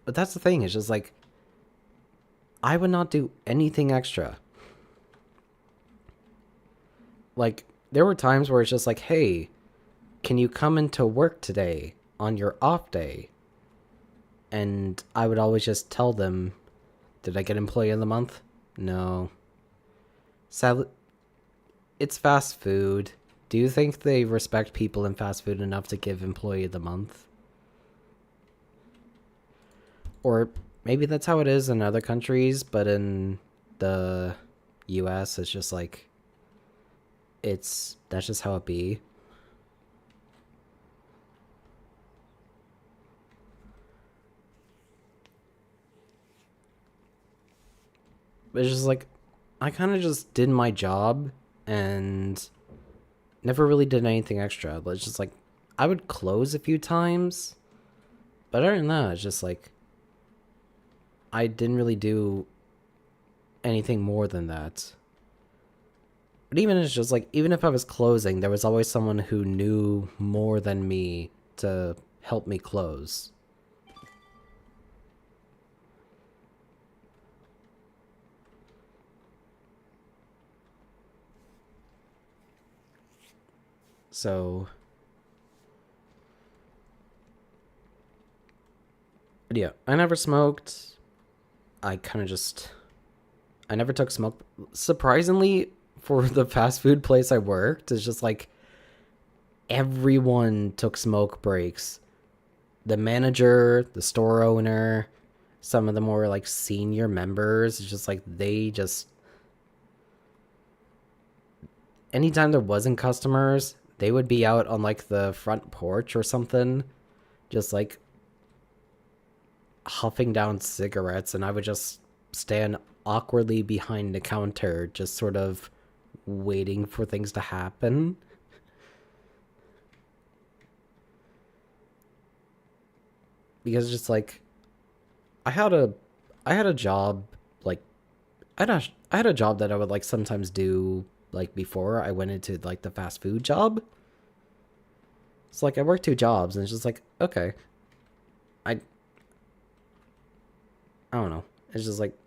but that's the thing. It's just like, I would not do anything extra. Like, there were times where it's just like, hey, can you come into work today on your off day? And I would always just tell them, did I get employee of the month? No. Sadly, it's fast food. Do you think they respect people in fast food enough to give employee of the month? Or maybe that's how it is in other countries, but in the US, it's just like, that's just how it be. But it's just like, I kind of just did my job and never really did anything extra. But it's just like, I would close a few times, but other than that, it's just like, I didn't really do anything more than that. But even it's just like, even if I was closing, there was always someone who knew more than me to help me close. So, but yeah, I never smoked. I kind of just, I never took smoke. Surprisingly, for the fast food place I worked, it's just like everyone took smoke breaks. The manager, the store owner, some of the more like senior members, it's just like they just, anytime there wasn't customers, they would be out on like the front porch or something, just like huffing down cigarettes, and I would just stand awkwardly behind the counter, just sort of waiting for things to happen. Because just like I had a job like I had a job that I would like sometimes do like before I went into like the fast food job. It's like I worked two jobs and it's just like okay. I I don't know. It's just like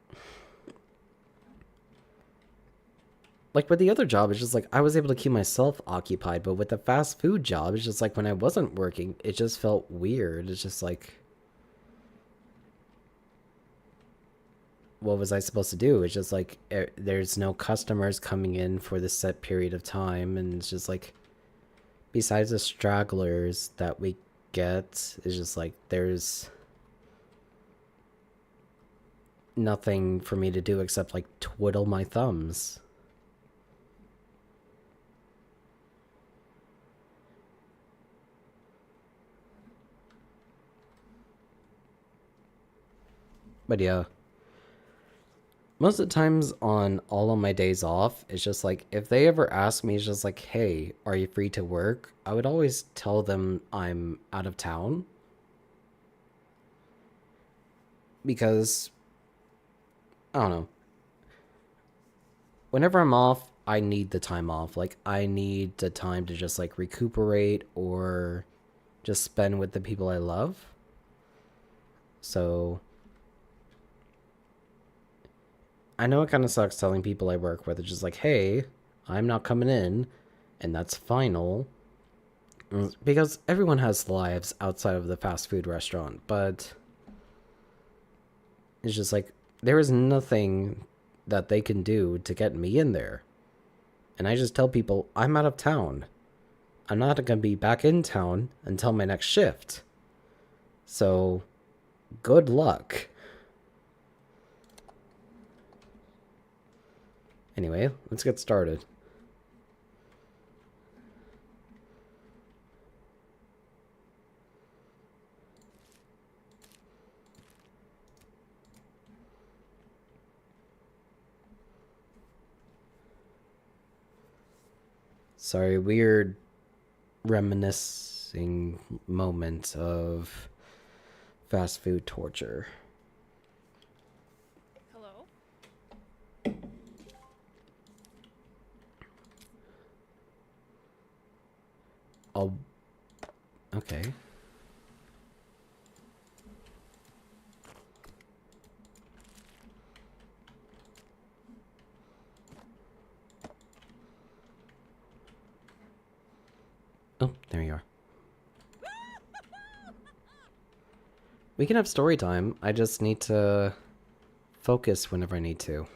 with the other job, it's just like I was able to keep myself occupied, but with the fast food job, it's just like when I wasn't working, it just felt weird. It's just like what was I supposed to do? It's just like there's no customers coming in for this set period of time, and it's just like besides the stragglers that we get, it's just like there's nothing for me to do except like twiddle my thumbs. But yeah, most of the times on all of my days off, it's just like if they ever ask me, it's just like, hey, are you free to work? I would always tell them I'm out of town because I don't know. Whenever I'm off, I need the time off. Like, I need the time to just like recuperate or just spend with the people I love. So, I know it kind of sucks telling people I work with, it's just like, hey, I'm not coming in, and that's final. Because everyone has lives outside of the fast food restaurant, but it's just like, there is nothing that they can do to get me in there. And I just tell people, I'm out of town. I'm not going to be back in town until my next shift. So, good luck. Anyway, let's get started. Sorry, weird reminiscing moment of fast food torture. Hello? Oh, okay. Oh, there you are. We can have story time. I just need to focus whenever I need to.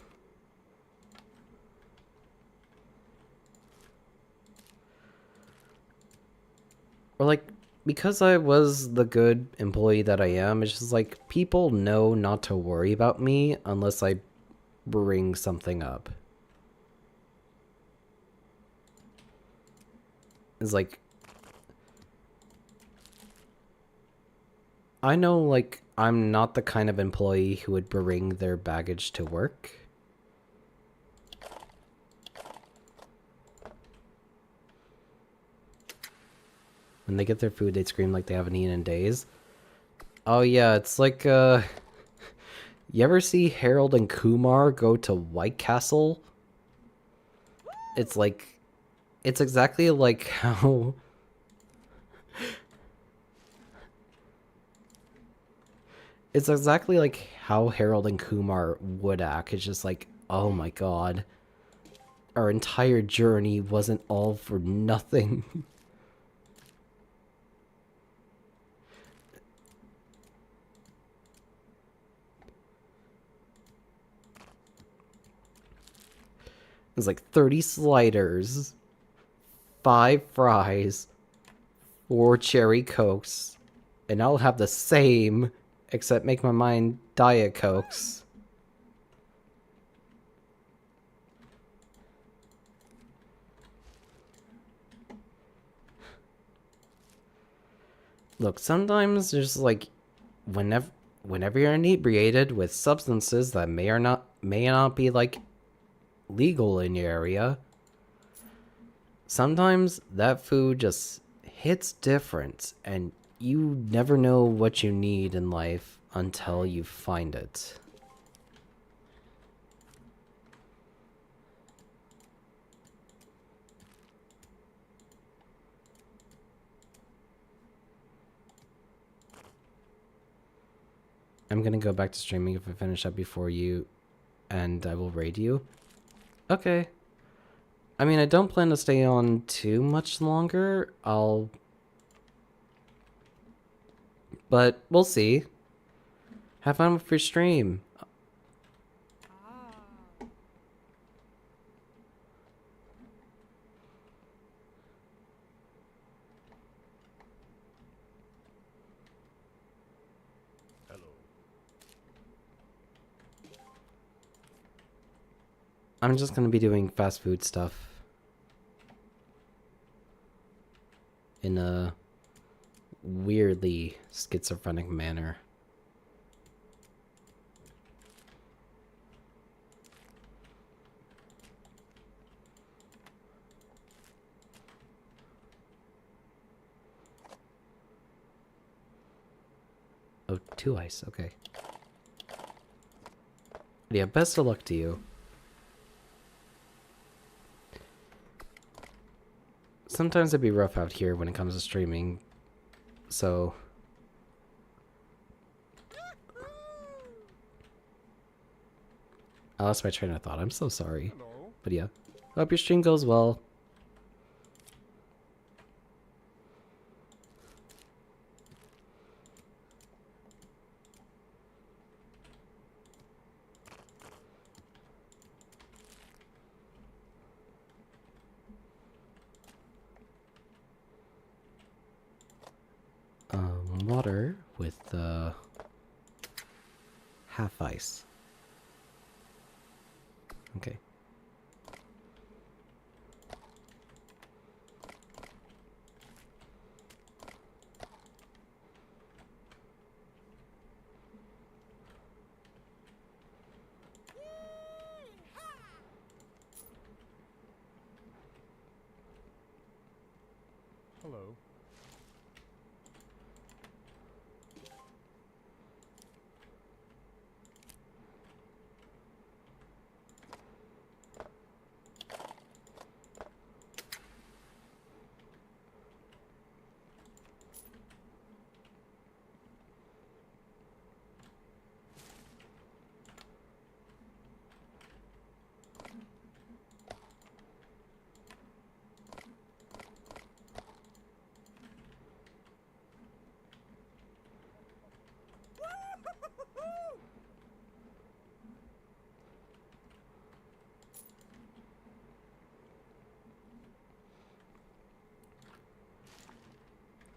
Or like, because I was the good employee that I am, it's just like people know not to worry about me unless I bring something up. It's like, I know like I'm not the kind of employee who would bring their baggage to work. When they get their food, they scream like they haven't eaten in days. Oh yeah, it's like, you ever see Harold and Kumar go to White Castle? It's like, it's exactly like how... It's exactly like how Harold and Kumar would act. It's just like, oh my god. Our entire journey wasn't all for nothing. It's like 30 sliders, 5 fries, 4 cherry cokes, and I'll have the same, except make my mind Diet Cokes. Look, sometimes there's like, whenever you're inebriated with substances that may not be like legal in your area, sometimes that food just hits different, and you never know what you need in life until you find it. I'm gonna go back to streaming if I finish up before you, and I will raid you. Okay. I mean, I don't plan to stay on too much longer. But we'll see. Have fun with your stream. Hello. I'm just gonna be doing fast food stuff. In a weirdly schizophrenic manner. Oh, 2 ice, okay. Yeah, best of luck to you. Sometimes it'd be rough out here when it comes to streaming, so... I lost my train of thought, I'm so sorry. Hello. But yeah, hope your stream goes well. Water with half ice. Okay. Hello.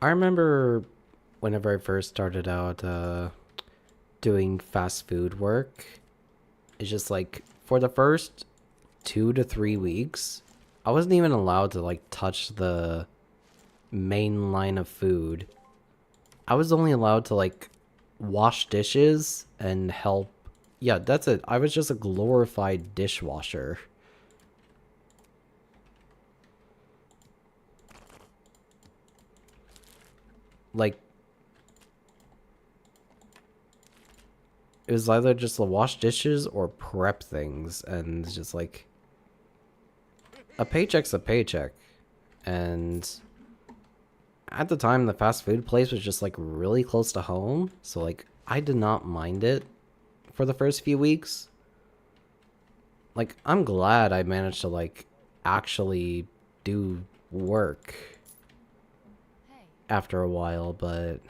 I remember whenever I first started out doing fast food work, it's just like for the first 2 to 3 weeks, I wasn't even allowed to like touch the main line of food. I was only allowed to like wash dishes and help. Yeah, that's it. I was just a glorified dishwasher. Like, it was either just to wash dishes or prep things, and it's just like a paycheck's a paycheck. And at the time, the fast food place was just like really close to home, so like I did not mind it for the first few weeks. Like, I'm glad I managed to like actually do work Hey. after a while, but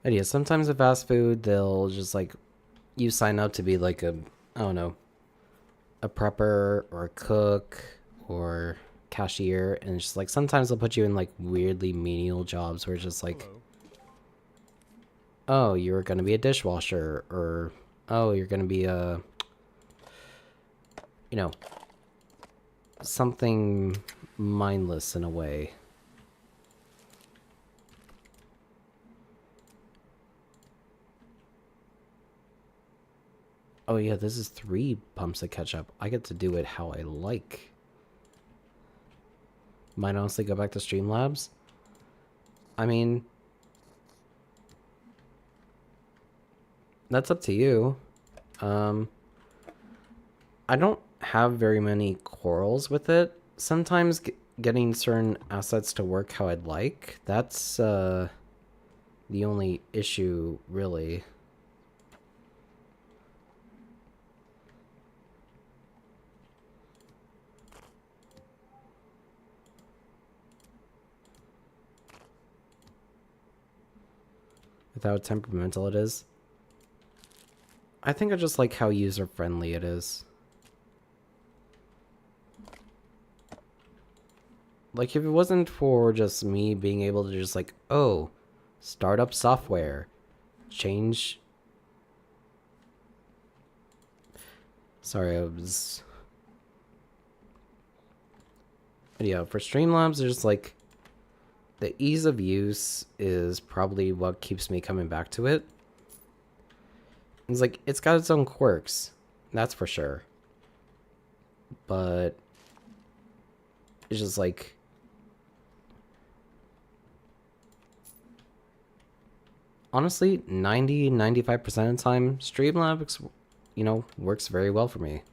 And yeah, sometimes with fast food, they'll just like you sign up to be like a, I don't know, a prepper or a cook or cashier, and it's just like sometimes they'll put you in like weirdly menial jobs where it's just like, Hello. oh, you're gonna be a dishwasher, or oh, you're gonna be a, you know, something mindless in a way. Oh yeah, this is 3 pumps of ketchup. I get to do it how I like. Might honestly go back to Streamlabs. I mean, that's up to you. Um, I don't have very many quarrels with it. Sometimes getting certain assets to work how I'd like, that's the only issue, really. With how temperamental it is. I think I just like how user-friendly it is. Like, if it wasn't for just me being able to just like, oh, start up software, change... Sorry, I was... But yeah, for Streamlabs, there's like... The ease of use is probably what keeps me coming back to it. It's like, it's got its own quirks, that's for sure. But... It's just like... Honestly, 90-95% of the time, Streamlabs, you know, works very well for me.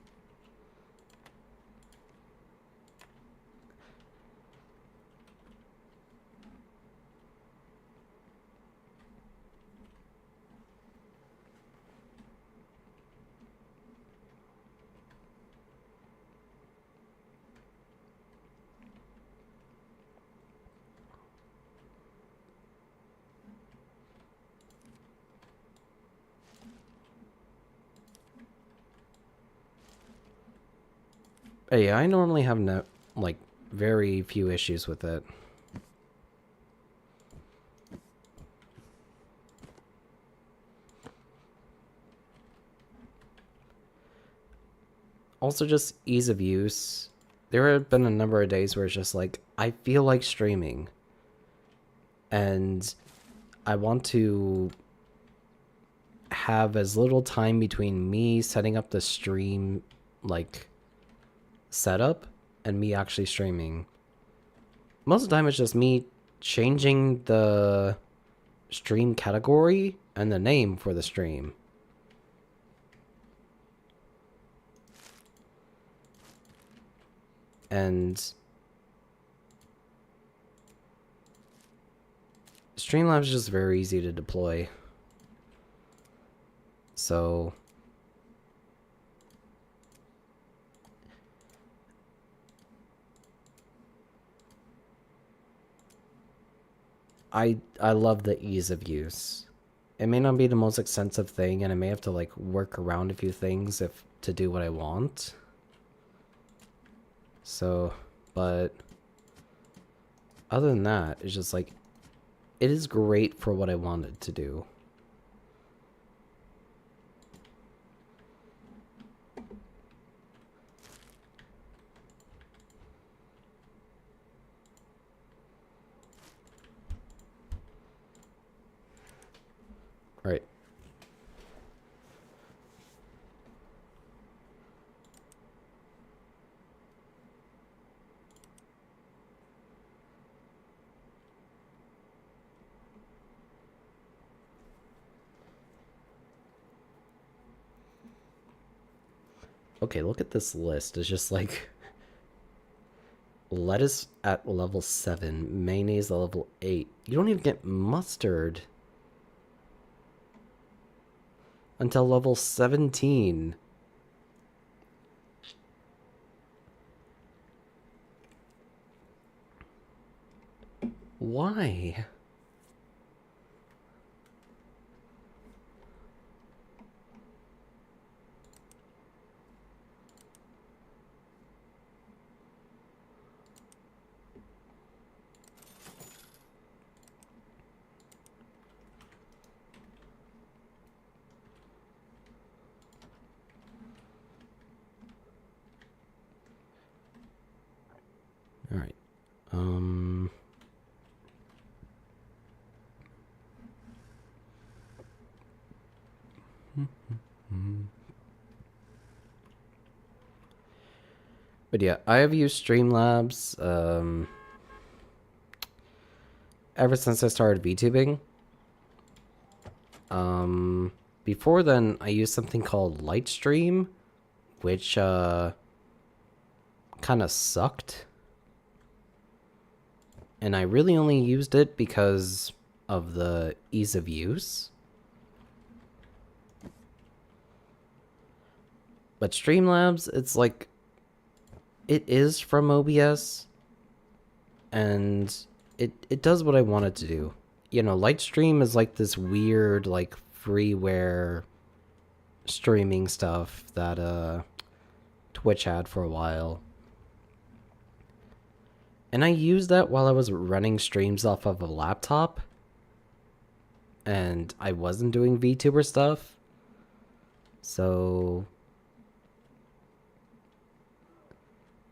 Hey, I normally have no, like, very few issues with it. Also, just ease of use. There have been a number of days where it's just like, I feel like streaming. And I want to have as little time between me setting up the stream, like, setup and me actually streaming. Most of the time, it's just me changing the stream category and the name for the stream. And Streamlabs is just very easy to deploy. So I love the ease of use. It may not be the most extensive thing, and I may have to like work around a few things if to do what I want. So, but other than that, it's just like it is great for what I wanted to do. Right. Okay, look at this list. It's just like lettuce at level 7, mayonnaise at level 8. You don't even get mustard until level 17. Why? Um. But yeah, I have used Streamlabs ever since I started VTubing. Before then, I used something called Lightstream, which kind of sucked. And I really only used it because of the ease of use. But Streamlabs, it's like, it is from OBS, and it does what I want it to do. You know, Lightstream is like this weird, like, freeware streaming stuff that Twitch had for a while. And I used that while I was running streams off of a laptop. And I wasn't doing VTuber stuff. So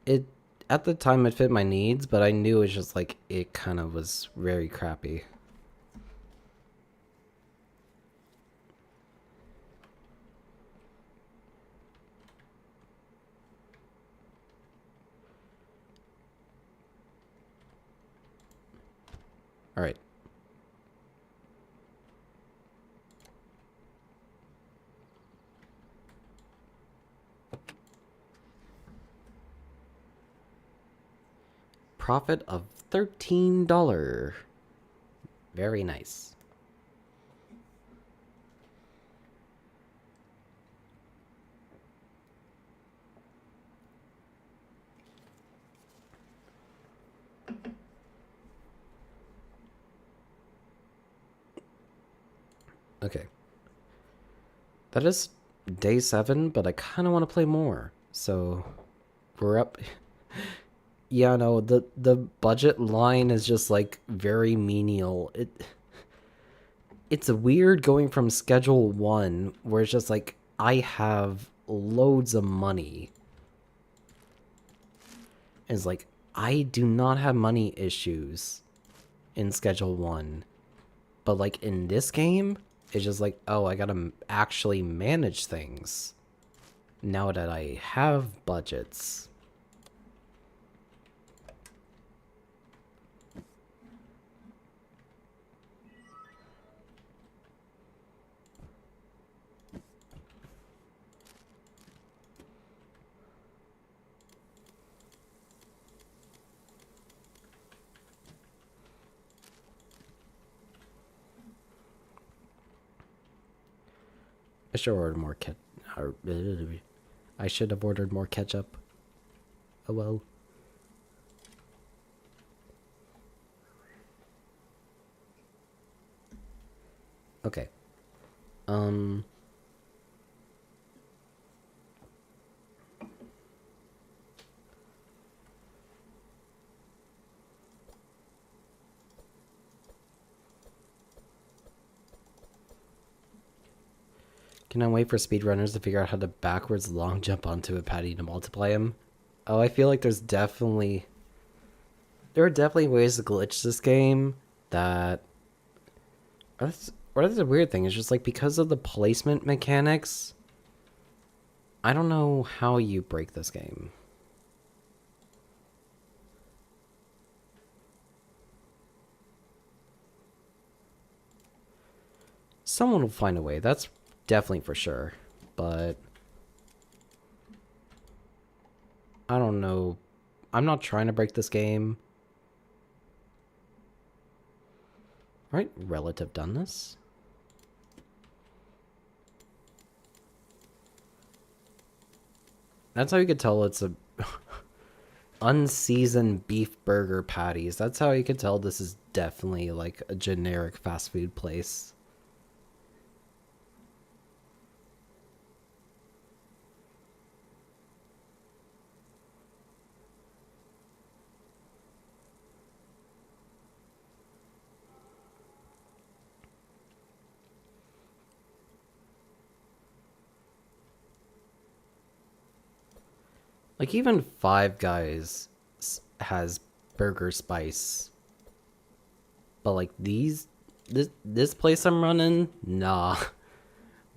it at the time it fit my needs, but I knew it was just like it kind of was very crappy. All right. Profit of $13. Very nice. Okay. That is day 7, but I kind of want to play more. So we're up. Yeah, no, the budget line is just like very menial. It's weird going from schedule 1 where it's just like I have loads of money. It's like I do not have money issues in schedule 1. But like in this game, it's just like, oh, I gotta actually manage things now that I have budgets. I should order more I should have ordered more ketchup. Oh well. Okay. Can I wait for speedrunners to figure out how to backwards long jump onto a patty to multiply him? Oh, I feel like there are definitely ways to glitch this game that... Or that's a weird thing. It's just like because of the placement mechanics, I don't know how you break this game. Someone will find a way. That's definitely for sure. But I don't know. I'm not trying to break this game. Right? Relative doneness. That's how you could tell it's a unseasoned beef burger patties. That's how you could tell this is definitely like a generic fast food place. Like even Five Guys has burger spice. But like this place I'm running, nah.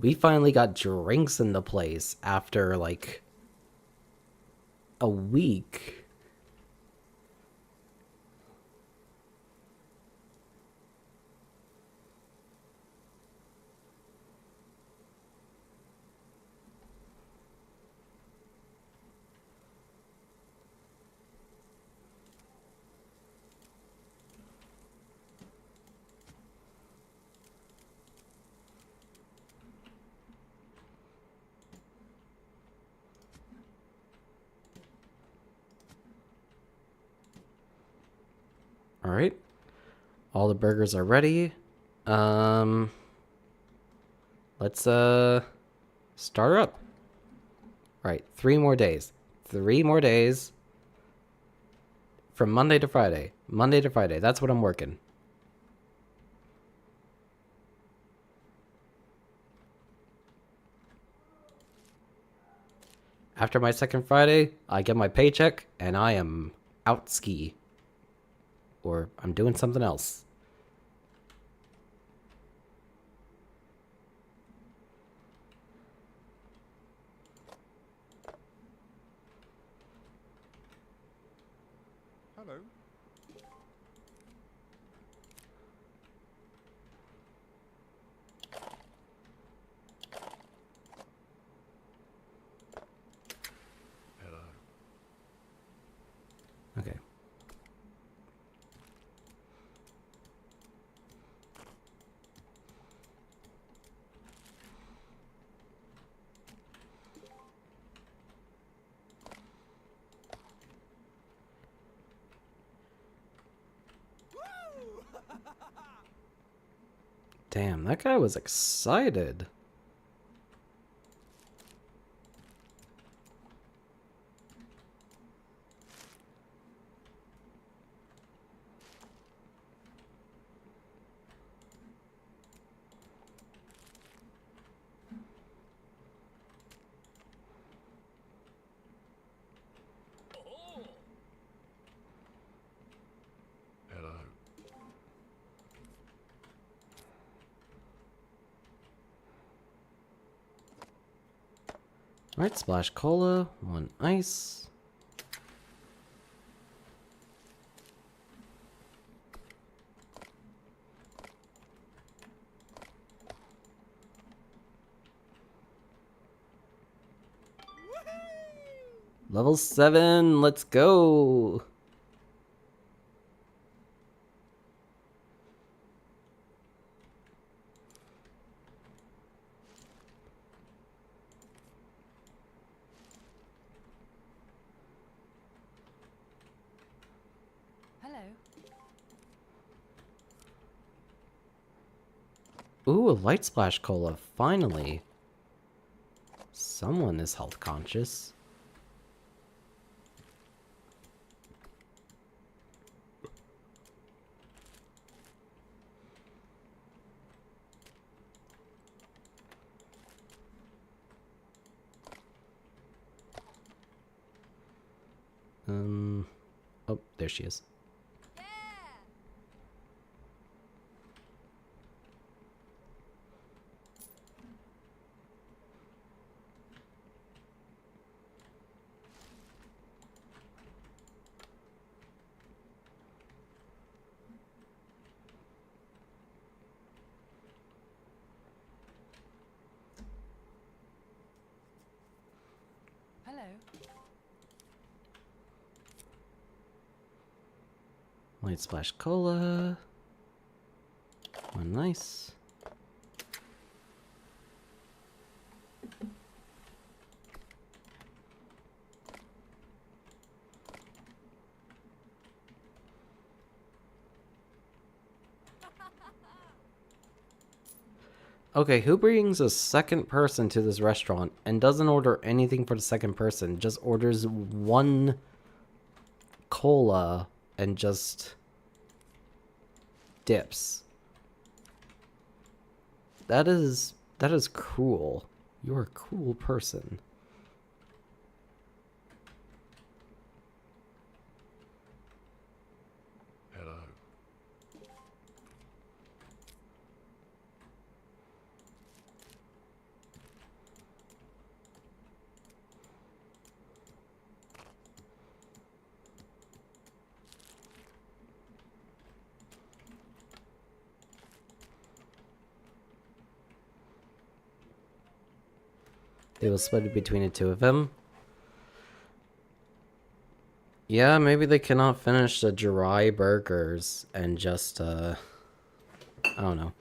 We finally got drinks in the place after like a week. All right. All the burgers are ready. Let's start her up. All right, 3 more days. 3 more days from Monday to Friday. Monday to Friday. That's what I'm working. After my second Friday, I get my paycheck and I am out ski. Or I'm doing something else. Hello. Hello. Okay. Damn, that guy was excited. Hello. Alright, splash cola, 1 ice. Level 7, let's go. Hello. Ooh, a light splash cola, finally. Someone is health conscious. Oh, there she is. Hello. Light splash cola. 1 nice. Okay, who brings a second person to this restaurant and doesn't order anything for the second person? Just orders 1 cola and just dips. That is cruel. You're a cruel person. It was split between the two of them. Yeah, maybe they cannot finish the dry burgers and just, I don't know.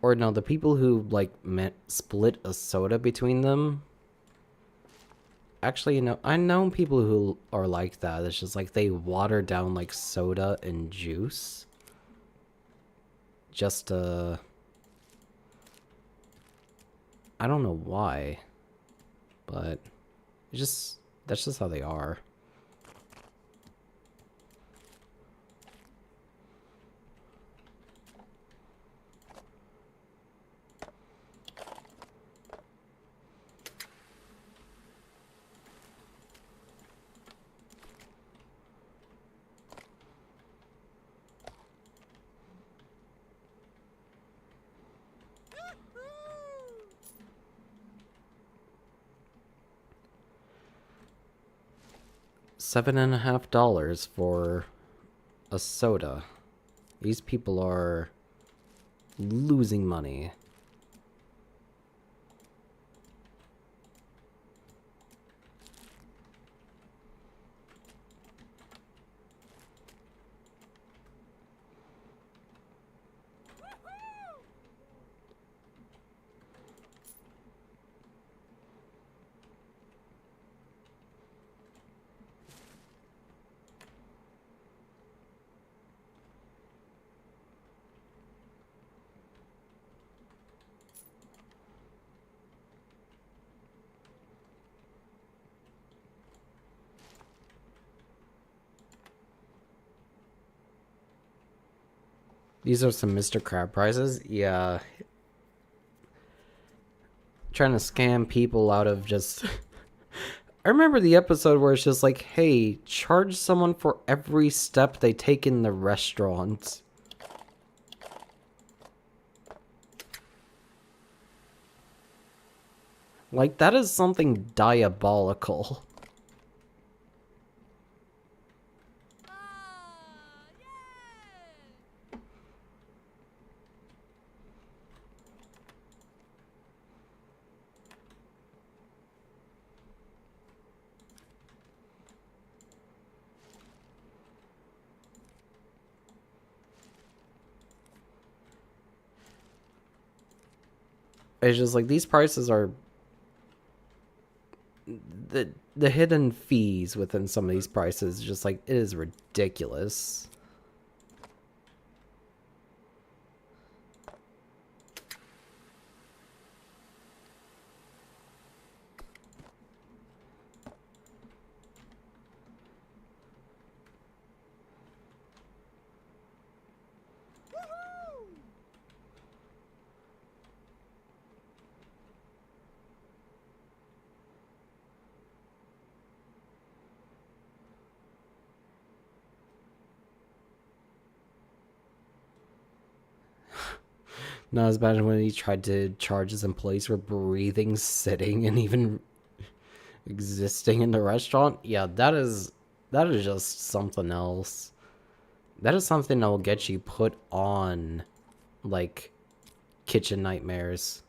Or no, the people who, like, split a soda between them. Actually, you know, I know people who are like that. It's just like they water down, like, soda and juice. Just, I don't know why. But, it's just, that's just how they are. $7.50 for a soda. These people are losing money. These are some Mr. Crab prizes. Yeah. Trying to scam people out of just... I remember the episode where it's just like, hey, charge someone for every step they take in the restaurant. Like, that is something diabolical. It's just like, these prices are... The hidden fees within some of these prices, just like, it is ridiculous. Not as bad as when he tried to charge his employees for breathing, sitting, and even existing in the restaurant. Yeah, that is just something else. That is something that will get you put on, like, kitchen nightmares.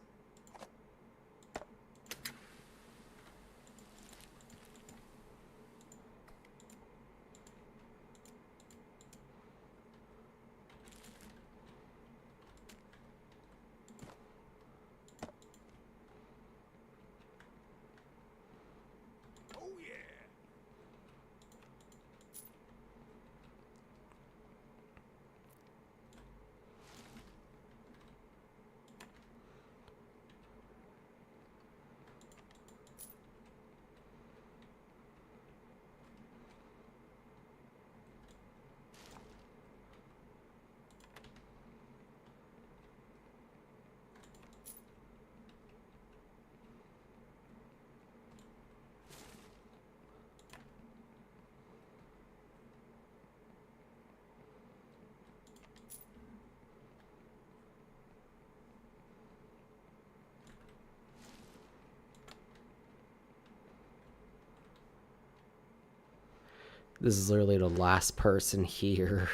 This is literally the last person here.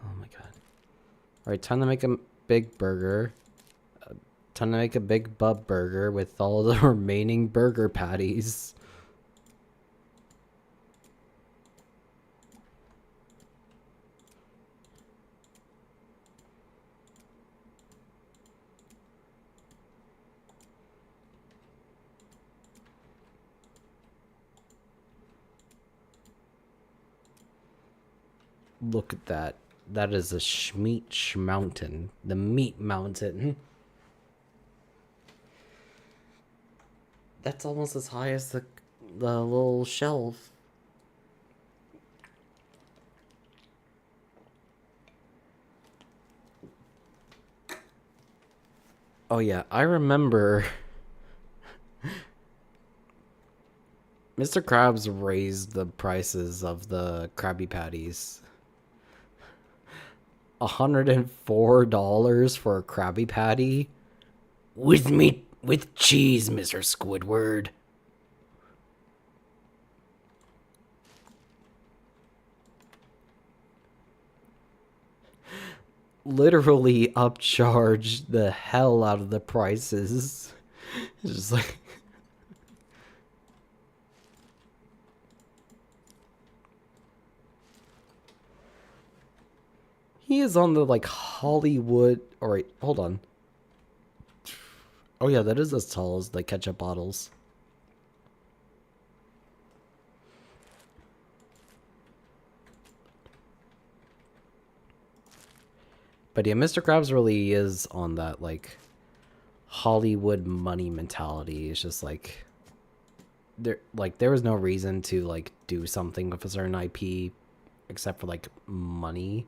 Oh my god. Alright, time to make a big burger. Time to make a big bub burger with all the remaining burger patties. Look at that. That is a Schmeat mountain. The meat mountain. That's almost as high as the little shelf. Oh yeah, I remember Mr. Krabs raised the prices of the Krabby Patties. $104 for a Krabby Patty? With meat, with cheese, Mr. Squidward. Literally upcharged the hell out of the prices. It's just like... He is on the, like, Hollywood... Alright, hold on. Oh yeah, that is as tall as the ketchup bottles. But yeah, Mr. Krabs really is on that, like, Hollywood money mentality. It's just like... there was no reason to, like, do something with a certain IP except for, like, money.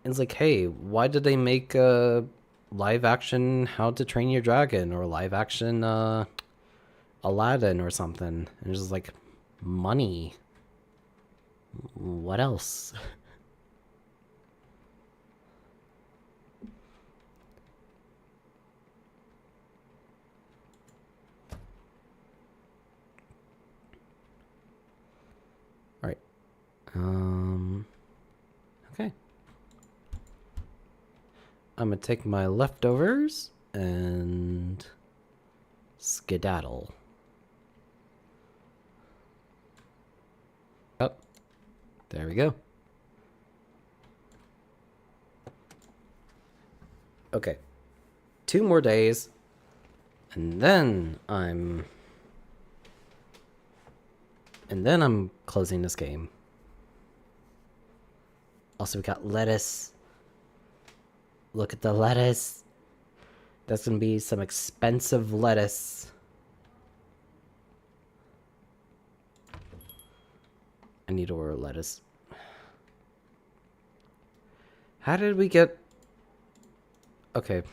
It's like, hey, why did they make a live action How to Train Your Dragon or live action Aladdin or something? And it's just like, money. What else? All right. Okay. I'm gonna take my leftovers and skedaddle. Oh, there we go. Okay. 2 more days, and then I'm closing this game. Also, we got lettuce. Look at the lettuce. That's gonna be some expensive lettuce. I need to order lettuce. How did we get... Okay.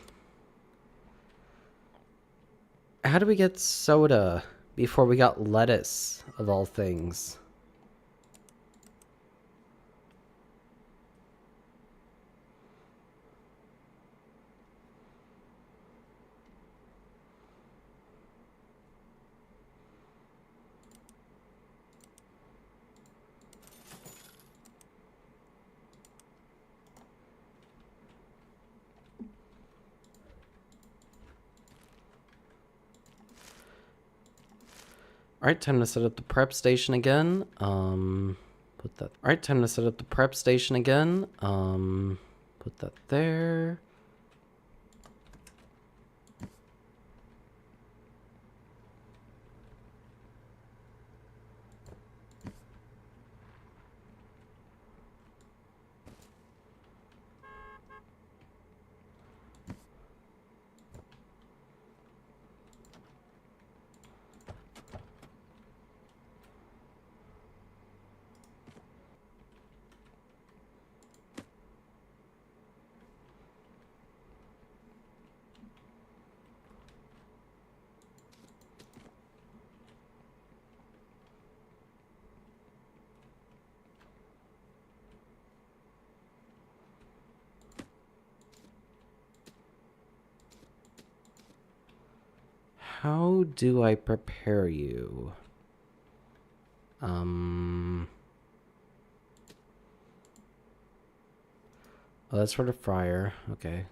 How did we get soda before we got lettuce, of all things? Alright, time to set up the prep station again. Put that... Alright, time to set up the prep station again. Put that there. How do I prepare you? Oh, that's for the fryer. Okay.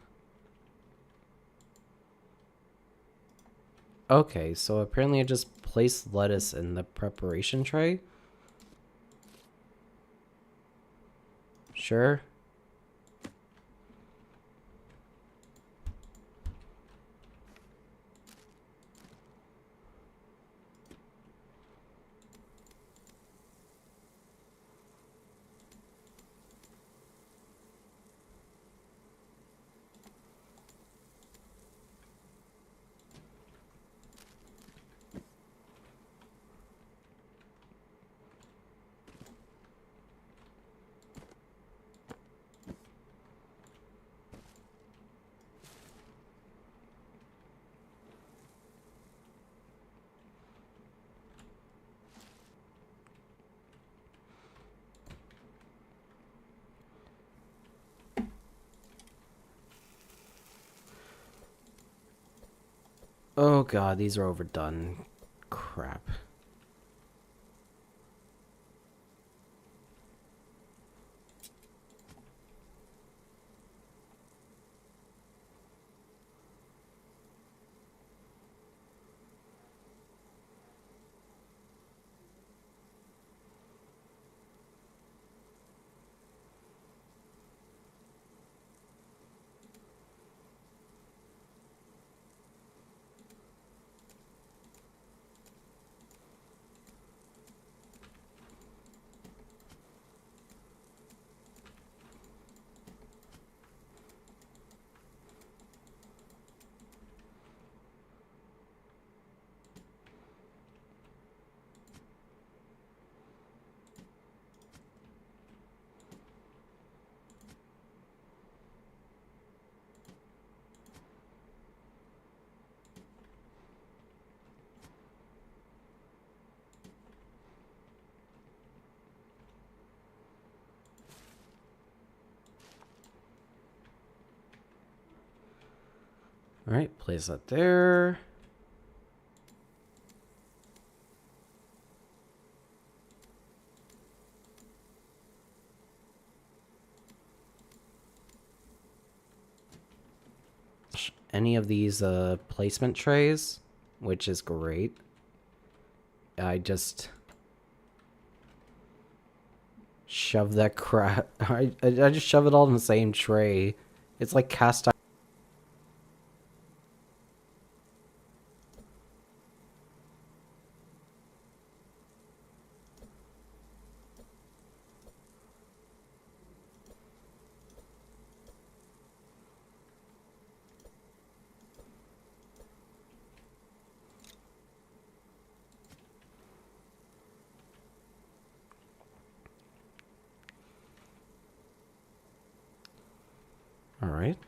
Okay, so apparently I just placed lettuce in the preparation tray. Sure. Oh god, these are overdone. Crap. Alright, place that there. Any of these placement trays, which is great. I just shove that crap. I just shove it all in the same tray. It's like cast iron. All right.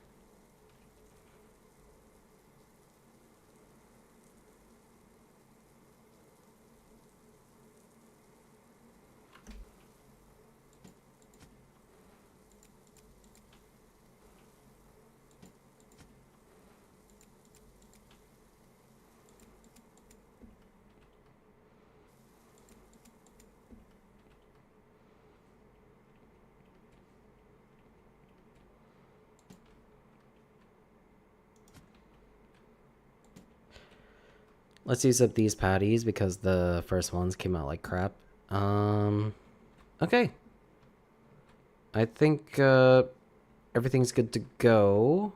Let's use up these patties because the first ones came out like crap. Okay. I think everything's good to go.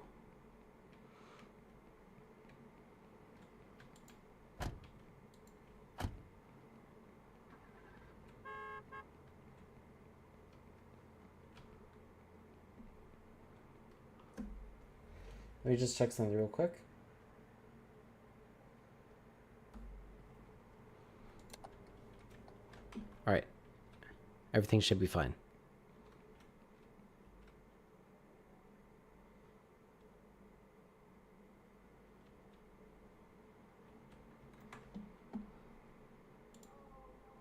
Let me just check something real quick. All right. Everything should be fine.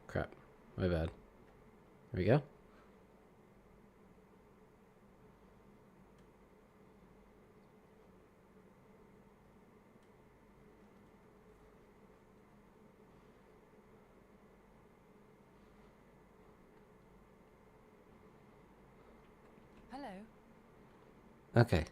Crap. My bad. There we go. Okay.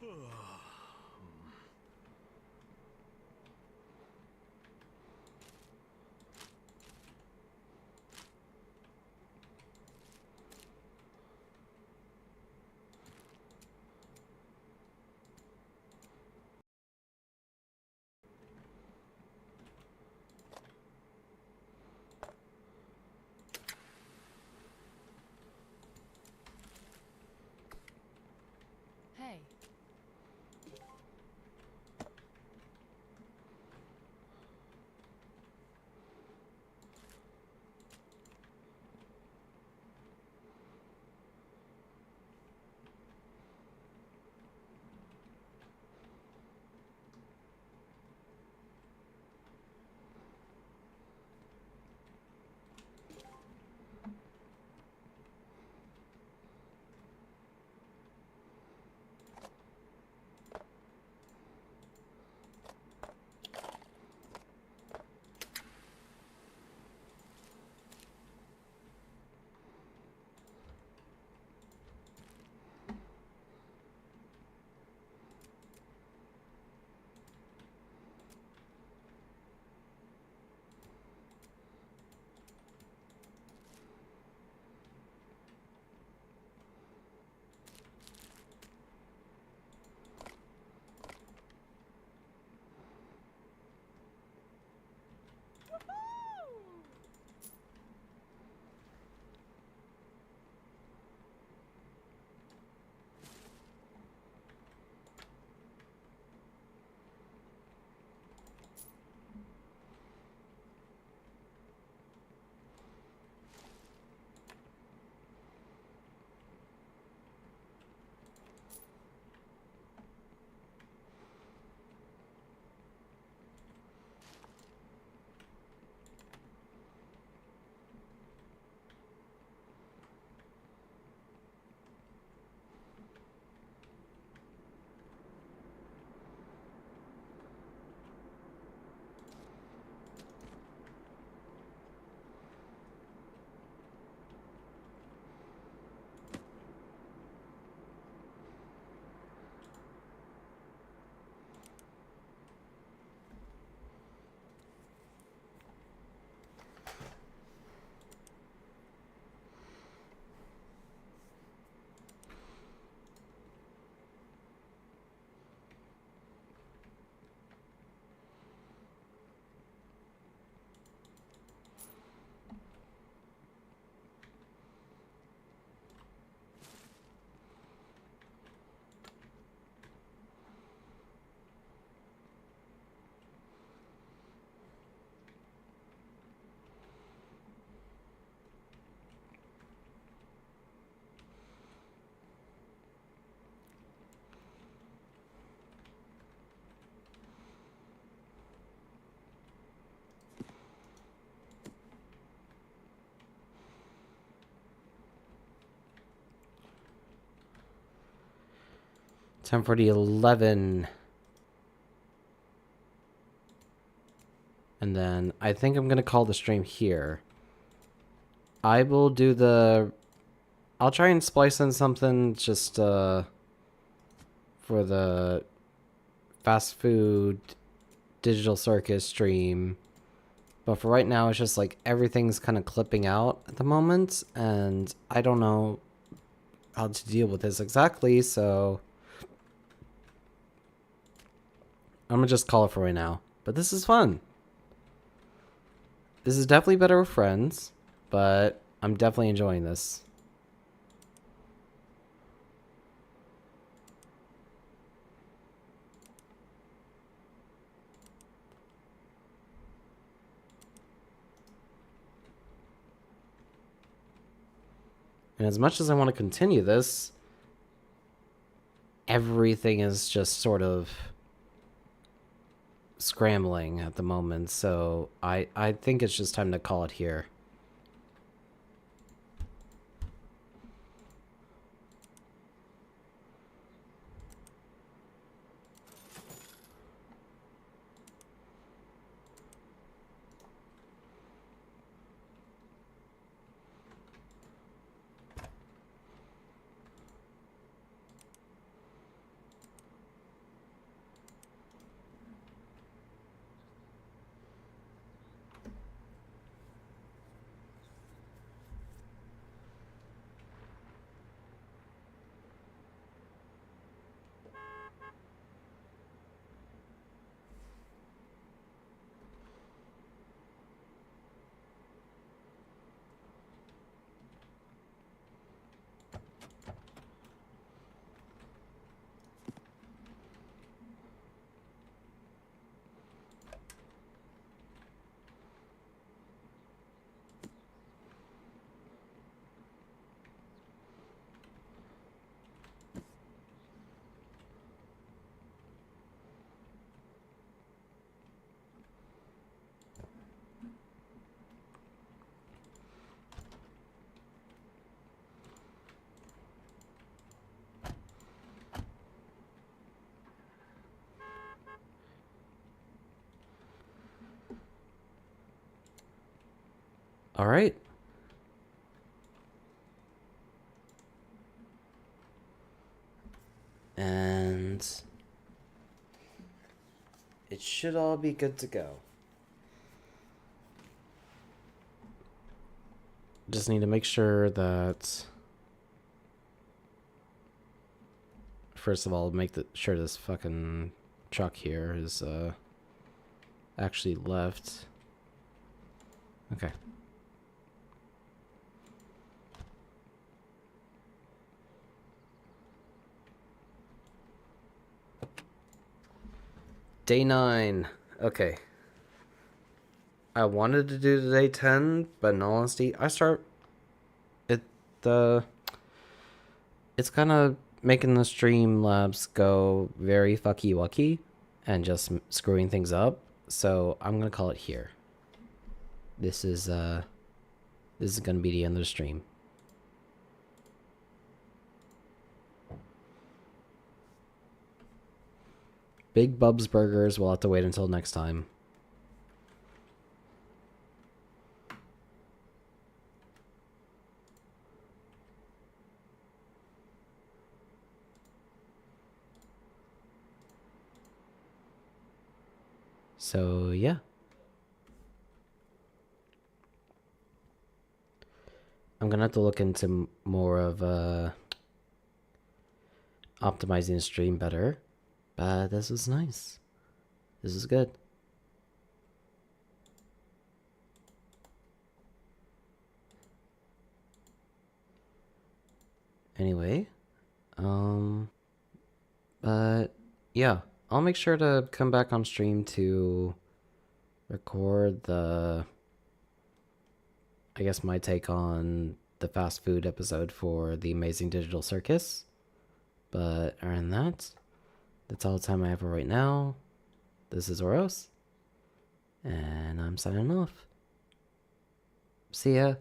Hello. Hey. Time for the 11. And then I think I'm going to call the stream here. I will do the... I'll try and splice in something just for the fast food digital circus stream. But for right now, it's just like everything's kind of clipping out at the moment. And I don't know how to deal with this exactly, so... I'm going to just call it for right now. But this is fun. This is definitely better with friends, but I'm definitely enjoying this. And as much as I want to continue this, everything is just sort of scrambling at the moment, so I think it's just time to call it here. All right. And it should all be good to go. Just need to make sure that, first of all, sure this fucking truck here is actually left. Okay. Day 9. Okay. I wanted to do day 10, but in all honesty, it's kind of making the Streamlabs go very fucky wucky and just screwing things up. So I'm gonna call it here. This is gonna be the end of the stream. Big Bub's Burgers, we'll have to wait until next time. So, yeah. I'm gonna have to look into more of optimizing the stream better. But this was nice. This is good. Anyway, but yeah, I'll make sure to come back on stream to record I guess my take on the fast food episode for the Amazing Digital Circus. But other than that, that's all the time I have for right now. This is Oros, and I'm signing off. See ya.